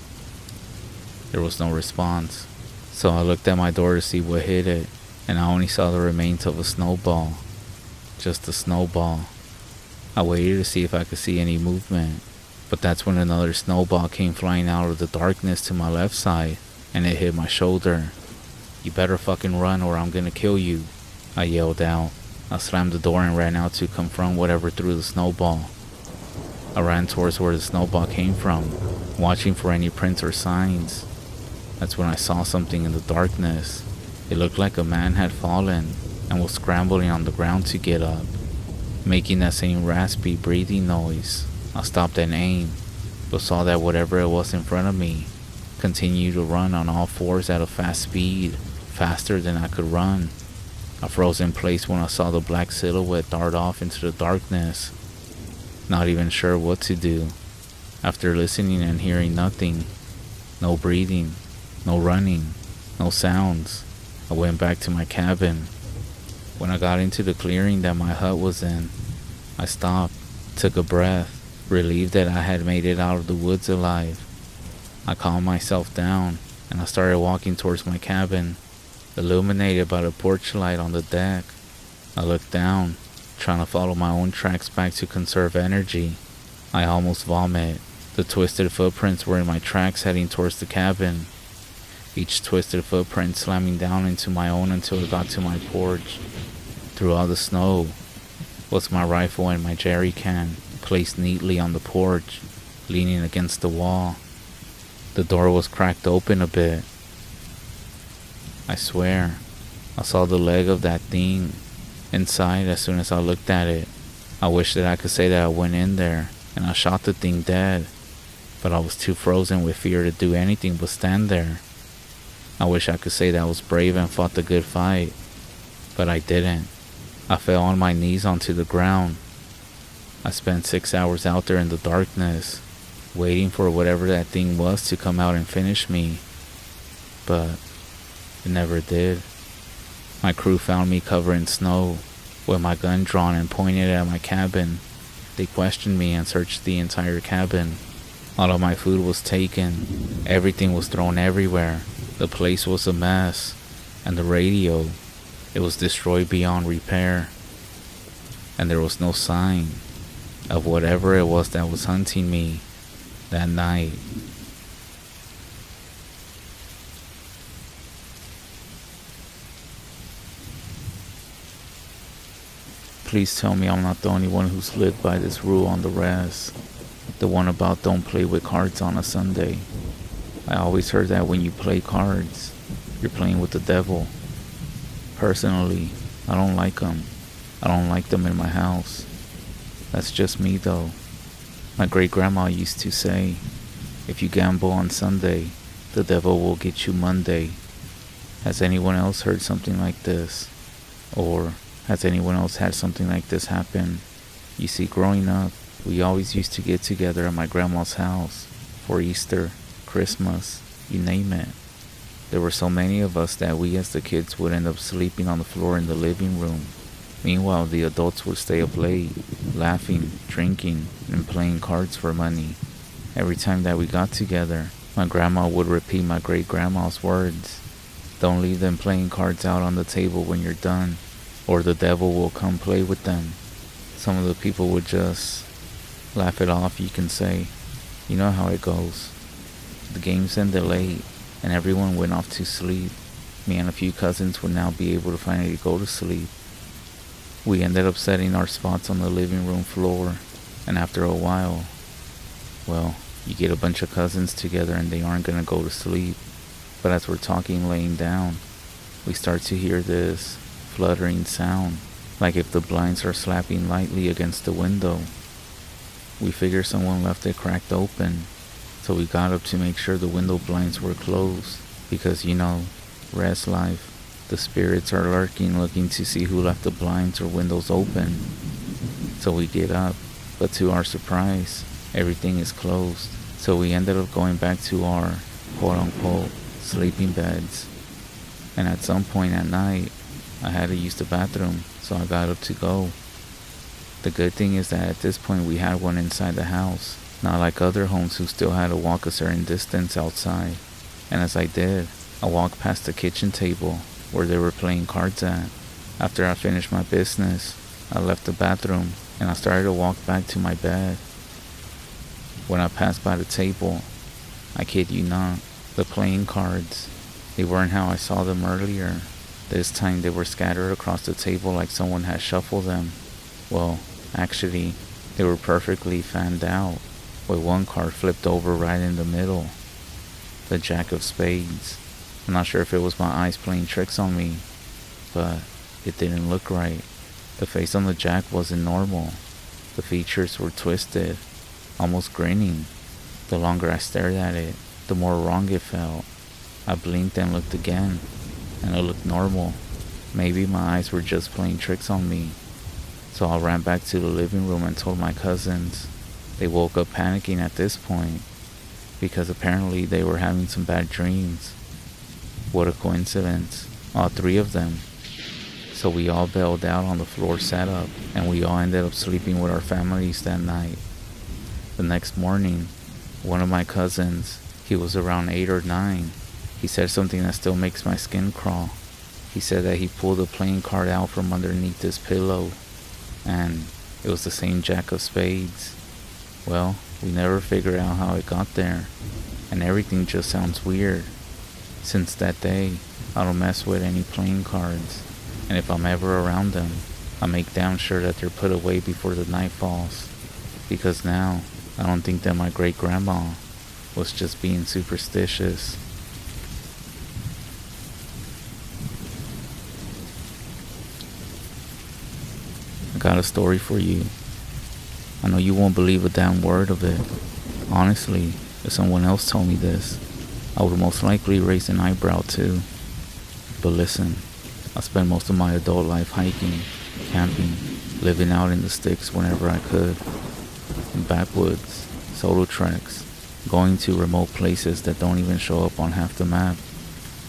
There was no response, so I looked at my door to see what hit it, and I only saw the remains of a snowball. Just a snowball. I waited to see if I could see any movement, but that's when another snowball came flying out of the darkness to my left side, and it hit my shoulder. "You better fucking run or I'm gonna kill you," I yelled out. I slammed the door and ran out to confront whatever threw the snowball. I ran towards where the snowball came from, watching for any prints or signs. That's when I saw something in the darkness. It looked like a man had fallen and was scrambling on the ground to get up, making that same raspy breathing noise. I stopped and aimed, but saw that whatever it was in front of me continued to run on all fours at a fast speed, faster than I could run. I froze in place when I saw the black silhouette dart off into the darkness, not even sure what to do. After listening and hearing nothing, no breathing, no running, no sounds, I went back to my cabin. When I got into the clearing that my hut was in, I stopped, took a breath, relieved that I had made it out of the woods alive. I calmed myself down, and I started walking towards my cabin, illuminated by the porch light on the deck. I looked down, trying to follow my own tracks back to conserve energy. I almost vomited. The twisted footprints were in my tracks heading towards the cabin, each twisted footprint slamming down into my own until it got to my porch. Through all the snow was my rifle and my jerry can, placed neatly on the porch, leaning against the wall. The door was cracked open a bit. I swear, I saw the leg of that thing, Inside, as soon as I looked at it, I wished that I could say that I went in there and I shot the thing dead, but I was too frozen with fear to do anything but stand there. I wish I could say that I was brave and fought the good fight, but I didn't. I fell on my knees onto the ground. I spent 6 hours out there in the darkness, waiting for whatever that thing was to come out and finish me, but it never did. My crew found me covered in snow, with my gun drawn and pointed at my cabin. They questioned me and searched the entire cabin. All of my food was taken. Everything was thrown everywhere. The place was a mess. And the radio, it was destroyed beyond repair. And there was no sign of whatever it was that was hunting me that night. Please tell me I'm not the only one who's lived by this rule on the REZ. The one about don't play with cards on a Sunday. I always heard that when you play cards, you're playing with the devil. Personally, I don't like them. I don't like them in my house. That's just me though. My great-grandma used to say, if you gamble on Sunday, the devil will get you Monday. Has anyone else heard something like this? Or has anyone else had something like this happen? You see, growing up, we always used to get together at my grandma's house for Easter, Christmas, you name it. There were so many of us that we as the kids would end up sleeping on the floor in the living room. Meanwhile, the adults would stay up late, laughing, drinking, and playing cards for money. Every time that we got together, my grandma would repeat my great-grandma's words. Don't leave them playing cards out on the table when you're done, or the devil will come play with them. Some of the people would just laugh it off, you can say. You know how it goes. The games ended late, and everyone went off to sleep. Me and a few cousins would now be able to finally go to sleep. We ended up setting our spots on the living room floor, and after a while, well, you get a bunch of cousins together and they aren't gonna go to sleep. But as we're talking laying down, we start to hear this fluttering sound, like if the blinds are slapping lightly against the window. We figure someone left it cracked open, so we got up to make sure the window blinds were closed, because you know, REZ life, the spirits are lurking looking to see who left the blinds or windows open. So we get up, but to our surprise, everything is closed. So we ended up going back to our quote-unquote sleeping beds. And at some point at night, I had to use the bathroom, so I got up to go. The good thing is that at this point we had one inside the house, not like other homes who still had to walk a certain distance outside. And as I did, I walked past the kitchen table where they were playing cards at. After I finished my business, I left the bathroom and I started to walk back to my bed. When I passed by the table, I kid you not, the playing cards, they weren't how I saw them earlier. This time they were scattered across the table like someone had shuffled them. Well, actually, they were perfectly fanned out, with one card flipped over right in the middle. The Jack of Spades. I'm not sure if it was my eyes playing tricks on me, but it didn't look right. The face on the Jack wasn't normal. The features were twisted, almost grinning. The longer I stared at it, the more wrong it felt. I blinked and looked again, and it looked normal. Maybe my eyes were just playing tricks on me. So I ran back to the living room and told my cousins. They woke up panicking at this point, because apparently they were having some bad dreams. What a coincidence, all three of them. So we all bailed out on the floor sat up, and we all ended up sleeping with our families that night. The next morning, one of my cousins, he was around 8 or 9, he said something that still makes my skin crawl. He said that he pulled a playing card out from underneath his pillow, and it was the same Jack of Spades. Well, we never figured out how it got there, and everything just sounds weird. Since that day, I don't mess with any playing cards, and if I'm ever around them, I make damn sure that they're put away before the night falls, because now, I don't think that my great-grandma was just being superstitious. I got a story for you. I know you won't believe a damn word of it. Honestly, if someone else told me this, I would most likely raise an eyebrow too. But listen, I spent most of my adult life hiking, camping, living out in the sticks whenever I could. In backwoods, solo treks, going to remote places that don't even show up on half the map.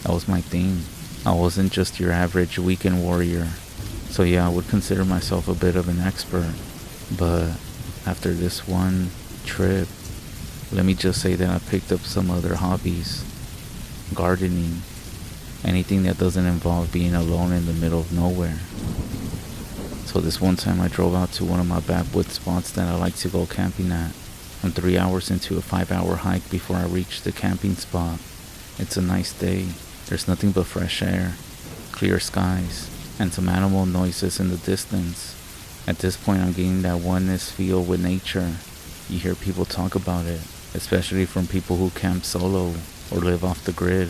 That was my thing. I wasn't just your average weekend warrior. So yeah, I would consider myself a bit of an expert. But after this one trip, let me just say that I picked up some other hobbies. Gardening. Anything that doesn't involve being alone in the middle of nowhere. So this one time I drove out to one of my backwoods spots that I like to go camping at. I'm 3 hours into a 5-hour hike before I reach the camping spot. It's a nice day. There's nothing but fresh air, clear skies, and some animal noises in the distance. At this point I'm getting that oneness feel with nature. You hear people talk about it, especially from people who camp solo or live off the grid.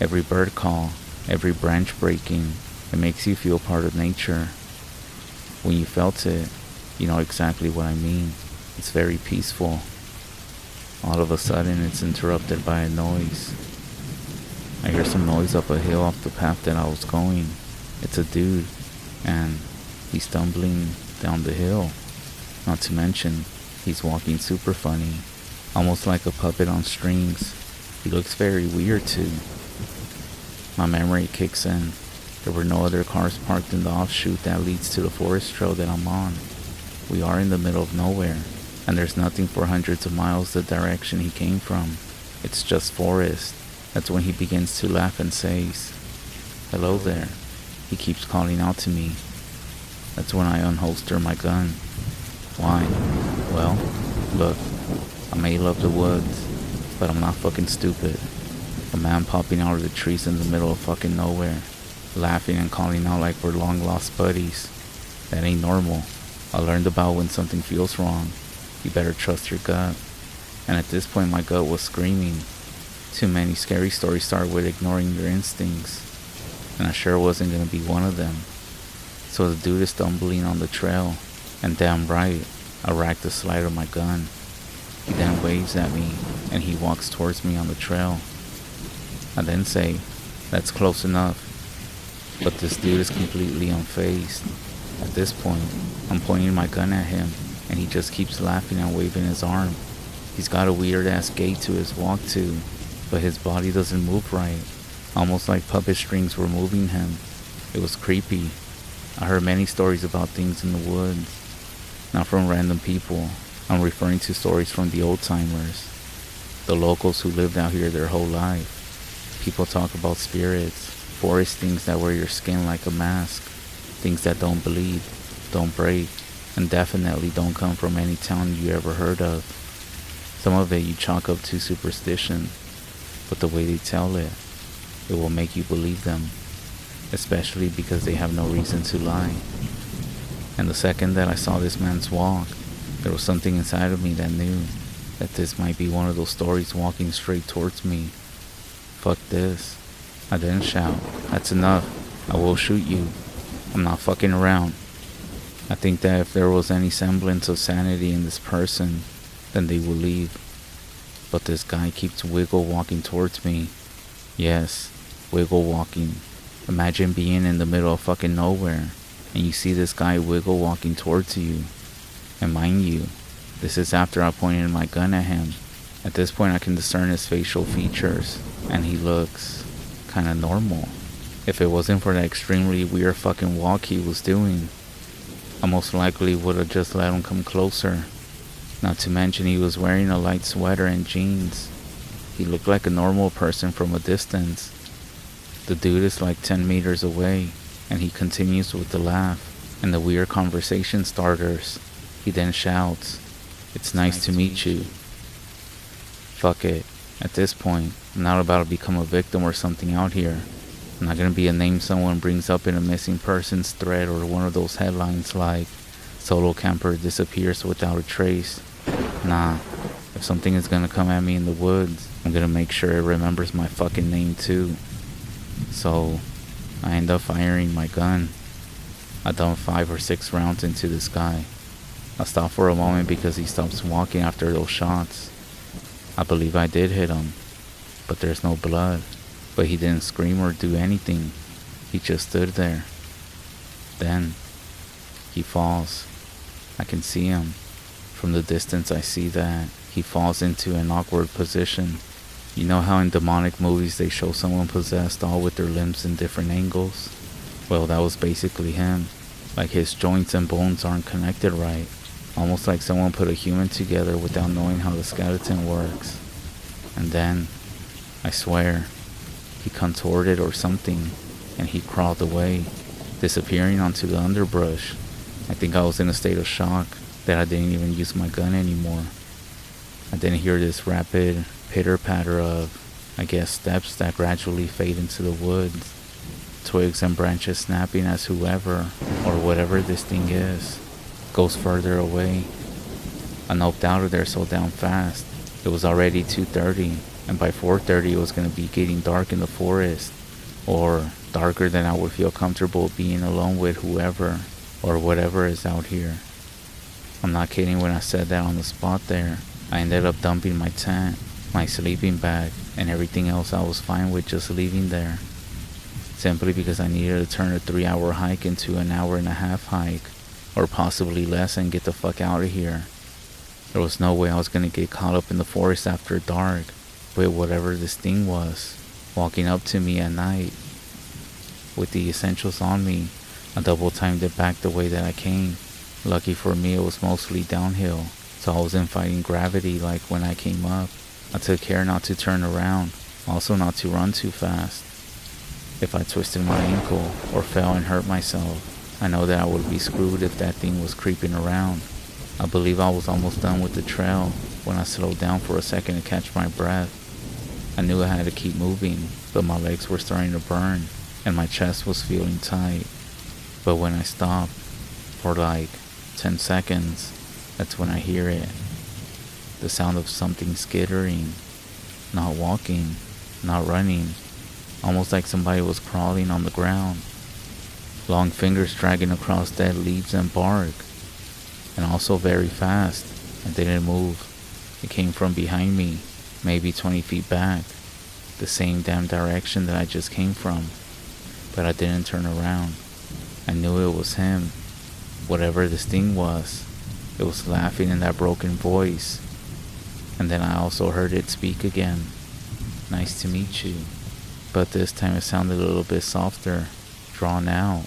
Every bird call, every branch breaking, it makes you feel part of nature. When you felt it, you know exactly what I mean. It's very peaceful. All of a sudden it's interrupted by a noise. I hear some noise up a hill off the path that I was going. It's a dude, and he's stumbling down the hill. Not to mention, he's walking super funny, almost like a puppet on strings. He looks very weird too. My memory kicks in. There were no other cars parked in the offshoot that leads to the forest trail that I'm on. We are in the middle of nowhere, and there's nothing for hundreds of miles the direction he came from. It's just forest. That's when he begins to laugh and says, "Hello there." He keeps calling out to me. That's when I unholster my gun. Why? Well, look, I may love the woods, but I'm not fucking stupid. A man popping out of the trees in the middle of fucking nowhere, laughing and calling out like we're long lost buddies. That ain't normal. I learned about when something feels wrong. You better trust your gut. And at this point my gut was screaming. Too many scary stories start with ignoring your instincts. And I sure wasn't gonna be one of them. So the dude is stumbling on the trail. And damn right, I racked the slide of my gun. He then waves at me and he walks towards me on the trail. I then say, "That's close enough." But this dude is completely unfazed. At this point, I'm pointing my gun at him, and he just keeps laughing and waving his arm. He's got a weird ass gait to his walk too, but his body doesn't move right, almost like puppet strings were moving him. It was creepy. I heard many stories about things in the woods, not from random people. I'm referring to stories from the old timers, the locals who lived out here their whole life. People talk about spirits, forest things that wear your skin like a mask, things that don't bleed, don't break, and definitely don't come from any town you ever heard of. Some of it you chalk up to superstition, but the way they tell it, it will make you believe them, especially because they have no reason to lie. And the second that I saw this man's walk, there was something inside of me that knew that this might be one of those stories walking straight towards me. Fuck this. I didn't shout. That's enough. I will shoot you. I'm not fucking around. I think that if there was any semblance of sanity in this person, then they will leave. But this guy keeps wiggle walking towards me. Yes, wiggle walking. Imagine being in the middle of fucking nowhere, and you see this guy wiggle walking towards you. And mind you, this is after I pointed my gun at him. At this point I can discern his facial features, and he looks kinda normal. If it wasn't for that extremely weird fucking walk he was doing, I most likely would have just let him come closer. Not to mention he was wearing a light sweater and jeans. He looked like a normal person from a distance. The dude is like 10 meters away, and he continues with the laugh and the weird conversation starters. He then shouts, "It's nice to meet you." Fuck it. At this point, I'm not about to become a victim or something out here. I'm not gonna be a name someone brings up in a missing persons thread or one of those headlines like "Solo camper disappears without a trace." Nah, if something is gonna come at me in the woods, I'm gonna make sure it remembers my fucking name too. So, I end up firing my gun. I dumped 5 or 6 rounds into this guy. I stopped for a moment because he stops walking after those shots. I believe I did hit him, but there's no blood. But he didn't scream or do anything. He just stood there. Then, he falls. I can see him. From the distance I see that he falls into an awkward position. You know how in demonic movies they show someone possessed all with their limbs in different angles? Well, that was basically him. Like his joints and bones aren't connected right. Almost like someone put a human together without knowing how the skeleton works. And then, I swear, he contorted or something, and he crawled away, disappearing onto the underbrush. I think I was in a state of shock that I didn't even use my gun anymore. I didn't hear this rapid pitter-patter of, I guess, steps that gradually fade into the woods, twigs and branches snapping as whoever, or whatever this thing is, goes further away. I noped out of there so damn fast. It was already 2:30, and by 4:30 it was going to be getting dark in the forest, or darker than I would feel comfortable being alone with whoever, or whatever is out here. I'm not kidding when I said that on the spot there. I ended up dumping my tent, my sleeping bag, and everything else I was fine with just leaving there. Simply because I needed to turn a 3-hour hike into an 1.5-hour hike, or possibly less, and get the fuck out of here. There was no way I was gonna get caught up in the forest after dark with whatever this thing was, walking up to me at night. With the essentials on me, I double timed it back the way that I came. Lucky for me it was mostly downhill, so I wasn't fighting gravity like when I came up. I took care not to turn around, also not to run too fast. If I twisted my ankle or fell and hurt myself, I know that I would be screwed if that thing was creeping around. I believe I was almost done with the trail when I slowed down for a second to catch my breath. I knew I had to keep moving, but my legs were starting to burn and my chest was feeling tight. But when I stopped, for like 10 seconds, that's when I hear it. The sound of something skittering, not walking, not running, almost like somebody was crawling on the ground. Long fingers dragging across dead leaves and bark, and also very fast. I didn't move. It came from behind me, maybe 20 feet back, the same damn direction that I just came from. But I didn't turn around. I knew it was him. Whatever this thing was, it was laughing in that broken voice. And then I also heard it speak again. Nice to meet you. But this time it sounded a little bit softer, drawn out,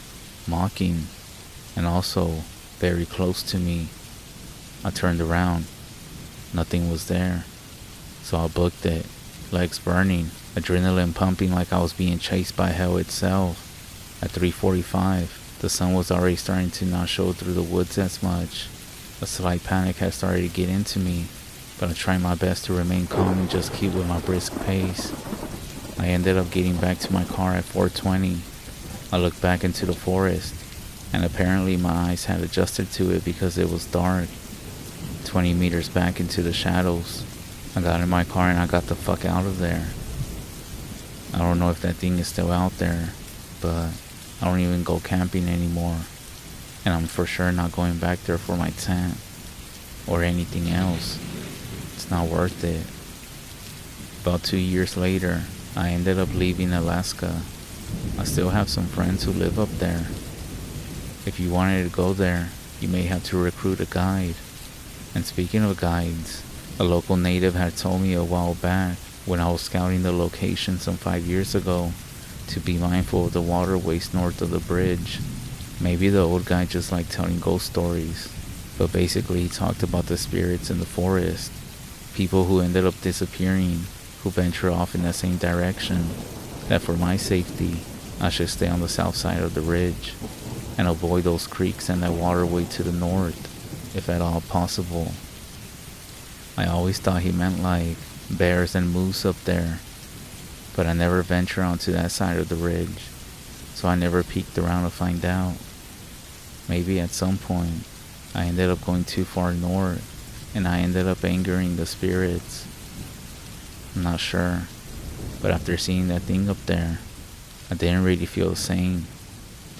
mocking, and also very close to me. I turned around. Nothing was there. So I booked it, legs burning, adrenaline pumping like I was being chased by hell itself. At 3:45, the sun was already starting to not show through the woods as much. A slight panic had started to get into me, but I tried my best to remain calm and just keep with my brisk pace. I ended up getting back to my car at 4:20. I looked back into the forest, and apparently my eyes had adjusted to it because it was dark. 20 meters back into the shadows, I got in my car and I got the fuck out of there. I don't know if that thing is still out there, but I don't even go camping anymore, and I'm for sure not going back there for my tent or anything else. It's not worth it. About 2 years later, I ended up leaving Alaska. I still have some friends who live up there. If you wanted to go there, you may have to recruit a guide. And speaking of guides, a local native had told me a while back when I was scouting the location some 5 years ago to be mindful of the waterways north of the bridge. Maybe the old guy just liked telling ghost stories, but basically he talked about the spirits in the forest, people who ended up disappearing, who venture off in the same direction, that for my safety, I should stay on the south side of the ridge and avoid those creeks and that waterway to the north, if at all possible. I always thought he meant like bears and moose up there, but I never ventured onto that side of the ridge, so I never peeked around to find out. Maybe at some point, I ended up going too far north, and I ended up angering the spirits. I'm not sure, but after seeing that thing up there, I didn't really feel the same.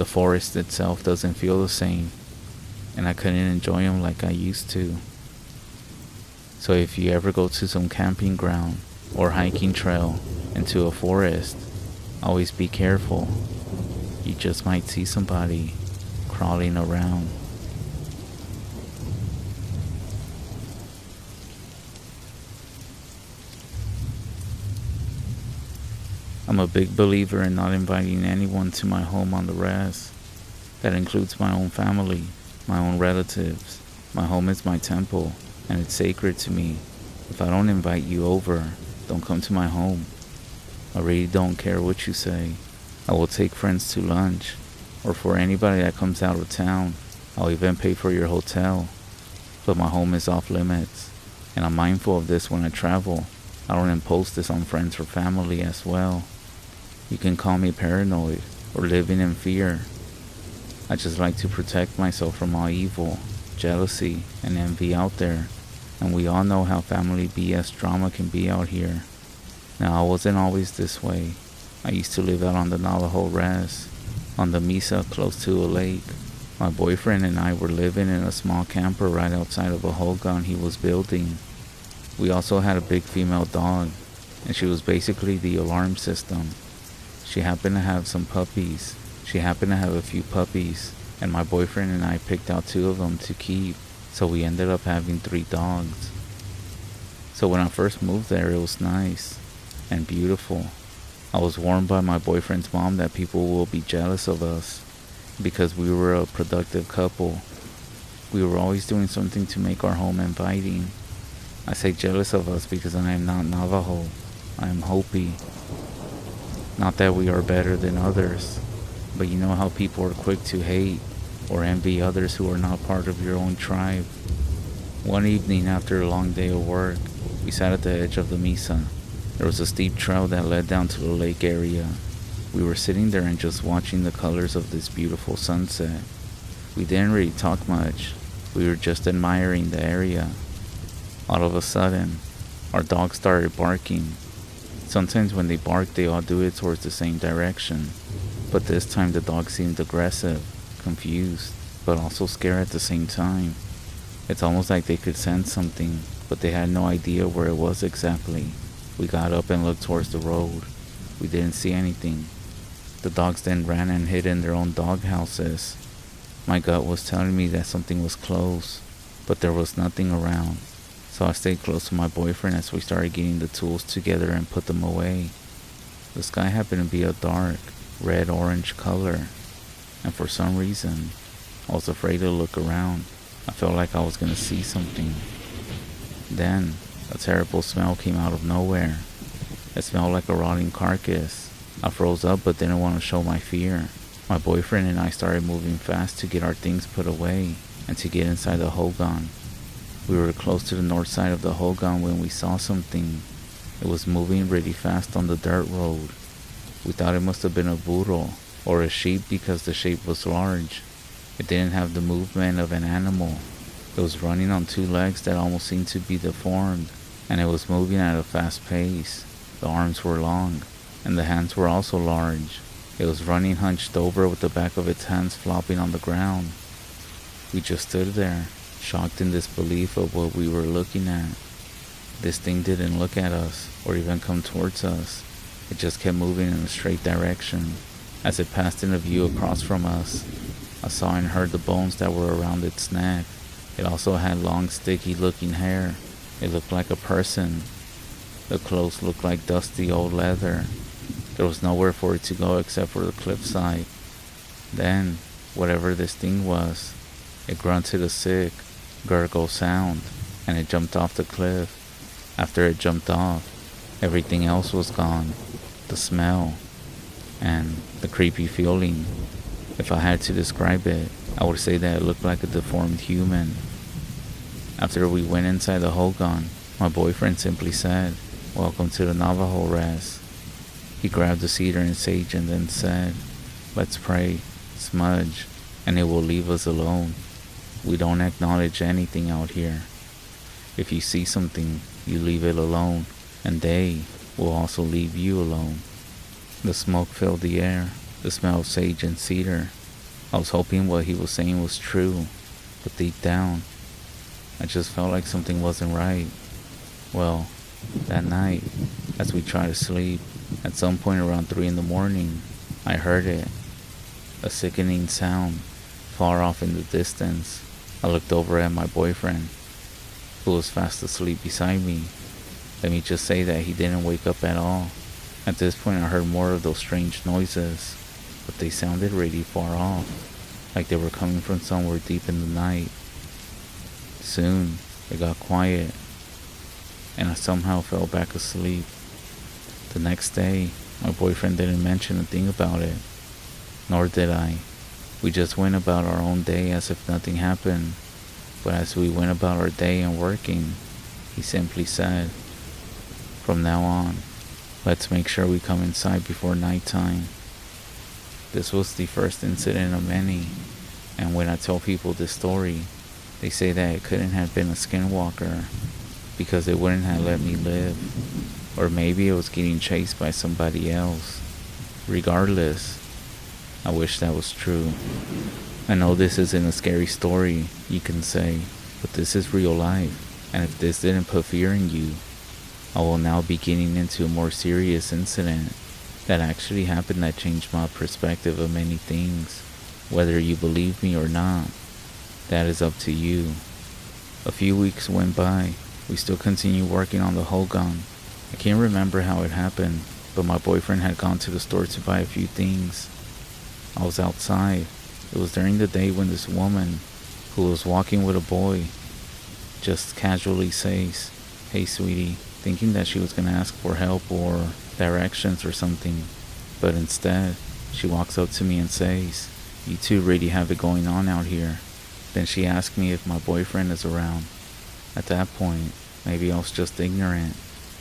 The forest itself doesn't feel the same, and I couldn't enjoy them like I used to. So if you ever go to some camping ground or hiking trail into a forest, always be careful. You just might see somebody crawling around. I'm a big believer in not inviting anyone to my home on the REZ. That includes my own family, my own relatives. My home is my temple, and it's sacred to me. If I don't invite you over, don't come to my home. I really don't care what you say. I will take friends to lunch, or for anybody that comes out of town, I'll even pay for your hotel. But my home is off limits, and I'm mindful of this when I travel. I don't impose this on friends or family as well. You can call me paranoid or living in fear. I just like to protect myself from all evil, jealousy, and envy out there. And we all know how family BS drama can be out here. Now, I wasn't always this way. I used to live out on the Navajo REZ, on the mesa close to a lake. My boyfriend and I were living in a small camper right outside of a hogan he was building. We also had a big female dog, and she was basically the alarm system. She happened to have a few puppies, and my boyfriend and I picked out 2 of them to keep, so we ended up having 3 dogs. So when I first moved there, it was nice and beautiful. I was warned by my boyfriend's mom that people will be jealous of us because we were a productive couple. We were always doing something to make our home inviting. I say jealous of us because I am not Navajo. I am Hopi. Not that we are better than others, but you know how people are quick to hate or envy others who are not part of your own tribe. One evening after a long day of work, we sat at the edge of the mesa. There was a steep trail that led down to the lake area. We were sitting there and just watching the colors of this beautiful sunset. We didn't really talk much. We were just admiring the area. All of a sudden, our dog started barking. Sometimes when they bark, they all do it towards the same direction. But this time the dog seemed aggressive, confused, but also scared at the same time. It's almost like they could sense something, but they had no idea where it was exactly. We got up and looked towards the road. We didn't see anything. The dogs then ran and hid in their own dog houses. My gut was telling me that something was close, but there was nothing around. So I stayed close to my boyfriend as we started getting the tools together and put them away. The sky happened to be a dark, red-orange color, and for some reason, I was afraid to look around. I felt like I was going to see something. Then, a terrible smell came out of nowhere. It smelled like a rotting carcass. I froze up but didn't want to show my fear. My boyfriend and I started moving fast to get our things put away and to get inside the hogan. We were close to the north side of the hogan when we saw something. It was moving really fast on the dirt road. We thought it must have been a burro or a sheep because the shape was large. It didn't have the movement of an animal. It was running on 2 legs that almost seemed to be deformed, and it was moving at a fast pace. The arms were long, and the hands were also large. It was running hunched over with the back of its hands flopping on the ground. We just stood there, shocked in disbelief of what we were looking at. This thing didn't look at us or even come towards us. It just kept moving in a straight direction. As it passed in a view across from us, I saw and heard the bones that were around its neck. It also had long, sticky looking hair. It looked like a person. The clothes looked like dusty old leather. There was nowhere for it to go except for the cliffside. Then, whatever this thing was, it grunted a sick, gurgle sound, and it jumped off the cliff. After it jumped off, everything else was gone. The smell, and the creepy feeling. If I had to describe it, I would say that it looked like a deformed human. After we went inside the hogan, my boyfriend simply said, "Welcome to the Navajo REZ." He grabbed the cedar and sage and then said, "Let's pray, smudge, and it will leave us alone. We don't acknowledge anything out here. If you see something, you leave it alone, and they will also leave you alone." The smoke filled the air, the smell of sage and cedar. I was hoping what he was saying was true, but deep down, I just felt like something wasn't right. Well, that night, as we tried to sleep, at some point around 3 in the morning, I heard it. A sickening sound, far off in the distance. I looked over at my boyfriend, who was fast asleep beside me. Let me just say that he didn't wake up at all. At this point I heard more of those strange noises, but they sounded really far off, like they were coming from somewhere deep in the night. Soon, it got quiet, and I somehow fell back asleep. The next day, my boyfriend didn't mention a thing about it, nor did I. We just went about our own day as if nothing happened. But as we went about our day and working, he simply said, "From now on, let's make sure we come inside before nighttime." This was the first incident of many, and when I tell people this story, they say that it couldn't have been a skinwalker because they wouldn't have let me live, or maybe it was getting chased by somebody else. Regardless, I wish that was true. I know this isn't a scary story, you can say, but this is real life, and if this didn't put fear in you, I will now be getting into a more serious incident that actually happened that changed my perspective of many things. Whether you believe me or not, that is up to you. A few weeks went by. We still continued working on the Hogan. I can't remember how it happened, but my boyfriend had gone to the store to buy a few things. I was outside. It was during the day when this woman, who was walking with a boy, just casually says, "Hey sweetie," thinking that she was going to ask for help or directions or something. But instead, she walks up to me and says, "You two really have it going on out here." Then she asked me if my boyfriend is around. At that point, maybe I was just ignorant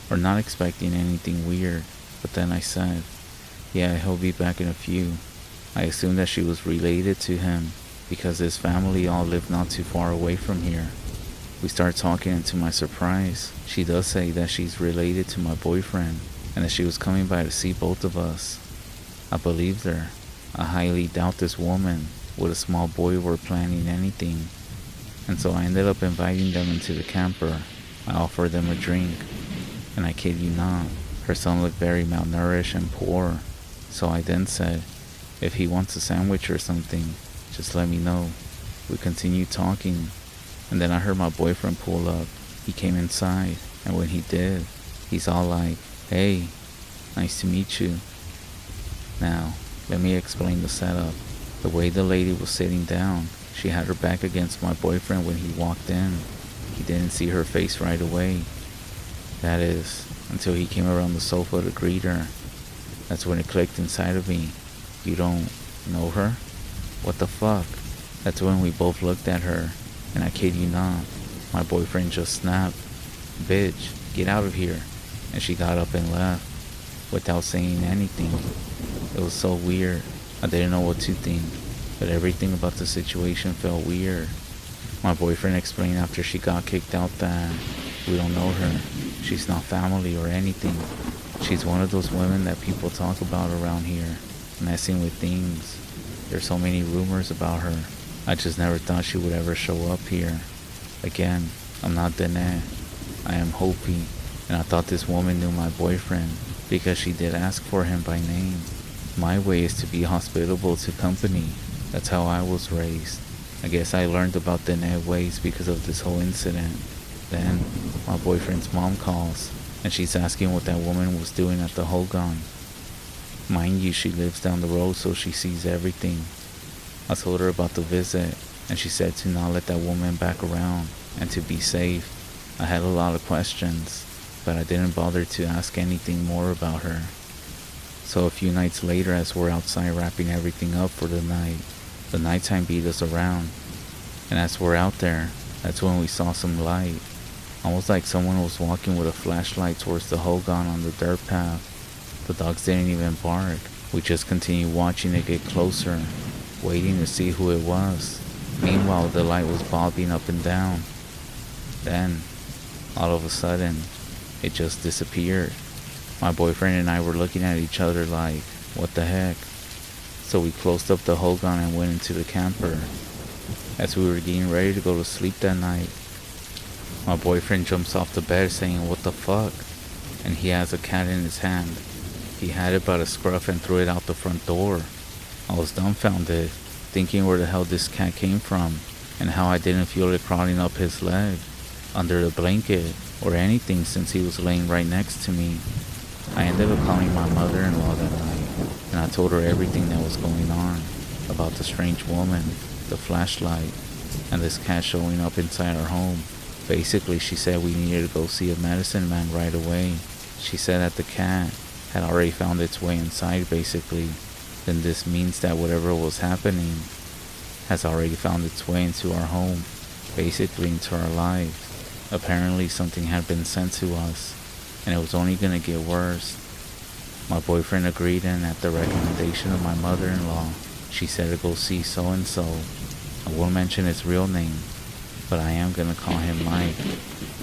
or not expecting anything weird, but then I said, "Yeah, he'll be back in a few." I assumed that she was related to him because his family all lived not too far away from here. We start talking, and to my surprise, she does say that she's related to my boyfriend and that she was coming by to see both of us. I believed her. I highly doubt this woman with a small boy were planning anything, and so I ended up inviting them into the camper. I offered them a drink, and I kid you not, her son looked very malnourished and poor, so I then said, "If he wants a sandwich or something, just let me know." We continued talking, and then I heard my boyfriend pull up. He came inside, and when he did, he's all like, "Hey, nice to meet you." Now, let me explain the setup. The way the lady was sitting down, she had her back against my boyfriend when he walked in. He didn't see her face right away. That is, until he came around the sofa to greet her. That's when it clicked inside of me. "You don't know her? What the fuck?" That's when we both looked at her, and I kid you not, my boyfriend just snapped, "Bitch, get out of here." And she got up and left, without saying anything. It was so weird. I didn't know what to think, but everything about the situation felt weird. My boyfriend explained after she got kicked out that we don't know her. She's not family or anything. She's one of those women that people talk about around here, messing with things. There's so many rumors about her. I just never thought she would ever show up here. Again, I'm not Dene. I am Hopi, and I thought this woman knew my boyfriend because she did ask for him by name. My way is to be hospitable to company. That's how I was raised. I guess I learned about Dene ways because of this whole incident. Then, my boyfriend's mom calls, and she's asking what that woman was doing at the Hogan. Mind you, she lives down the road, so she sees everything. I told her about the visit, and she said to not let that woman back around, and to be safe. I had a lot of questions, but I didn't bother to ask anything more about her. So a few nights later, as we're outside wrapping everything up for the night, the nighttime beat us around. And as we're out there, that's when we saw some light. Almost like someone was walking with a flashlight towards the Hogan on the dirt path. The dogs didn't even bark. We just continued watching it get closer, waiting to see who it was. Meanwhile, the light was bobbing up and down. Then, all of a sudden, it just disappeared. My boyfriend and I were looking at each other like, what the heck? So we closed up the hogan and went into the camper. As we were getting ready to go to sleep that night, my boyfriend jumps off the bed saying, "What the fuck?" And he has a cat in his hand. He had it by the scruff and threw it out the front door. I was dumbfounded, thinking where the hell this cat came from, and how I didn't feel it crawling up his leg, under the blanket, or anything since he was laying right next to me. I ended up calling my mother-in-law that night, and I told her everything that was going on, about the strange woman, the flashlight, and this cat showing up inside our home. Basically, she said we needed to go see a medicine man right away. She said that the cat had already found its way inside, basically. Then this means that whatever was happening has already found its way into our home, basically into our lives. Apparently something had been sent to us, and it was only gonna get worse. My boyfriend agreed, and at the recommendation of my mother-in-law, she said to go see so-and-so. I won't mention his real name, but I am gonna call him Mike.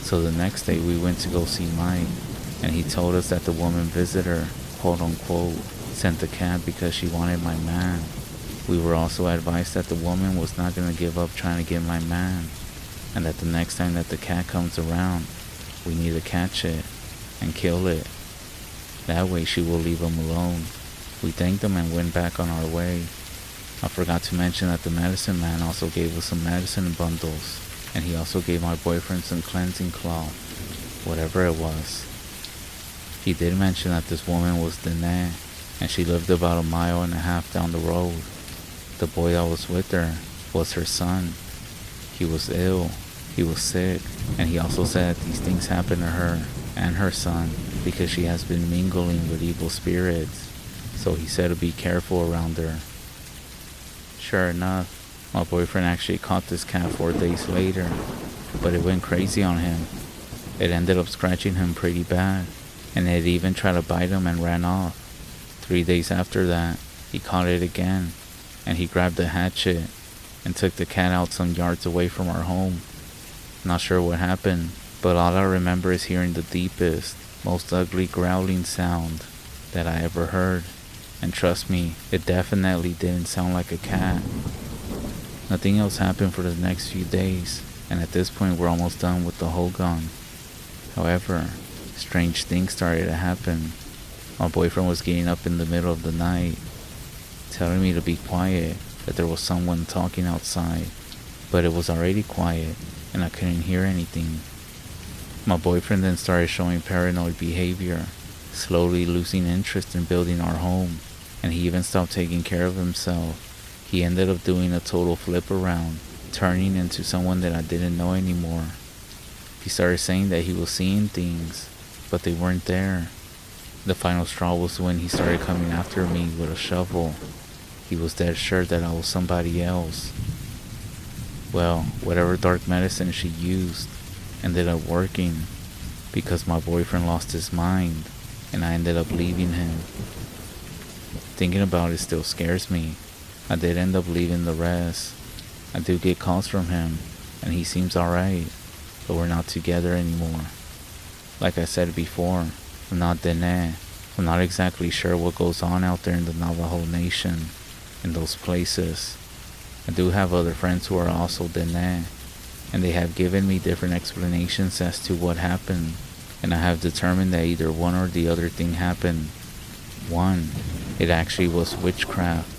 So the next day we went to go see Mike, and he told us that the woman visitor, quote unquote, sent the cat because she wanted my man. We were also advised that the woman was not gonna give up trying to get my man, and that the next time that the cat comes around, we need to catch it and kill it. That way she will leave him alone. We thanked him and went back on our way. I forgot to mention that the medicine man also gave us some medicine bundles, and he also gave my boyfriend some cleansing cloth, whatever it was. He did mention that this woman was Dene, and she lived about 1.5 miles down the road. The boy that was with her was her son. He was ill, he was sick, and he also said that these things happened to her and her son because she has been mingling with evil spirits. So he said to be careful around her. Sure enough, my boyfriend actually caught this cat 4 days later, but it went crazy on him. It ended up scratching him pretty bad, and it even tried to bite him and ran off. 3 days after that, he caught it again, and he grabbed a hatchet and took the cat out some yards away from our home. Not sure what happened, but all I remember is hearing the deepest, most ugly growling sound that I ever heard. And trust me, it definitely didn't sound like a cat. Nothing else happened for the next few days, and at this point we're almost done with the hogan. However, strange things started to happen. My boyfriend was getting up in the middle of the night, telling me to be quiet, that there was someone talking outside, but it was already quiet, and I couldn't hear anything. My boyfriend then started showing paranoid behavior, slowly losing interest in building our home, and he even stopped taking care of himself. He ended up doing a total flip around, turning into someone that I didn't know anymore. He started saying that he was seeing things, but they weren't there. The final straw was when he started coming after me with a shovel. He was dead sure that I was somebody else. Well, whatever dark medicine she used ended up working, because my boyfriend lost his mind, and I ended up leaving him. Thinking about it still scares me. I did end up leaving the REZ. I do get calls from him, and he seems alright, but we're not together anymore. Like I said before, I'm not Dene. I'm not exactly sure what goes on out there in the Navajo Nation, in those places. I do have other friends who are also Dene, and they have given me different explanations as to what happened, and I have determined that either one or the other thing happened. One, it actually was witchcraft,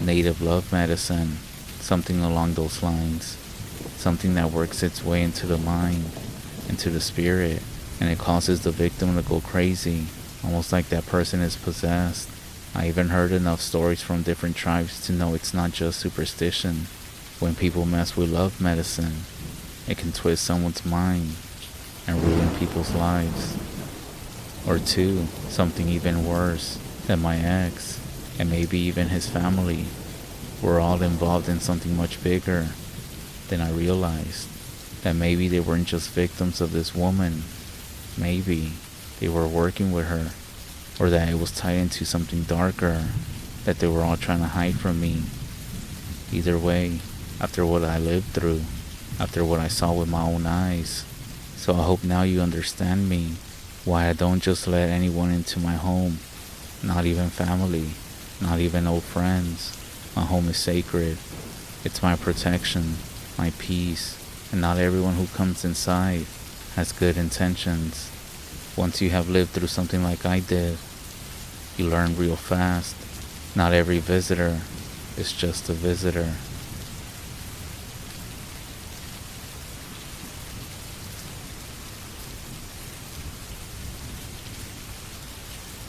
native love medicine, something along those lines, something that works its way into the mind, into the spirit, and it causes the victim to go crazy, almost like that person is possessed. I even heard enough stories from different tribes to know it's not just superstition. When people mess with love medicine, it can twist someone's mind and ruin people's lives. Or two, something even worse, that my ex, and maybe even his family, were all involved in something much bigger. Then I realized that maybe they weren't just victims of this woman. Maybe they were working with her, or that it was tied into something darker that they were all trying to hide from me. Either way, after what I lived through, after what I saw with my own eyes, so I hope now you understand me, why I don't just let anyone into my home, not even family, not even old friends. My home is sacred. It's my protection, my peace, and not everyone who comes inside has good intentions. Once you have lived through something like I did, you learn real fast. Not every visitor is just a visitor.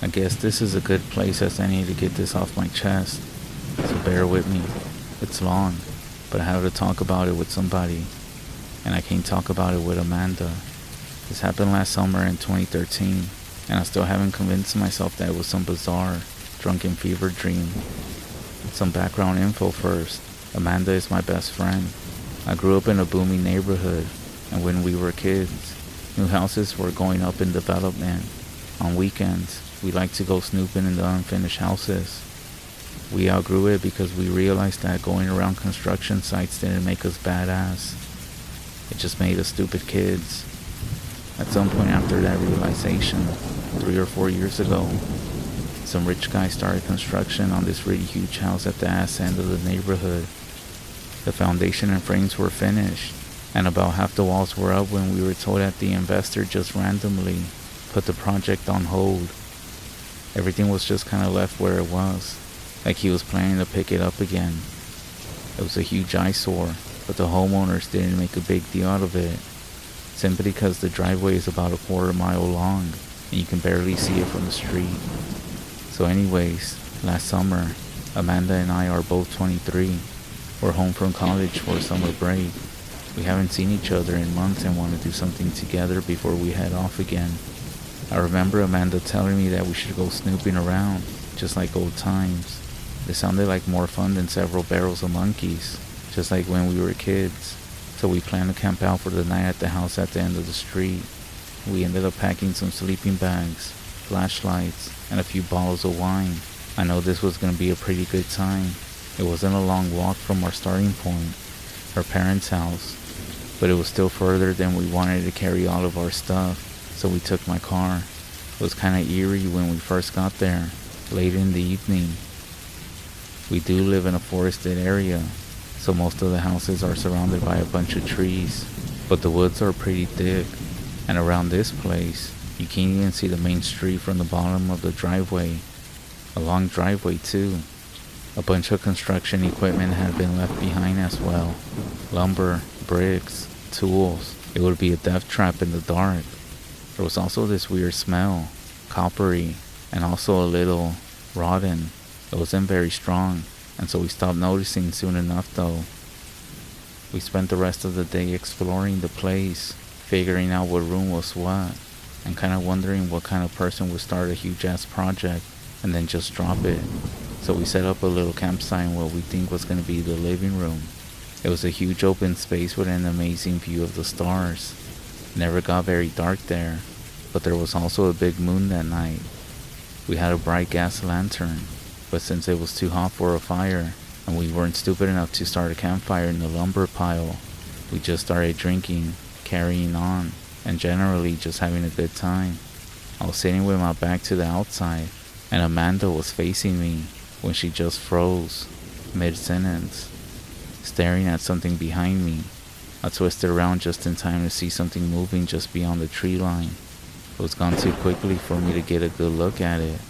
I guess this is a good place as I need to get this off my chest, so bear with me. It's long, but I have to talk about it with somebody, and I can't talk about it with Amanda. This happened last summer in 2013, and I still haven't convinced myself that it was some bizarre, drunken fever dream. Some background info first. Amanda is my best friend. I grew up in a booming neighborhood, and when we were kids, new houses were going up in development. On weekends, we liked to go snooping in the unfinished houses. We outgrew it because we realized that going around construction sites didn't make us badass. It just made us stupid kids. At some point after that realization, 3 or 4 years ago, some rich guy started construction on this really huge house at the ass end of the neighborhood. The foundation and frames were finished, and about half the walls were up when we were told that the investor just randomly put the project on hold. Everything was just kind of left where it was, like he was planning to pick it up again. It was a huge eyesore, but the homeowners didn't make a big deal out of it, simply because the driveway is about a quarter-mile long, and you can barely see it from the street. So anyways, last summer, Amanda and I are both 23. We're home from college for a summer break. We haven't seen each other in months and want to do something together before we head off again. I remember Amanda telling me that we should go snooping around, just like old times. It sounded like more fun than several barrels of monkeys, just like when we were kids. So we planned to camp out for the night at the house at the end of the street. We ended up packing some sleeping bags, flashlights, and a few bottles of wine. I know this was going to be a pretty good time. It wasn't a long walk from our starting point, her parents' house, but it was still further than we wanted to carry all of our stuff. So we took my car. It was kind of eerie when we first got there, late in the evening. We do live in a forested area, so most of the houses are surrounded by a bunch of trees, but the woods are pretty thick, and around this place, you can't even see the main street from the bottom of the driveway. A long driveway too. A bunch of construction equipment had been left behind as well. Lumber, bricks, tools. It would be a death trap in the dark. There was also this weird smell, coppery, and also a little rotten. It wasn't very strong, and so we stopped noticing soon enough though. We spent the rest of the day exploring the place, figuring out what room was what, and kind of wondering what kind of person would start a huge ass project and then just drop it. So we set up a little campsite in what we think was going to be the living room. It was a huge open space with an amazing view of the stars. Never got very dark there, but there was also a big moon that night. We had a bright gas lantern, but since it was too hot for a fire, and we weren't stupid enough to start a campfire in the lumber pile, we just started drinking, carrying on, and generally just having a good time. I was sitting with my back to the outside, and Amanda was facing me when she just froze, mid-sentence, staring at something behind me. I twisted around just in time to see something moving just beyond the tree line. It was gone too quickly for me to get a good look at it,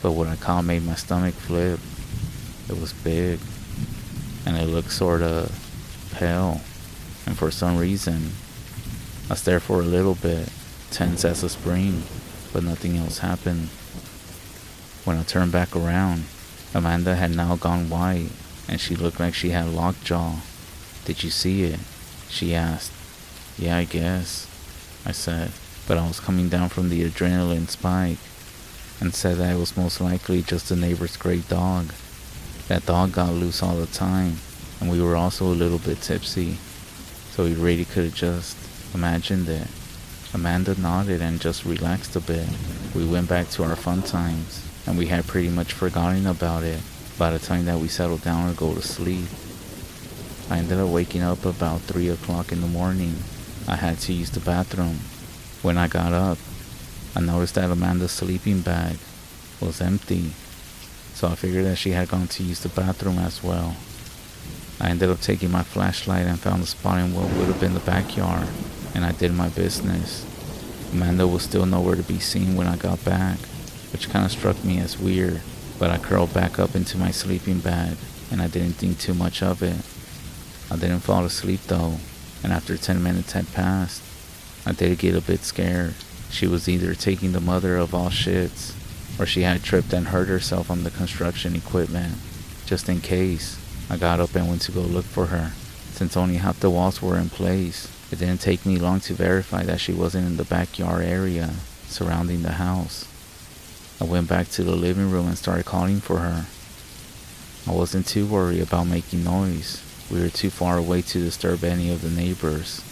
but what I caught made my stomach flip. It was big, and it looked sorta pale, and for some reason, I stared for a little bit, tense as a spring, but nothing else happened. When I turned back around, Amanda had now gone white, and she looked like she had lockjaw. "Did you see it?" she asked. "Yeah, I guess," I said, but I was coming down from the adrenaline spike, and said that it was most likely just the neighbor's gray dog. That dog got loose all the time, and we were also a little bit tipsy, so we really could have just imagined it. Amanda nodded and just relaxed a bit. We went back to our fun times, and we had pretty much forgotten about it by the time that we settled down to go to sleep. I ended up waking up about 3 o'clock in the morning. I had to use the bathroom. When I got up, I noticed that Amanda's sleeping bag was empty. so I figured that she had gone to use the bathroom as well. I ended up taking my flashlight and found a spot in what would have been the backyard, and I did my business. Amanda was still nowhere to be seen when I got back, which kind of struck me as weird, but I curled back up into my sleeping bag, and I didn't think too much of it. I didn't fall asleep though, and after 10 minutes had passed, I did get a bit scared. She was either taking the mother of all shits, or she had tripped and hurt herself on the construction equipment. Just in case, I got up and went to go look for her. Since only half the walls were in place, it didn't take me long to verify that she wasn't in the backyard area surrounding the house. I went back to the living room and started calling for her. I wasn't too worried about making noise. We were too far away to disturb any of the neighbors.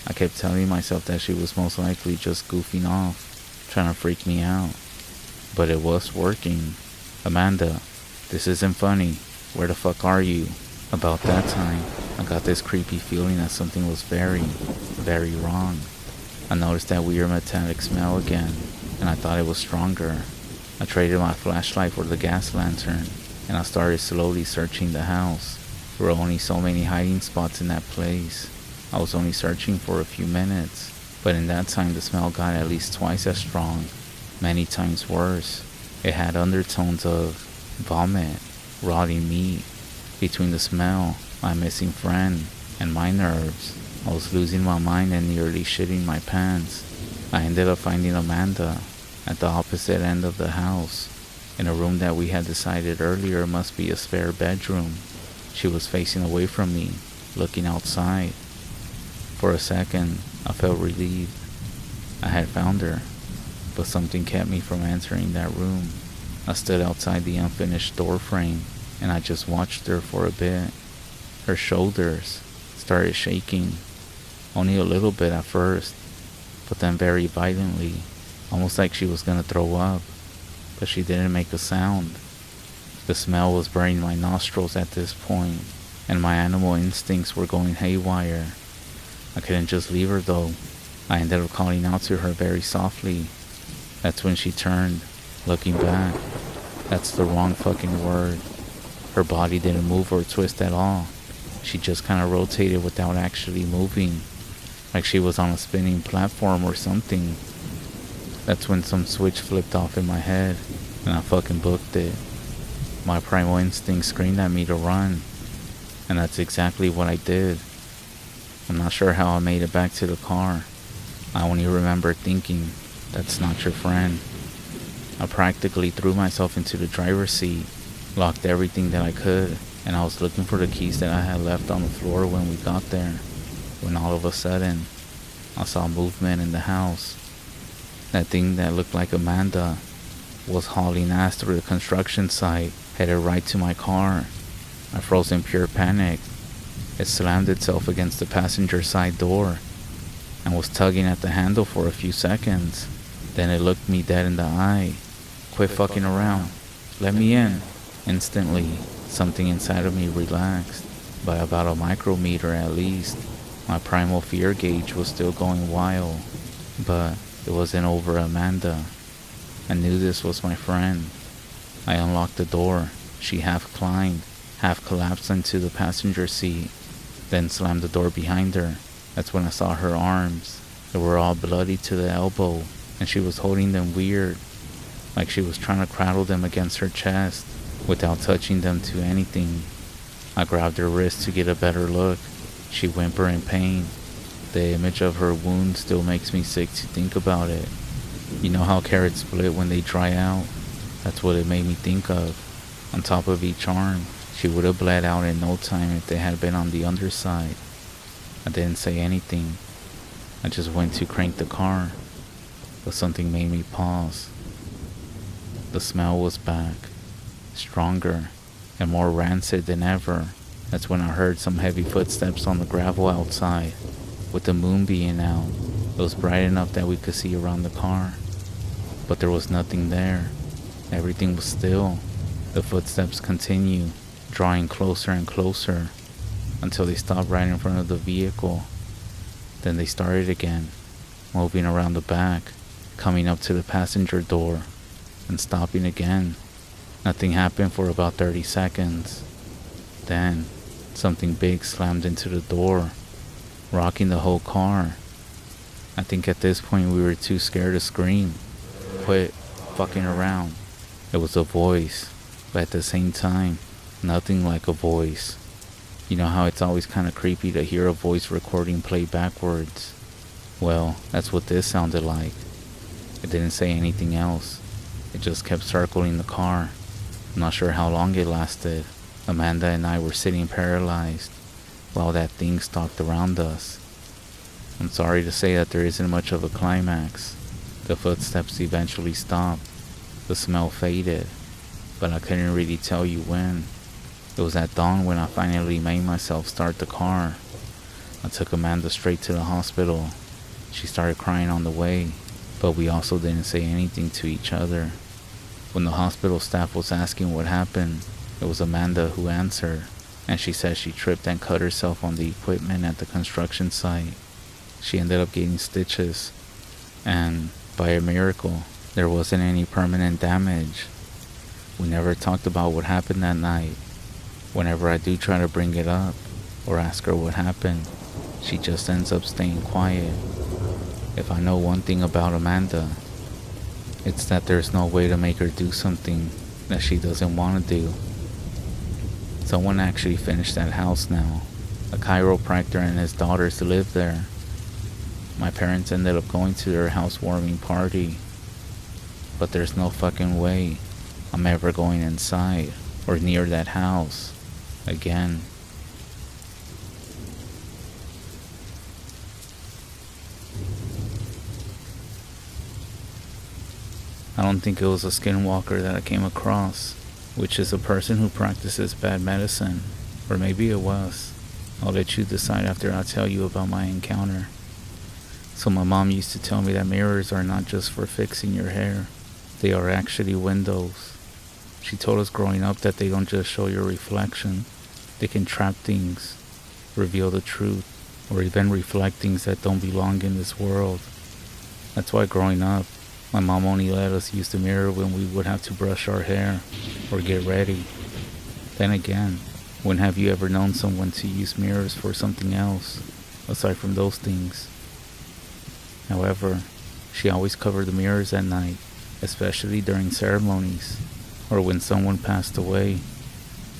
I kept telling myself that she was most likely just goofing off, trying to freak me out. But it was working. Amanda, this isn't funny. Where the fuck are you? About that time, I got this creepy feeling that something was very, very wrong. I noticed that weird metallic smell again, and I thought it was stronger. I traded my flashlight for the gas lantern, and I started slowly searching the house. There were only so many hiding spots in that place. I was only searching for a few minutes, but in that time the smell got at least twice as strong, many times worse. It had undertones of vomit, rotting meat. Between the smell, my missing friend, and my nerves, I was losing my mind and nearly shitting my pants. I ended up finding Amanda at the opposite end of the house, in a room that we had decided earlier must be a spare bedroom. She was facing away from me, looking outside. For a second, I felt relieved. I had found her, but something kept me from entering that room. I stood outside the unfinished door frame, and I just watched her for a bit. Her shoulders started shaking, only a little bit at first, but then very violently, almost like she was gonna throw up, but she didn't make a sound. The smell was burning my nostrils at this point, and my animal instincts were going haywire. I couldn't just leave her though. I ended up calling out to her very softly. That's when she turned, looking back. That's the wrong fucking word. Her body didn't move or twist at all. She just kind of rotated without actually moving, like she was on a spinning platform or something. That's when some switch flipped off in my head, and I fucking booked it. My primal instinct screamed at me to run, and that's exactly what I did. I'm not sure how I made it back to the car. I only remember thinking, that's not your friend. I practically threw myself into the driver's seat, locked everything that I could, and I was looking for the keys that I had left on the floor when we got there, when all of a sudden, I saw movement in the house. That thing that looked like Amanda was hauling ass through the construction site, headed right to my car. I froze in pure panic. It slammed itself against the passenger side door and was tugging at the handle for a few seconds. Then it looked me dead in the eye. Quit fucking around. Let me in. Instantly, something inside of me relaxed, by about a micrometer at least. My primal fear gauge was still going wild, but it wasn't over Amanda. I knew this was my friend. I unlocked the door. She half climbed, half collapsed into the passenger seat, then slammed the door behind her. That's when I saw her arms. They were all bloody to the elbow, and she was holding them weird, like she was trying to cradle them against her chest without touching them to anything. I grabbed her wrist to get a better look. She whimpered in pain. The image of her wound still makes me sick to think about it. You know how carrots split when they dry out? That's what it made me think of. On top of each arm, she would have bled out in no time if they had been on the underside. I didn't say anything. I just went to crank the car, but something made me pause. The smell was back, stronger and more rancid than ever. That's when I heard some heavy footsteps on the gravel outside. With the moon being out, it was bright enough that we could see around the car, but there was nothing there. Everything was still. The footsteps continued, drawing closer and closer, until they stopped right in front of the vehicle. Then they started again, moving around the back, coming up to the passenger door, and stopping again. Nothing happened for about 30 seconds. Then, something big slammed into the door, rocking the whole car. I think at this point we were too scared to scream. Quit fucking around. It was a voice, but at the same time, nothing like a voice. You know how it's always kind of creepy to hear a voice recording play backwards? Well, that's what this sounded like. It didn't say anything else. It just kept circling the car. I'm not sure how long it lasted. Amanda and I were sitting paralyzed while that thing stalked around us. I'm sorry to say that there isn't much of a climax. The footsteps eventually stopped. The smell faded, but I couldn't really tell you when. It was at dawn when I finally made myself start the car. I took Amanda straight to the hospital. She started crying on the way, but we also didn't say anything to each other. When the hospital staff was asking what happened, it was Amanda who answered, and she said she tripped and cut herself on the equipment at the construction site. She ended up getting stitches, and by a miracle, there wasn't any permanent damage. We never talked about what happened that night. Whenever I do try to bring it up or ask her what happened, she just ends up staying quiet. If I know one thing about Amanda, it's that there's no way to make her do something that she doesn't want to do. Someone actually finished that house now. A chiropractor and his daughters live there. My parents ended up going to their housewarming party, but there's no fucking way I'm ever going inside or near that house again. I don't think it was a Skinwalker that I came across, which is a person who practices bad medicine, or maybe it was. I'll let you decide after I tell you about my encounter. So my mom used to tell me that mirrors are not just for fixing your hair, they are actually windows. She told us growing up that they don't just show your reflection, they can trap things, reveal the truth, or even reflect things that don't belong in this world. That's why growing up, my mom only let us use the mirror when we would have to brush our hair or get ready. Then again, when have you ever known someone to use mirrors for something else, aside from those things? However, she always covered the mirrors at night, especially during ceremonies, or when someone passed away.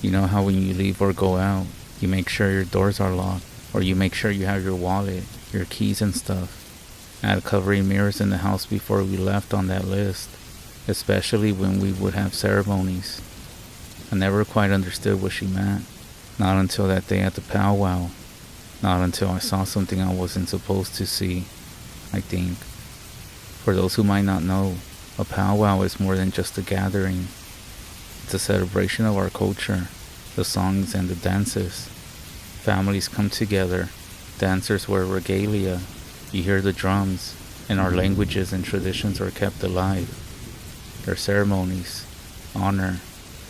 You know how when you leave or go out, you make sure your doors are locked, or you make sure you have your wallet, your keys and stuff. I had covering mirrors in the house before we left on that list, especially when we would have ceremonies. I never quite understood what she meant, not until that day at the powwow, not until I saw something I wasn't supposed to see, I think. For those who might not know, a powwow is more than just a gathering. It's a celebration of our culture, the songs and the dances. Families come together, dancers wear regalia, you hear the drums, and our languages and traditions are kept alive. There are ceremonies, honor,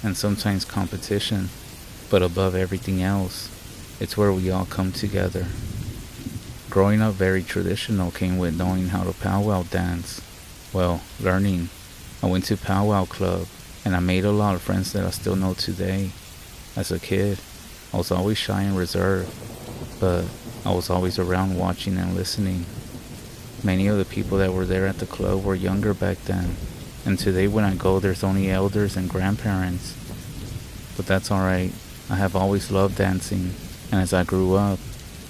and sometimes competition, but above everything else, it's where we all come together. Growing up very traditional came with knowing how to powwow dance. Well, learning. I went to powwow club, and I made a lot of friends that I still know today. As a kid, I was always shy and reserved, but I was always around watching and listening. Many of the people that were there at the club were younger back then, and today when I go there's only elders and grandparents. But that's alright, I have always loved dancing, and as I grew up,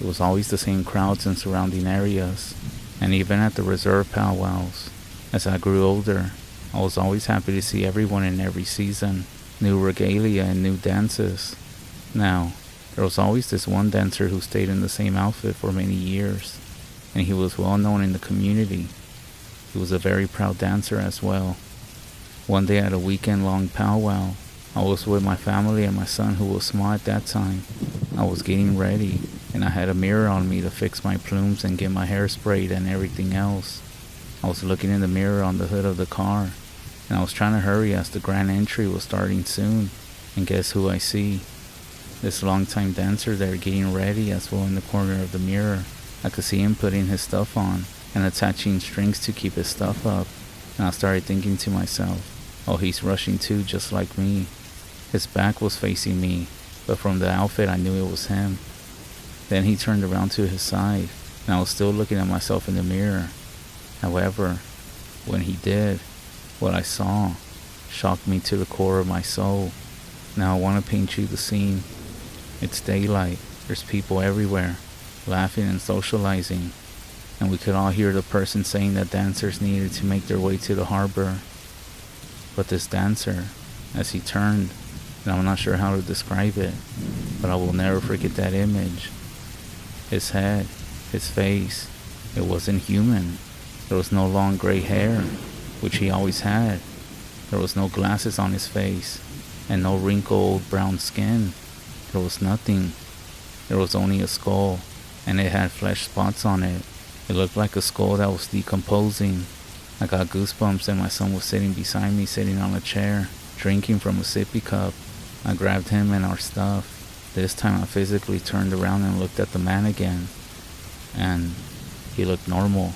it was always the same crowds in surrounding areas, and even at the reserve powwows. As I grew older, I was always happy to see everyone in every season, new regalia and new dances. Now, there was always this one dancer who stayed in the same outfit for many years, and he was well known in the community. He was a very proud dancer as well. One day at a weekend-long powwow, I was with my family and my son who was small at that time. I was getting ready, and I had a mirror on me to fix my plumes and get my hair sprayed and everything else. I was looking in the mirror on the hood of the car, and I was trying to hurry as the grand entry was starting soon, and guess who I see? This longtime dancer there getting ready as well in the corner of the mirror. I could see him putting his stuff on and attaching strings to keep his stuff up, and I started thinking to myself, Oh, he's rushing too, just like me. His back was facing me, but from the outfit I knew it was him. Then he turned around to his side, and I was still looking at myself in the mirror. However, when he did, what I saw shocked me to the core of my soul. Now I want to paint you the scene. It's daylight, there's people everywhere, laughing and socializing, and we could all hear the person saying that dancers needed to make their way to the harbor. But this dancer, as he turned, and I'm not sure how to describe it, but I will never forget that image. His head, his face, it wasn't human. There was no long gray hair, which he always had. There was no glasses on his face, and no wrinkled brown skin. There was nothing. There was only a skull, and it had flesh spots on it. It looked like a skull that was decomposing. I got goosebumps, and my son was sitting beside me, sitting on a chair, drinking from a sippy cup. I grabbed him and our stuff. This time I physically turned around and looked at the man again, and he looked normal.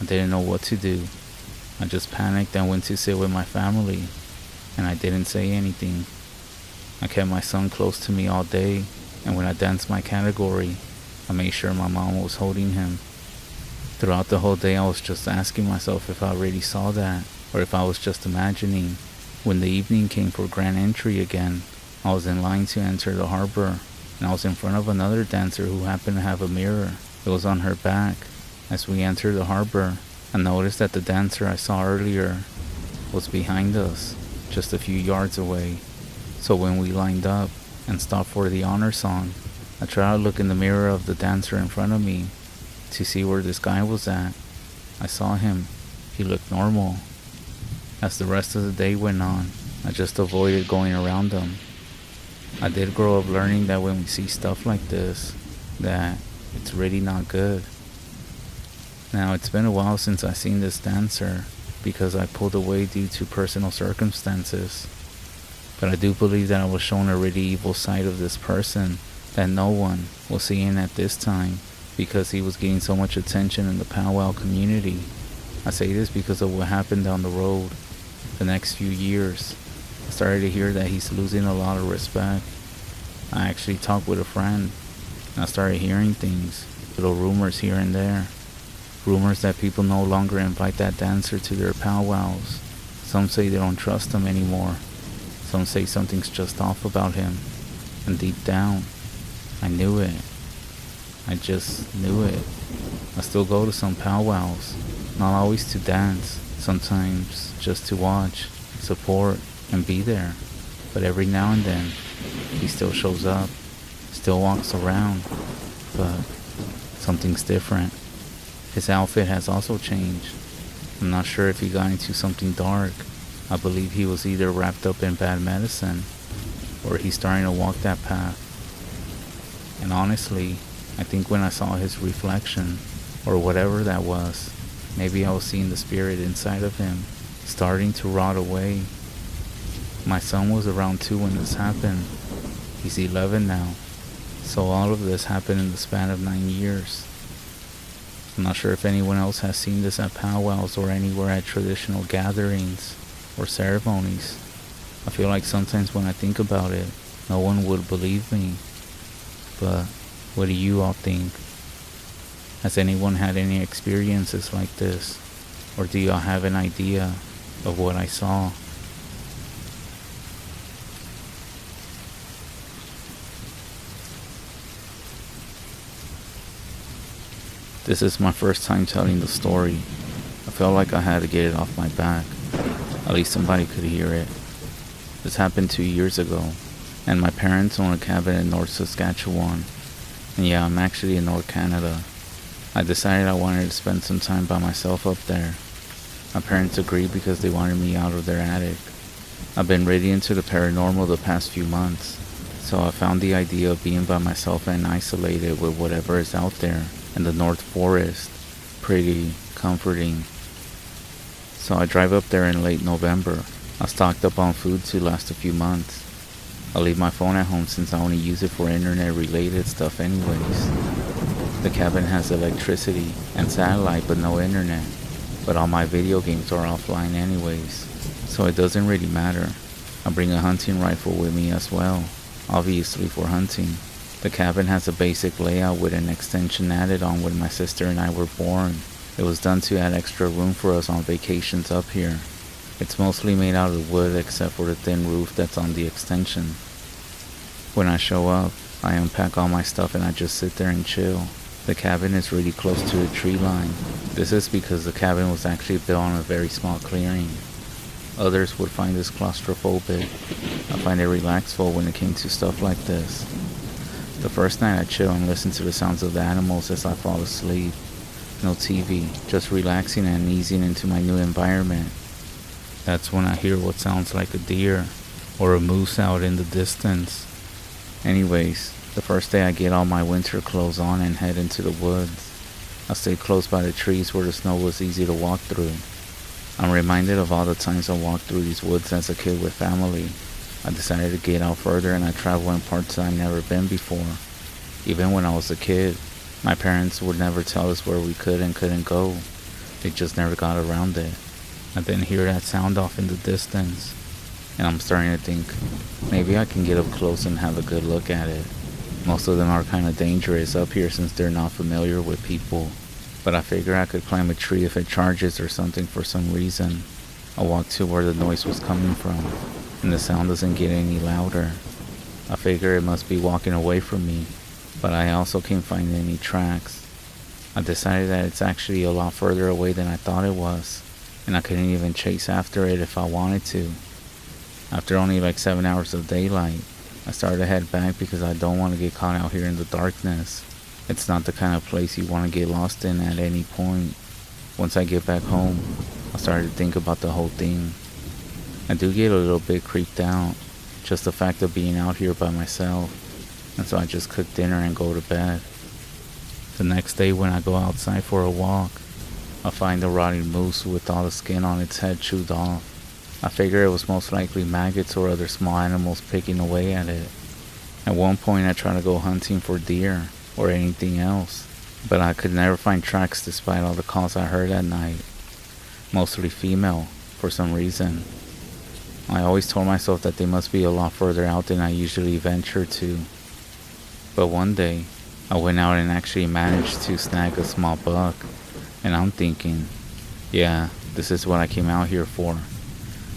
I didn't know what to do. I just panicked and went to sit with my family, and I didn't say anything. I kept my son close to me all day, and when I danced my category, I made sure my mom was holding him. Throughout the whole day I was just asking myself if I already saw that, or if I was just imagining. When the evening came for grand entry again, I was in line to enter the harbor, and I was in front of another dancer who happened to have a mirror. It was on her back. As we entered the harbor, I noticed that the dancer I saw earlier was behind us, just a few yards away. So when we lined up and stopped for the honor song, I tried to look in the mirror of the dancer in front of me to see where this guy was at. I saw him. He looked normal. As the rest of the day went on, I just avoided going around him. I did grow up learning that when we see stuff like this, that it's really not good. Now, it's been a while since I've seen this dancer because I pulled away due to personal circumstances. But I do believe that I was shown a really evil side of this person that no one was seeing at this time because he was getting so much attention in the powwow community. I say this because of what happened down the road. The next few years, I started to hear that he's losing a lot of respect. I actually talked with a friend, and I started hearing things, little rumors here and there. Rumors that people no longer invite that dancer to their powwows. Some say they don't trust him anymore. Some say something's just off about him. And deep down, I knew it. I just knew it. I still go to some powwows, not always to dance, sometimes just to watch, support, and be there. But every now and then, he still shows up, still walks around, but something's different. His outfit has also changed. I'm not sure if he got into something dark. I believe he was either wrapped up in bad medicine, or he's starting to walk that path. And honestly, I think when I saw his reflection, or whatever that was, maybe I was seeing the spirit inside of him, starting to rot away. My son was around 2 when this happened. He's 11 now. So all of this happened in the span of 9 years. I'm not sure if anyone else has seen this at powwows or anywhere at traditional gatherings or ceremonies. I feel like sometimes when I think about it, no one would believe me. But what do you all think? Has anyone had any experiences like this? Or do y'all have an idea of what I saw? This is my first time telling the story. I felt like I had to get it off my back. At least somebody could hear it. This happened 2 years ago, and my parents own a cabin in North Saskatchewan. And yeah, I'm actually in North Canada. I decided I wanted to spend some time by myself up there. My parents agreed because they wanted me out of their attic. I've been really into the paranormal the past few months, so I found the idea of being by myself and isolated with whatever is out there in the North Forest pretty comforting. So I drive up there in late November. I stocked up on food to last a few months. I leave my phone at home since I only use it for internet related stuff anyways. The cabin has electricity and satellite but no internet, but all my video games are offline anyways. so it doesn't really matter. I bring a hunting rifle with me as well, obviously for hunting. The cabin has a basic layout with an extension added on when my sister and I were born. It was done to add extra room for us on vacations up here. It's mostly made out of wood except for the thin roof that's on the extension. When I show up, I unpack all my stuff and I just sit there and chill. The cabin is really close to the tree line. This is because the cabin was actually built on a very small clearing. Others would find this claustrophobic. I find it relaxful when it came to stuff like this. The first night I chill and listen to the sounds of the animals as I fall asleep. No TV, just relaxing and easing into my new environment. That's when I hear what sounds like a deer or a moose out in the distance. Anyways, the first day I get all my winter clothes on and head into the woods. I stay close by the trees where the snow was easy to walk through. I'm reminded of all the times I walked through these woods as a kid with family. I decided to get out further and I travel in parts I've never been before. Even when I was a kid, my parents would never tell us where we could and couldn't go. They just never got around it. I then hear that sound off in the distance, and I'm starting to think, maybe I can get up close and have a good look at it. Most of them are kind of dangerous up here since they're not familiar with people, but I figure I could climb a tree if it charges or something for some reason. I walk to where the noise was coming from, and the sound doesn't get any louder. I figure it must be walking away from me, but I also can't find any tracks. I decided that it's actually a lot further away than I thought it was, and I couldn't even chase after it if I wanted to. After only like 7 hours of daylight, I started to head back because I don't want to get caught out here in the darkness. It's not the kind of place you want to get lost in at any point. Once I get back home, I started to think about the whole thing. I do get a little bit creeped out, just the fact of being out here by myself, and so I just cook dinner and go to bed. The next day when I go outside for a walk, I find a rotting moose with all the skin on its head chewed off. I figure it was most likely maggots or other small animals picking away at it. At one point I tried to go hunting for deer or anything else, but I could never find tracks despite all the calls I heard at night. Mostly female, for some reason. I always told myself that they must be a lot further out than I usually venture to. But one day, I went out and actually managed to snag a small buck. And I'm thinking, yeah, this is what I came out here for.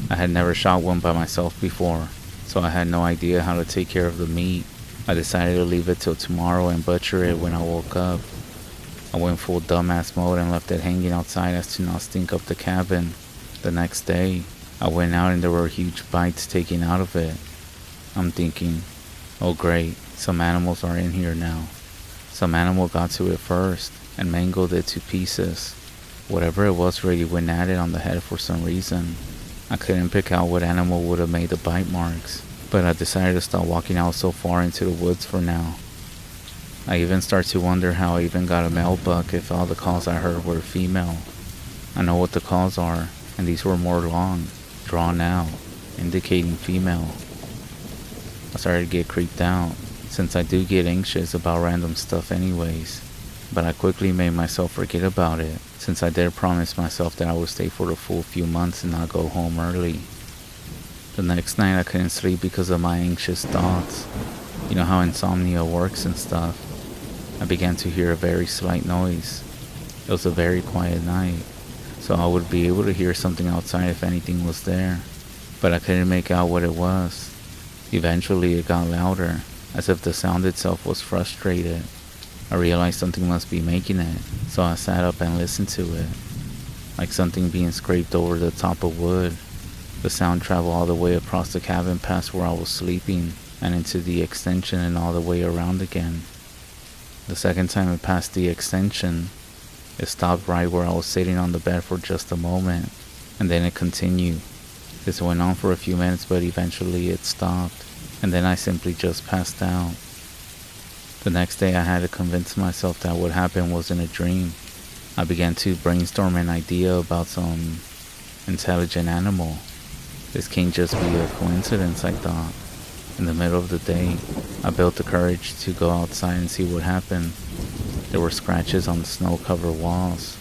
I had never shot one by myself before, so I had no idea how to take care of the meat. I decided to leave it till tomorrow and butcher it when I woke up. I went full dumbass mode and left it hanging outside as to not stink up the cabin. The next day, I went out and there were huge bites taken out of it. I'm thinking, oh great, some animals are in here now. Some animal got to it first and mangled it to pieces. Whatever it was really went at it on the head for some reason. I couldn't pick out what animal would have made the bite marks, but I decided to stop walking out so far into the woods for now. I even start to wonder how I even got a male buck if all the calls I heard were female. I know what the calls are, and these were more long, drawn out, indicating female. I started to get creeped out, since I do get anxious about random stuff anyways. But I quickly made myself forget about it, since I did promise myself that I would stay for the full few months and not go home early. The next night I couldn't sleep because of my anxious thoughts. You know how insomnia works and stuff. I began to hear a very slight noise. It was a very quiet night, so I would be able to hear something outside if anything was there, but I couldn't make out what it was. Eventually it got louder, as if the sound itself was frustrated. I realized something must be making it, so I sat up and listened to it. Like something being scraped over the top of wood. The sound traveled all the way across the cabin past where I was sleeping, and into the extension and all the way around again. The second time it passed the extension, it stopped right where I was sitting on the bed for just a moment, and then it continued. This went on for a few minutes, but eventually it stopped, and then I simply just passed out. The next day I had to convince myself that what happened wasn't a dream. I began to brainstorm an idea about some intelligent animal. This can't just be a coincidence, I thought. In the middle of the day, I built the courage to go outside and see what happened. There were scratches on the snow-covered walls.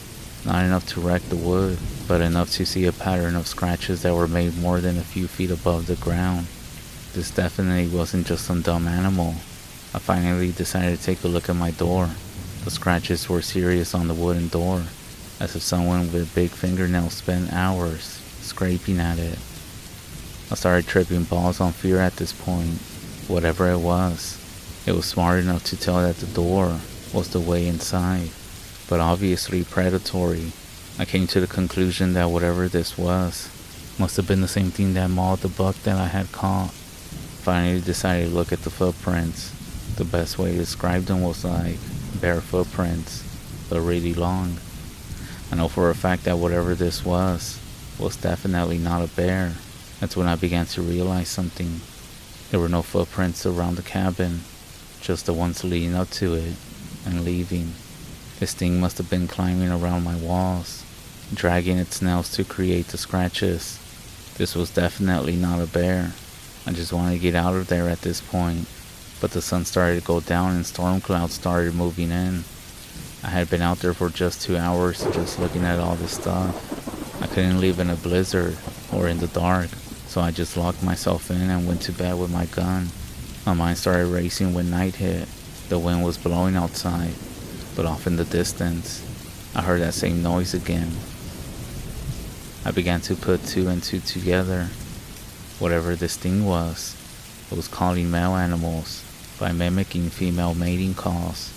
not enough to wreck the wood, but enough to see a pattern of scratches that were made more than a few feet above the ground. This definitely wasn't just some dumb animal. I finally decided to take a look at my door. The scratches were serious on the wooden door, as if someone with big fingernails spent hours scraping at it. I started tripping balls on fear at this point. Whatever it was smart enough to tell that the door was the way inside, but obviously predatory. I came to the conclusion that whatever this was must have been the same thing that mauled the buck that I had caught. Finally decided to look at the footprints. The best way to describe them was like bare footprints, but really long. I know for a fact that whatever this was definitely not a bear. That's when I began to realize something. There were no footprints around the cabin, just the ones leading up to it and leaving. This thing must have been climbing around my walls, dragging its nails to create the scratches. This was definitely not a bear. I just wanted to get out of there at this point, but the sun started to go down and storm clouds started moving in. I had been out there for just 2 hours just looking at all this stuff. I couldn't leave in a blizzard or in the dark, so I just locked myself in and went to bed with my gun. My mind started racing when night hit. The wind was blowing outside, but off in the distance, I heard that same noise again. I began to put 2 and 2 together. Whatever this thing was, it was calling male animals by mimicking female mating calls.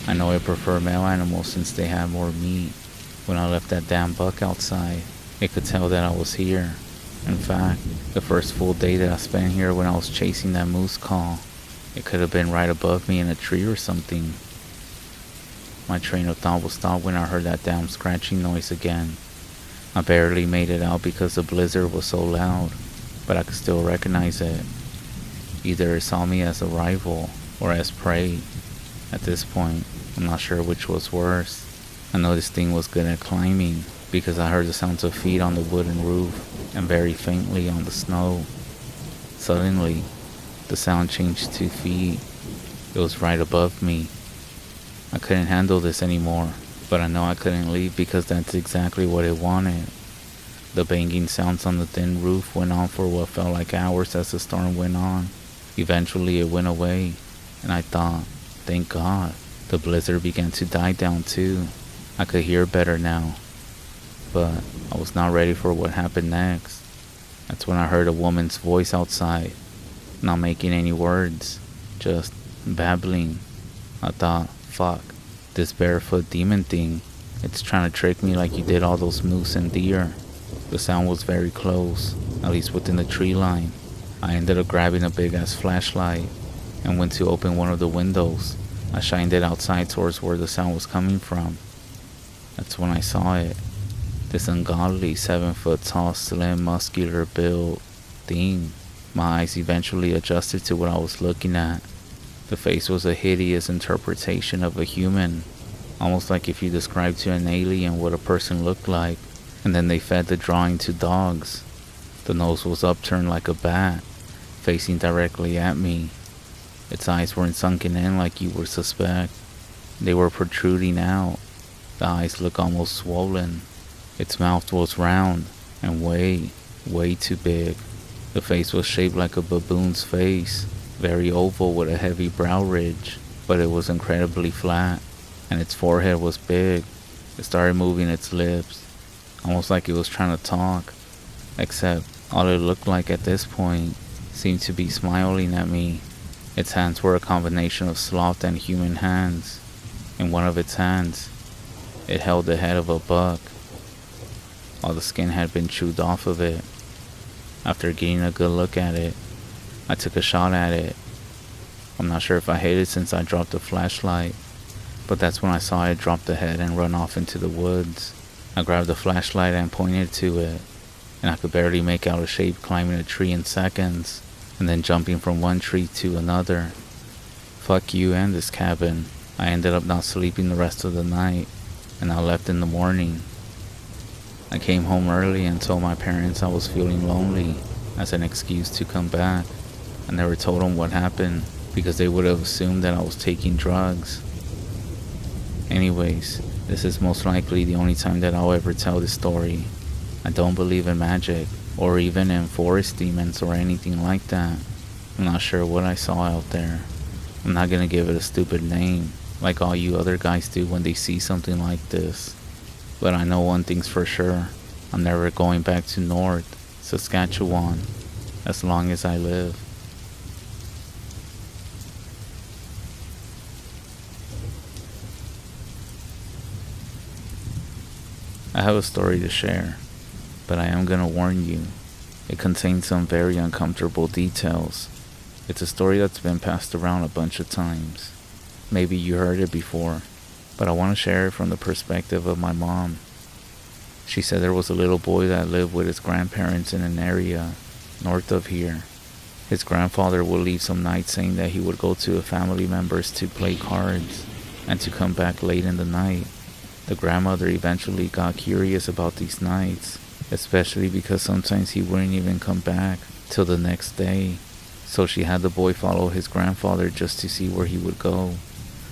I know I prefer male animals since they have more meat. When I left that damn buck outside, it could tell that I was here. In fact, the first full day that I spent here when I was chasing that moose call, it could have been right above me in a tree or something. My train of thought was stopped when I heard that damn scratching noise again. I barely made it out because the blizzard was so loud, but I could still recognize it. Either it saw me as a rival or as prey. At this point, I'm not sure which was worse. I know this thing was good at climbing because I heard the sounds of feet on the wooden roof and very faintly on the snow. Suddenly, the sound changed to feet. It was right above me. I couldn't handle this anymore, but I know I couldn't leave because that's exactly what it wanted. The banging sounds on the thin roof went on for what felt like hours as the storm went on. Eventually it went away, and I thought, thank God. The blizzard began to die down too. I could hear better now, but I was not ready for what happened next. That's when I heard a woman's voice outside, not making any words, just babbling. I thought, fuck, this barefoot demon thing, it's trying to trick me like you did all those moose and deer. The sound was very close, at least within the tree line. I ended up grabbing a big ass flashlight and went to open one of the windows. I shined it outside towards where the sound was coming from. That's when I saw it. This ungodly 7-foot tall, slim, muscular build thing. My eyes eventually adjusted to what I was looking at. The face was a hideous interpretation of a human, almost like if you described to an alien what a person looked like, and then they fed the drawing to dogs. The nose was upturned like a bat, facing directly at me. Its eyes weren't sunken in like you would suspect. They were protruding out. The eyes looked almost swollen. Its mouth was round and way too big. The face was shaped like a baboon's face, very oval with a heavy brow ridge, but it was incredibly flat, and its forehead was big. It started moving its lips, almost like it was trying to talk, except all it looked like at this point seemed to be smiling at me. Its hands were a combination of sloth and human hands. In one of its hands, it held the head of a buck. All the skin had been chewed off of it. After getting a good look at it, I took a shot at it. I'm not sure if I hit it since I dropped the flashlight, but that's when I saw it drop the head and run off into the woods. I grabbed the flashlight and pointed to it, and I could barely make out a shape climbing a tree in seconds, and then jumping from one tree to another. Fuck you and this cabin. I ended up not sleeping the rest of the night, and I left in the morning. I came home early and told my parents I was feeling lonely as an excuse to come back. I never told them what happened because they would have assumed that I was taking drugs. Anyways, this is most likely the only time that I'll ever tell this story. I don't believe in magic, or even in forest demons or anything like that. I'm not sure what I saw out there. I'm not gonna give it a stupid name, like all you other guys do when they see something like this. But I know one thing's for sure. I'm never going back to North Saskatchewan as long as I live. I have a story to share, but I am gonna warn you. It contains some very uncomfortable details. It's a story that's been passed around a bunch of times. Maybe you heard it before, but I want to share it from the perspective of my mom. She said there was a little boy that lived with his grandparents in an area north of here. His grandfather would leave some nights saying that he would go to a family member's to play cards and to come back late in the night. The grandmother eventually got curious about these nights, especially because sometimes he wouldn't even come back till the next day. So she had the boy follow his grandfather just to see where he would go.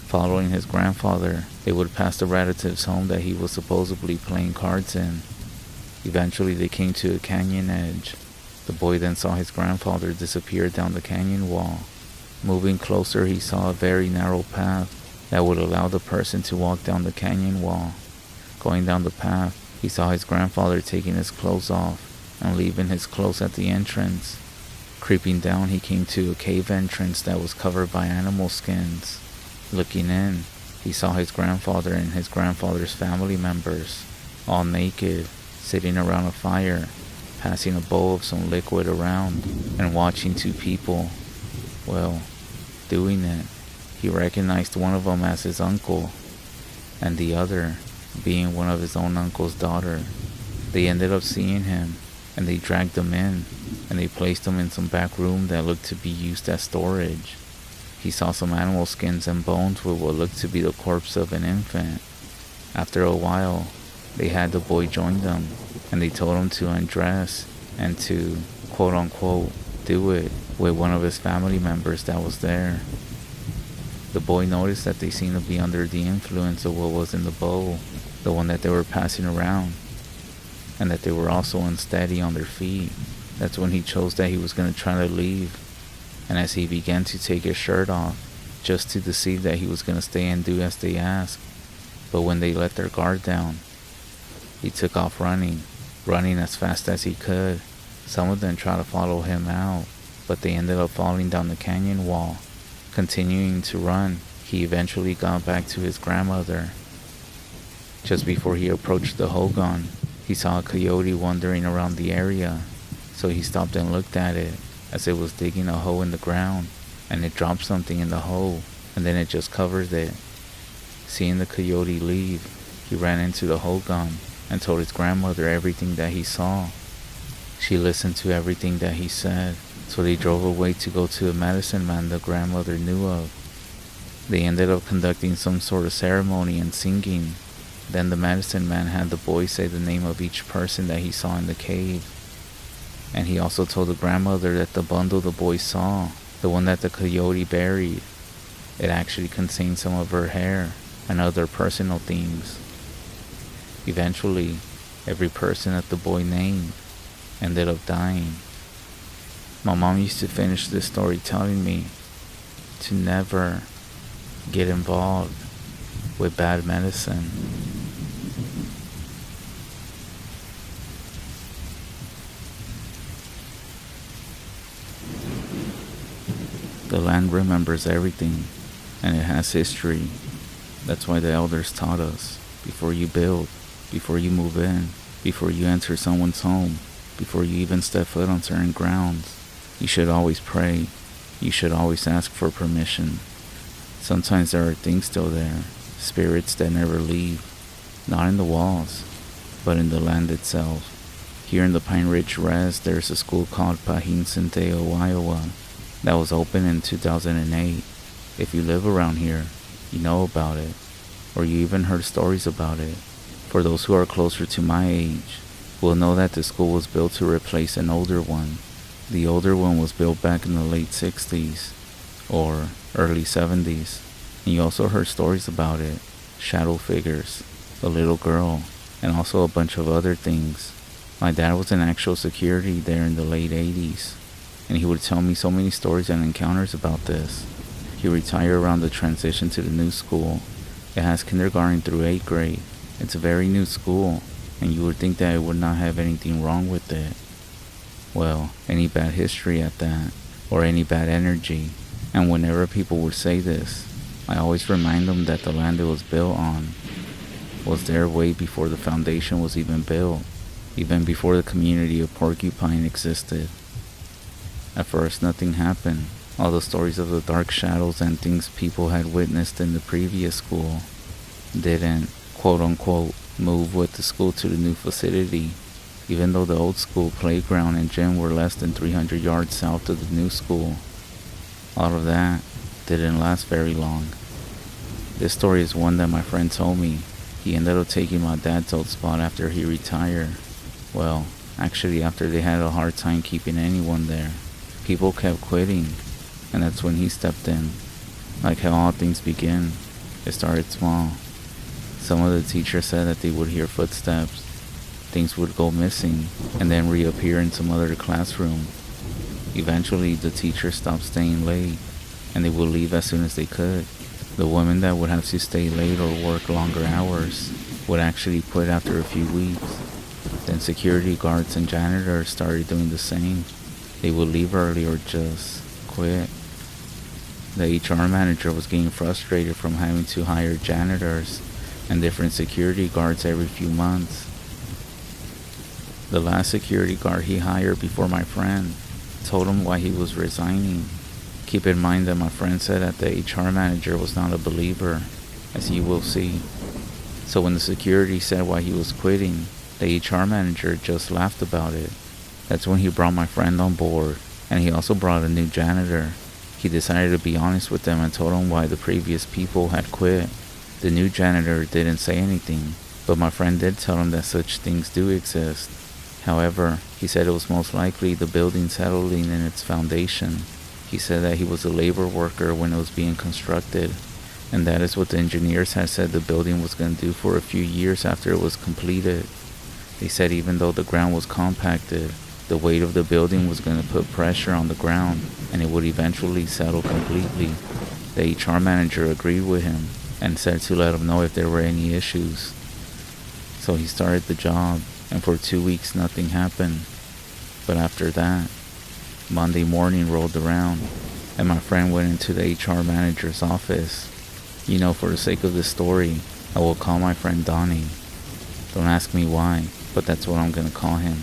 Following his grandfather, they would pass the relative's home that he was supposedly playing cards in. Eventually they came to a canyon edge. The boy then saw his grandfather disappear down the canyon wall. Moving closer, he saw a very narrow path that would allow the person to walk down the canyon wall. Going down the path, he saw his grandfather taking his clothes off and leaving his clothes at the entrance. Creeping down, he came to a cave entrance that was covered by animal skins. Looking in, he saw his grandfather and his grandfather's family members, all naked, sitting around a fire, passing a bowl of some liquid around, and watching two people, well, doing it. He recognized one of them as his uncle, and the other being one of his own uncle's daughter. They ended up seeing him, and they dragged him in, and they placed him in some back room that looked to be used as storage. He saw some animal skins and bones with what looked to be the corpse of an infant. After a while, they had the boy join them, and they told him to undress and to, quote unquote, do it with one of his family members that was there. The boy noticed that they seemed to be under the influence of what was in the bowl, the one that they were passing around, and that they were also unsteady on their feet. That's when he chose that he was going to try to leave, and as he began to take his shirt off, just to deceive that he was going to stay and do as they asked. But when they let their guard down, he took off running as fast as he could. Some of them tried to follow him out, but they ended up falling down the canyon wall. Continuing to run, he eventually got back to his grandmother. Just before he approached the hogan, he saw a coyote wandering around the area, so he stopped and looked at it as it was digging a hole in the ground, and it dropped something in the hole, and then it just covered it. Seeing the coyote leave, he ran into the hogan and told his grandmother everything that he saw. She listened to everything that he said, so they drove away to go to a medicine man the grandmother knew of. They ended up conducting some sort of ceremony and singing. Then the medicine man had the boy say the name of each person that he saw in the cave. And he also told the grandmother that the bundle the boy saw, the one that the coyote buried, it actually contained some of her hair and other personal things. Eventually, every person that the boy named ended up dying. My mom used to finish this story telling me to never get involved with bad medicine. The land remembers everything, and it has history. That's why the elders taught us, before you build, before you move in, before you enter someone's home, before you even step foot on certain grounds, you should always pray. You should always ask for permission. Sometimes there are things still there, spirits that never leave, not in the walls, but in the land itself. Here in the Pine Ridge REZ, there's a school called Pahinsenteo, Iowa, that was open in 2008. If you live around here, you know about it, or you even heard stories about it. For those who are closer to my age, will know that the school was built to replace an older one. The older one was built back in the late 60s or early 70s, and you also heard stories about it. shadow figures, a little girl, and also a bunch of other things. My dad was in actual security there in the late 80s, and he would tell me so many stories and encounters about this. He retired around the transition to the new school. It has kindergarten through 8th grade. It's a very new school, and you would think that it would not have anything wrong with it. Well, any bad history at that, or any bad energy. And whenever people would say this, I always remind them that the land it was built on was there way before the foundation was even built, even before the community of Porcupine existed. At first, nothing happened. All the stories of the dark shadows and things people had witnessed in the previous school didn't, quote-unquote, move with the school to the new facility, even though the old school playground and gym were less than 300 yards south of the new school. All of that didn't last very long. This story is one that my friend told me. He ended up taking my dad's old spot after he retired. Well, actually after they had a hard time keeping anyone there. People kept quitting, and that's when he stepped in. Like how all things begin, it started small. Some of the teachers said that they would hear footsteps, things would go missing, and then reappear in some other classroom. Eventually, the teachers stopped staying late, and they would leave as soon as they could. The women that would have to stay late or work longer hours would actually quit after a few weeks. Then security guards and janitors started doing the same. They would leave early or just quit. The HR manager was getting frustrated from having to hire janitors and different security guards every few months. The last security guard he hired before my friend told him why he was resigning. Keep in mind that my friend said that the HR manager was not a believer, as you will see. So when the security said why he was quitting, the HR manager just laughed about it. That's when he brought my friend on board, and he also brought a new janitor. He decided to be honest with them and told them why the previous people had quit. The new janitor didn't say anything, but my friend did tell him that such things do exist. However, he said it was most likely the building settling in its foundation. He said that he was a labor worker when it was being constructed, and that is what the engineers had said the building was going to do for a few years after it was completed. They said even though the ground was compacted, the weight of the building was going to put pressure on the ground, and it would eventually settle completely. The HR manager agreed with him and said to let him know if there were any issues. So he started the job, and for 2 weeks nothing happened. But after that, Monday morning rolled around, and my friend went into the HR manager's office. You know, for the sake of this story, I will call my friend Donnie. Don't ask me why, but that's what I'm gonna call him.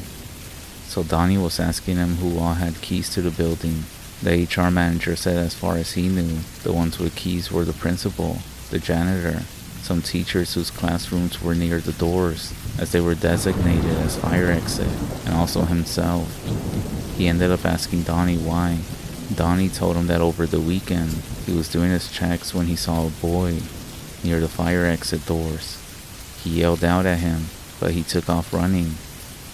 So Donnie was asking him who all had keys to the building. The HR manager said as far as he knew, the ones with keys were the principal, the janitor, some teachers whose classrooms were near the doors, as they were designated as fire exit, and also himself. He ended up asking Donnie why. Donnie told him that over the weekend, he was doing his checks when he saw a boy near the fire exit doors. He yelled out at him, but he took off running.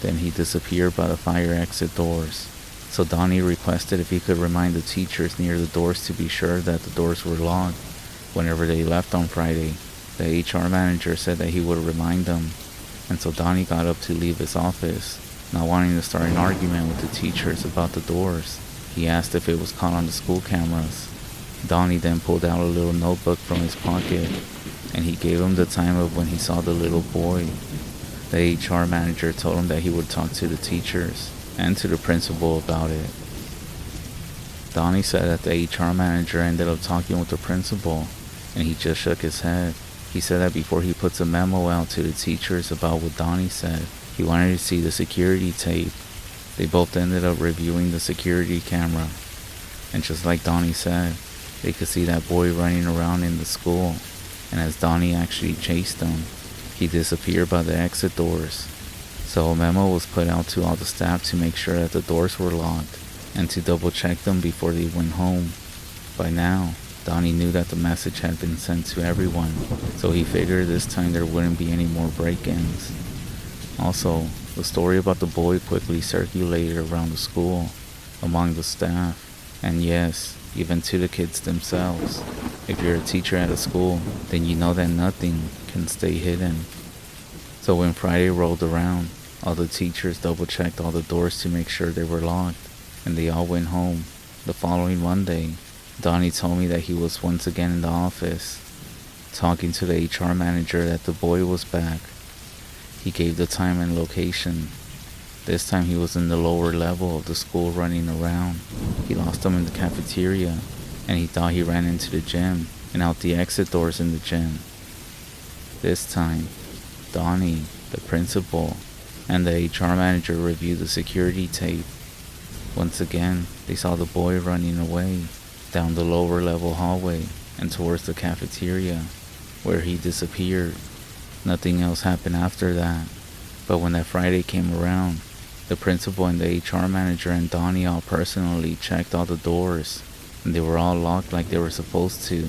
Then he disappeared by the fire exit doors. So Donnie requested if he could remind the teachers near the doors to be sure that the doors were locked whenever they left on Friday. The HR manager said that he would remind them, and so Donnie got up to leave his office, not wanting to start an argument with the teachers about the doors. He asked if it was caught on the school cameras. Donnie then pulled out a little notebook from his pocket, and he gave him the time of when he saw the little boy. The HR manager told him that he would talk to the teachers and to the principal about it. Donnie said that the HR manager ended up talking with the principal, and he just shook his head. He said that before he puts a memo out to the teachers about what Donnie said, he wanted to see the security tape. They both ended up reviewing the security camera, and just like Donnie said, they could see that boy running around in the school, and as Donnie actually chased him, he disappeared by the exit doors. So a memo was put out to all the staff to make sure that the doors were locked, and to double check them before they went home. By now, Donnie knew that the message had been sent to everyone, so he figured this time there wouldn't be any more break-ins. Also, the story about the boy quickly circulated around the school, among the staff, and yes, even to the kids themselves. If you're a teacher at a school, then you know that nothing can stay hidden. So when Friday rolled around, all the teachers double-checked all the doors to make sure they were locked, and they all went home. The following Monday, Donnie told me that he was once again in the office, talking to the HR manager that the boy was back. He gave the time and location. This time he was in the lower level of the school running around. He lost him in the cafeteria, and he thought he ran into the gym and out the exit doors in the gym. This time, Donnie, the principal, and the HR manager reviewed the security tape. Once again, they saw the boy running away down the lower level hallway and towards the cafeteria, where he disappeared. Nothing else happened after that. But when that Friday came around, the principal and the HR manager and Donnie all personally checked all the doors, and they were all locked like they were supposed to.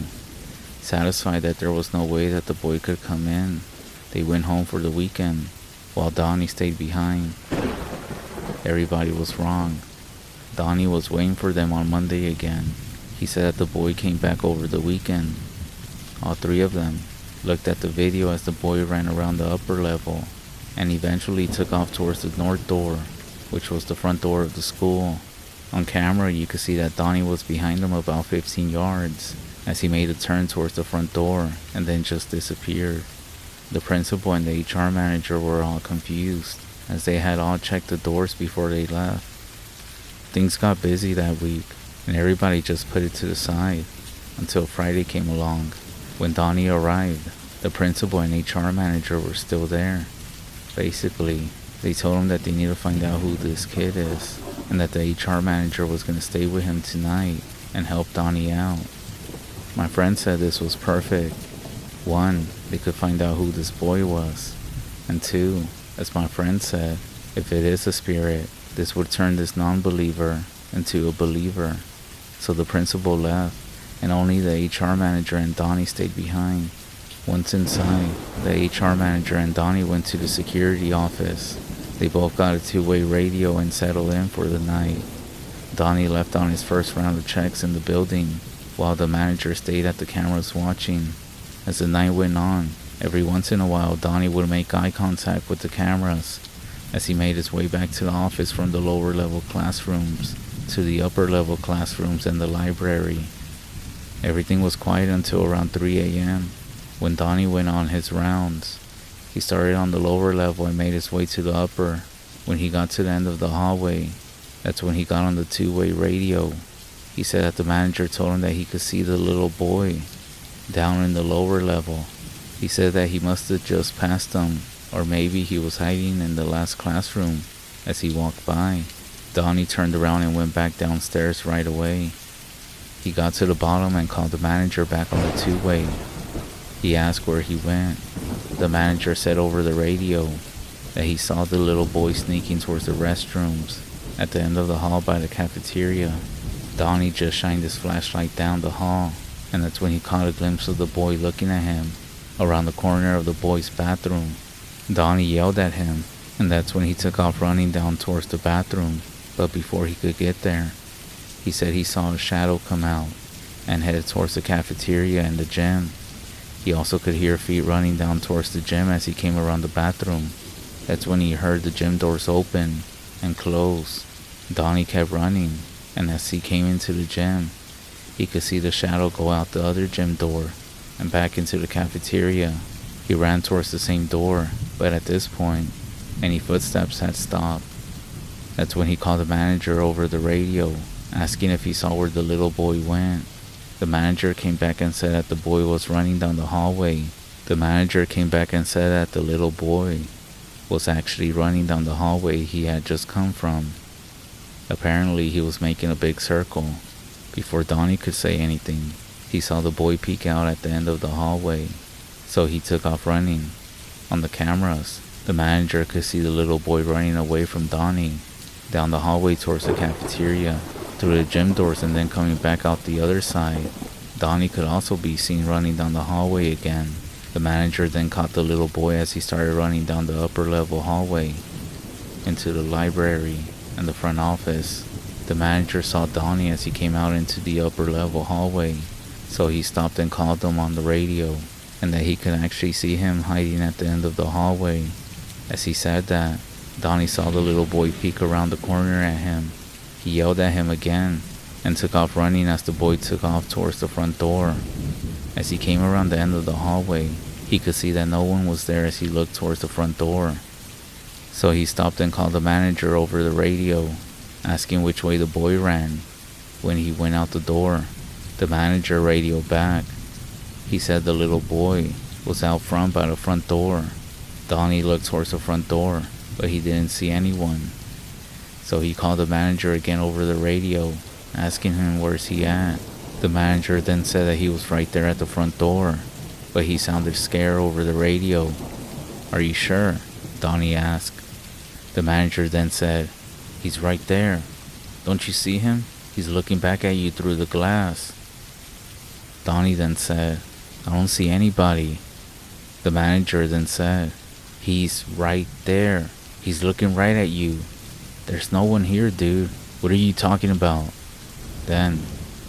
Satisfied that there was no way that the boy could come in, they went home for the weekend, while Donnie stayed behind. Everybody was wrong. Donnie was waiting for them on Monday again. He said that the boy came back over the weekend. All three of them looked at the video as the boy ran around the upper level and eventually took off towards the north door, which was the front door of the school. On camera, you could see that Donnie was behind him about 15 yards as he made a turn towards the front door and then just disappeared. The principal and the HR manager were all confused as they had all checked the doors before they left. Things got busy that week and everybody just put it to the side until Friday came along. When Donnie arrived, the principal and HR manager were still there. Basically, they told him that they need to find out who this kid is and that the HR manager was going to stay with him tonight and help Donnie out. My friend said this was perfect. 1, they could find out who this boy was. And 2, as my friend said, if it is a spirit, this would turn this non-believer into a believer. So the principal left, and only the HR manager and Donnie stayed behind. Once inside, the HR manager and Donnie went to the security office. They both got a two-way radio and settled in for the night. Donnie left on his first round of checks in the building, while the manager stayed at the cameras watching. As the night went on, every once in a while Donnie would make eye contact with the cameras as he made his way back to the office from the lower level classrooms to the upper level classrooms and the library. Everything was quiet until around 3 a.m. when Donnie went on his rounds. He started on the lower level and made his way to the upper. When he got to the end of the hallway, that's when he got on the two-way radio. He said that the manager told him that he could see the little boy down in the lower level. He said that he must have just passed him, or maybe he was hiding in the last classroom as he walked by. Donnie turned around and went back downstairs right away. He got to the bottom and called the manager back on the two-way. He asked where he went. The manager said over the radio that he saw the little boy sneaking towards the restrooms at the end of the hall by the cafeteria. Donnie just shined his flashlight down the hall, and that's when he caught a glimpse of the boy looking at him around the corner of the boy's bathroom. Donnie yelled at him, and that's when he took off running down towards the bathroom. But before he could get there, he said he saw a shadow come out and headed towards the cafeteria and the gym. He also could hear feet running down towards the gym as he came around the bathroom. That's when he heard the gym doors open and close. Donnie kept running, and as he came into the gym, he could see the shadow go out the other gym door and back into the cafeteria. He ran towards the same door, but at this point, any footsteps had stopped. That's when he called the manager over the radio, asking if he saw where the little boy went. The manager came back and said that the boy was running down the hallway. The manager came back and said that the little boy was actually running down the hallway he had just come from. Apparently, he was making a big circle. Before Donnie could say anything, he saw the boy peek out at the end of the hallway, so he took off running. On the cameras, the manager could see the little boy running away from Donnie, down the hallway towards the cafeteria, through the gym doors and then coming back out the other side. Donnie could also be seen running down the hallway again. The manager then caught the little boy as he started running down the upper level hallway into the library and the front office. The manager saw Donnie as he came out into the upper level hallway, so he stopped and called them on the radio, and that he could actually see him hiding at the end of the hallway. As he said that, Donnie saw the little boy peek around the corner at him. He yelled at him again, and took off running as the boy took off towards the front door. As he came around the end of the hallway, he could see that no one was there as he looked towards the front door. So he stopped and called the manager over the radio, asking which way the boy ran. When he went out the door, the manager radioed back. He said the little boy was out front by the front door. Donnie looked towards the front door, but he didn't see anyone. So he called the manager again over the radio, asking him where's he at. The manager then said that he was right there at the front door, but he sounded scared over the radio. Are you sure? Donnie asked. The manager then said, he's right there. Don't you see him? He's looking back at you through the glass. Donnie then said, I don't see anybody. The manager then said, he's right there. He's looking right at you. There's no one here, dude. What are you talking about? Then,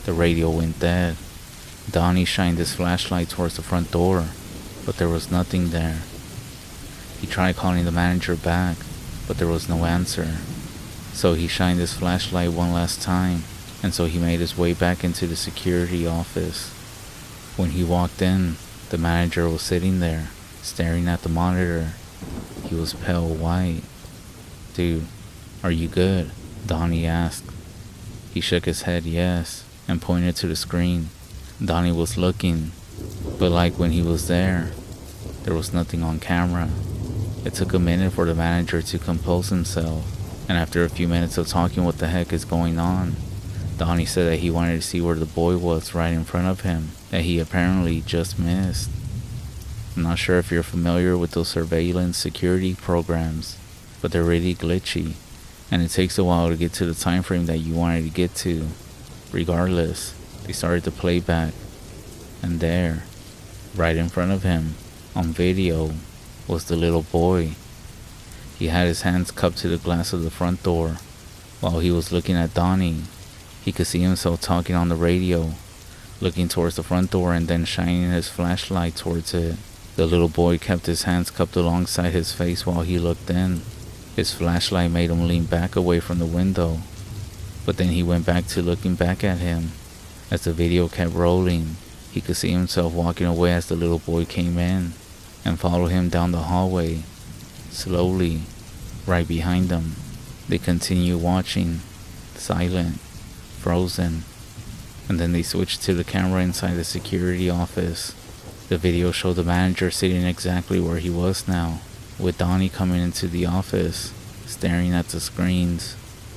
the radio went dead. Donnie shined his flashlight towards the front door, but there was nothing there. He tried calling the manager back, but there was no answer. So he shined his flashlight one last time, and so he made his way back into the security office. When he walked in, the manager was sitting there, staring at the monitor. He was pale white. Dude, are you good? Donnie asked. He shook his head yes, and pointed to the screen. Donnie was looking, but like when he was there was nothing on camera. It took a minute for the manager to compose himself, and after a few minutes of talking what the heck is going on, Donnie said that he wanted to see where the boy was right in front of him, that he apparently just missed. I'm not sure if you're familiar with those surveillance security programs, but they're really glitchy, and it takes a while to get to the time frame that you wanted to get to. Regardless, they started to play back, and there, right in front of him, on video, was the little boy. He had his hands cupped to the glass of the front door. While he was looking at Donnie, he could see himself talking on the radio, looking towards the front door and then shining his flashlight towards it. The little boy kept his hands cupped alongside his face while he looked in. His flashlight made him lean back away from the window, but then he went back to looking back at him. As the video kept rolling, he could see himself walking away as the little boy came in and followed him down the hallway. Slowly, right behind them, they continued watching, silent, frozen, and then they switched to the camera inside the security office. The video showed the manager sitting exactly where he was now, with Donnie coming into the office, staring at the screens.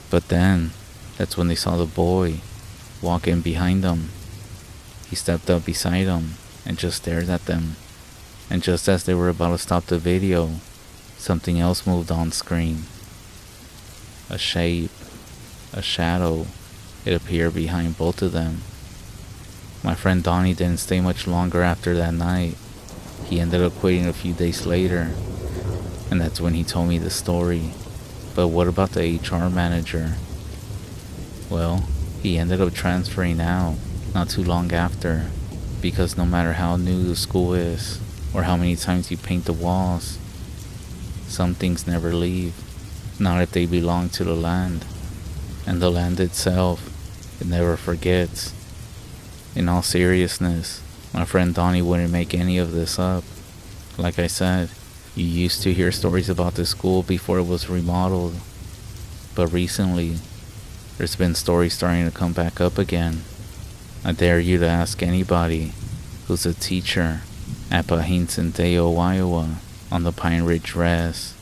But then, that's when they saw the boy walk in behind them. He stepped up beside them and just stared at them. And just as they were about to stop the video, something else moved on screen. A shape, a shadow, it appeared behind both of them. My friend Donnie didn't stay much longer after that night. He ended up quitting a few days later, and that's when he told me the story. But what about the HR manager? Well, he ended up transferring out not too long after, because no matter how new the school is, or how many times you paint the walls, some things never leave, not if they belong to the land. And the land itself, it never forgets. In all seriousness, my friend Donnie wouldn't make any of this up. Like I said, you used to hear stories about this school before it was remodeled, but recently, there's been stories starting to come back up again. I dare you to ask anybody who's a teacher at Pahinson Deo, Iowa, on the Pine Ridge REZ.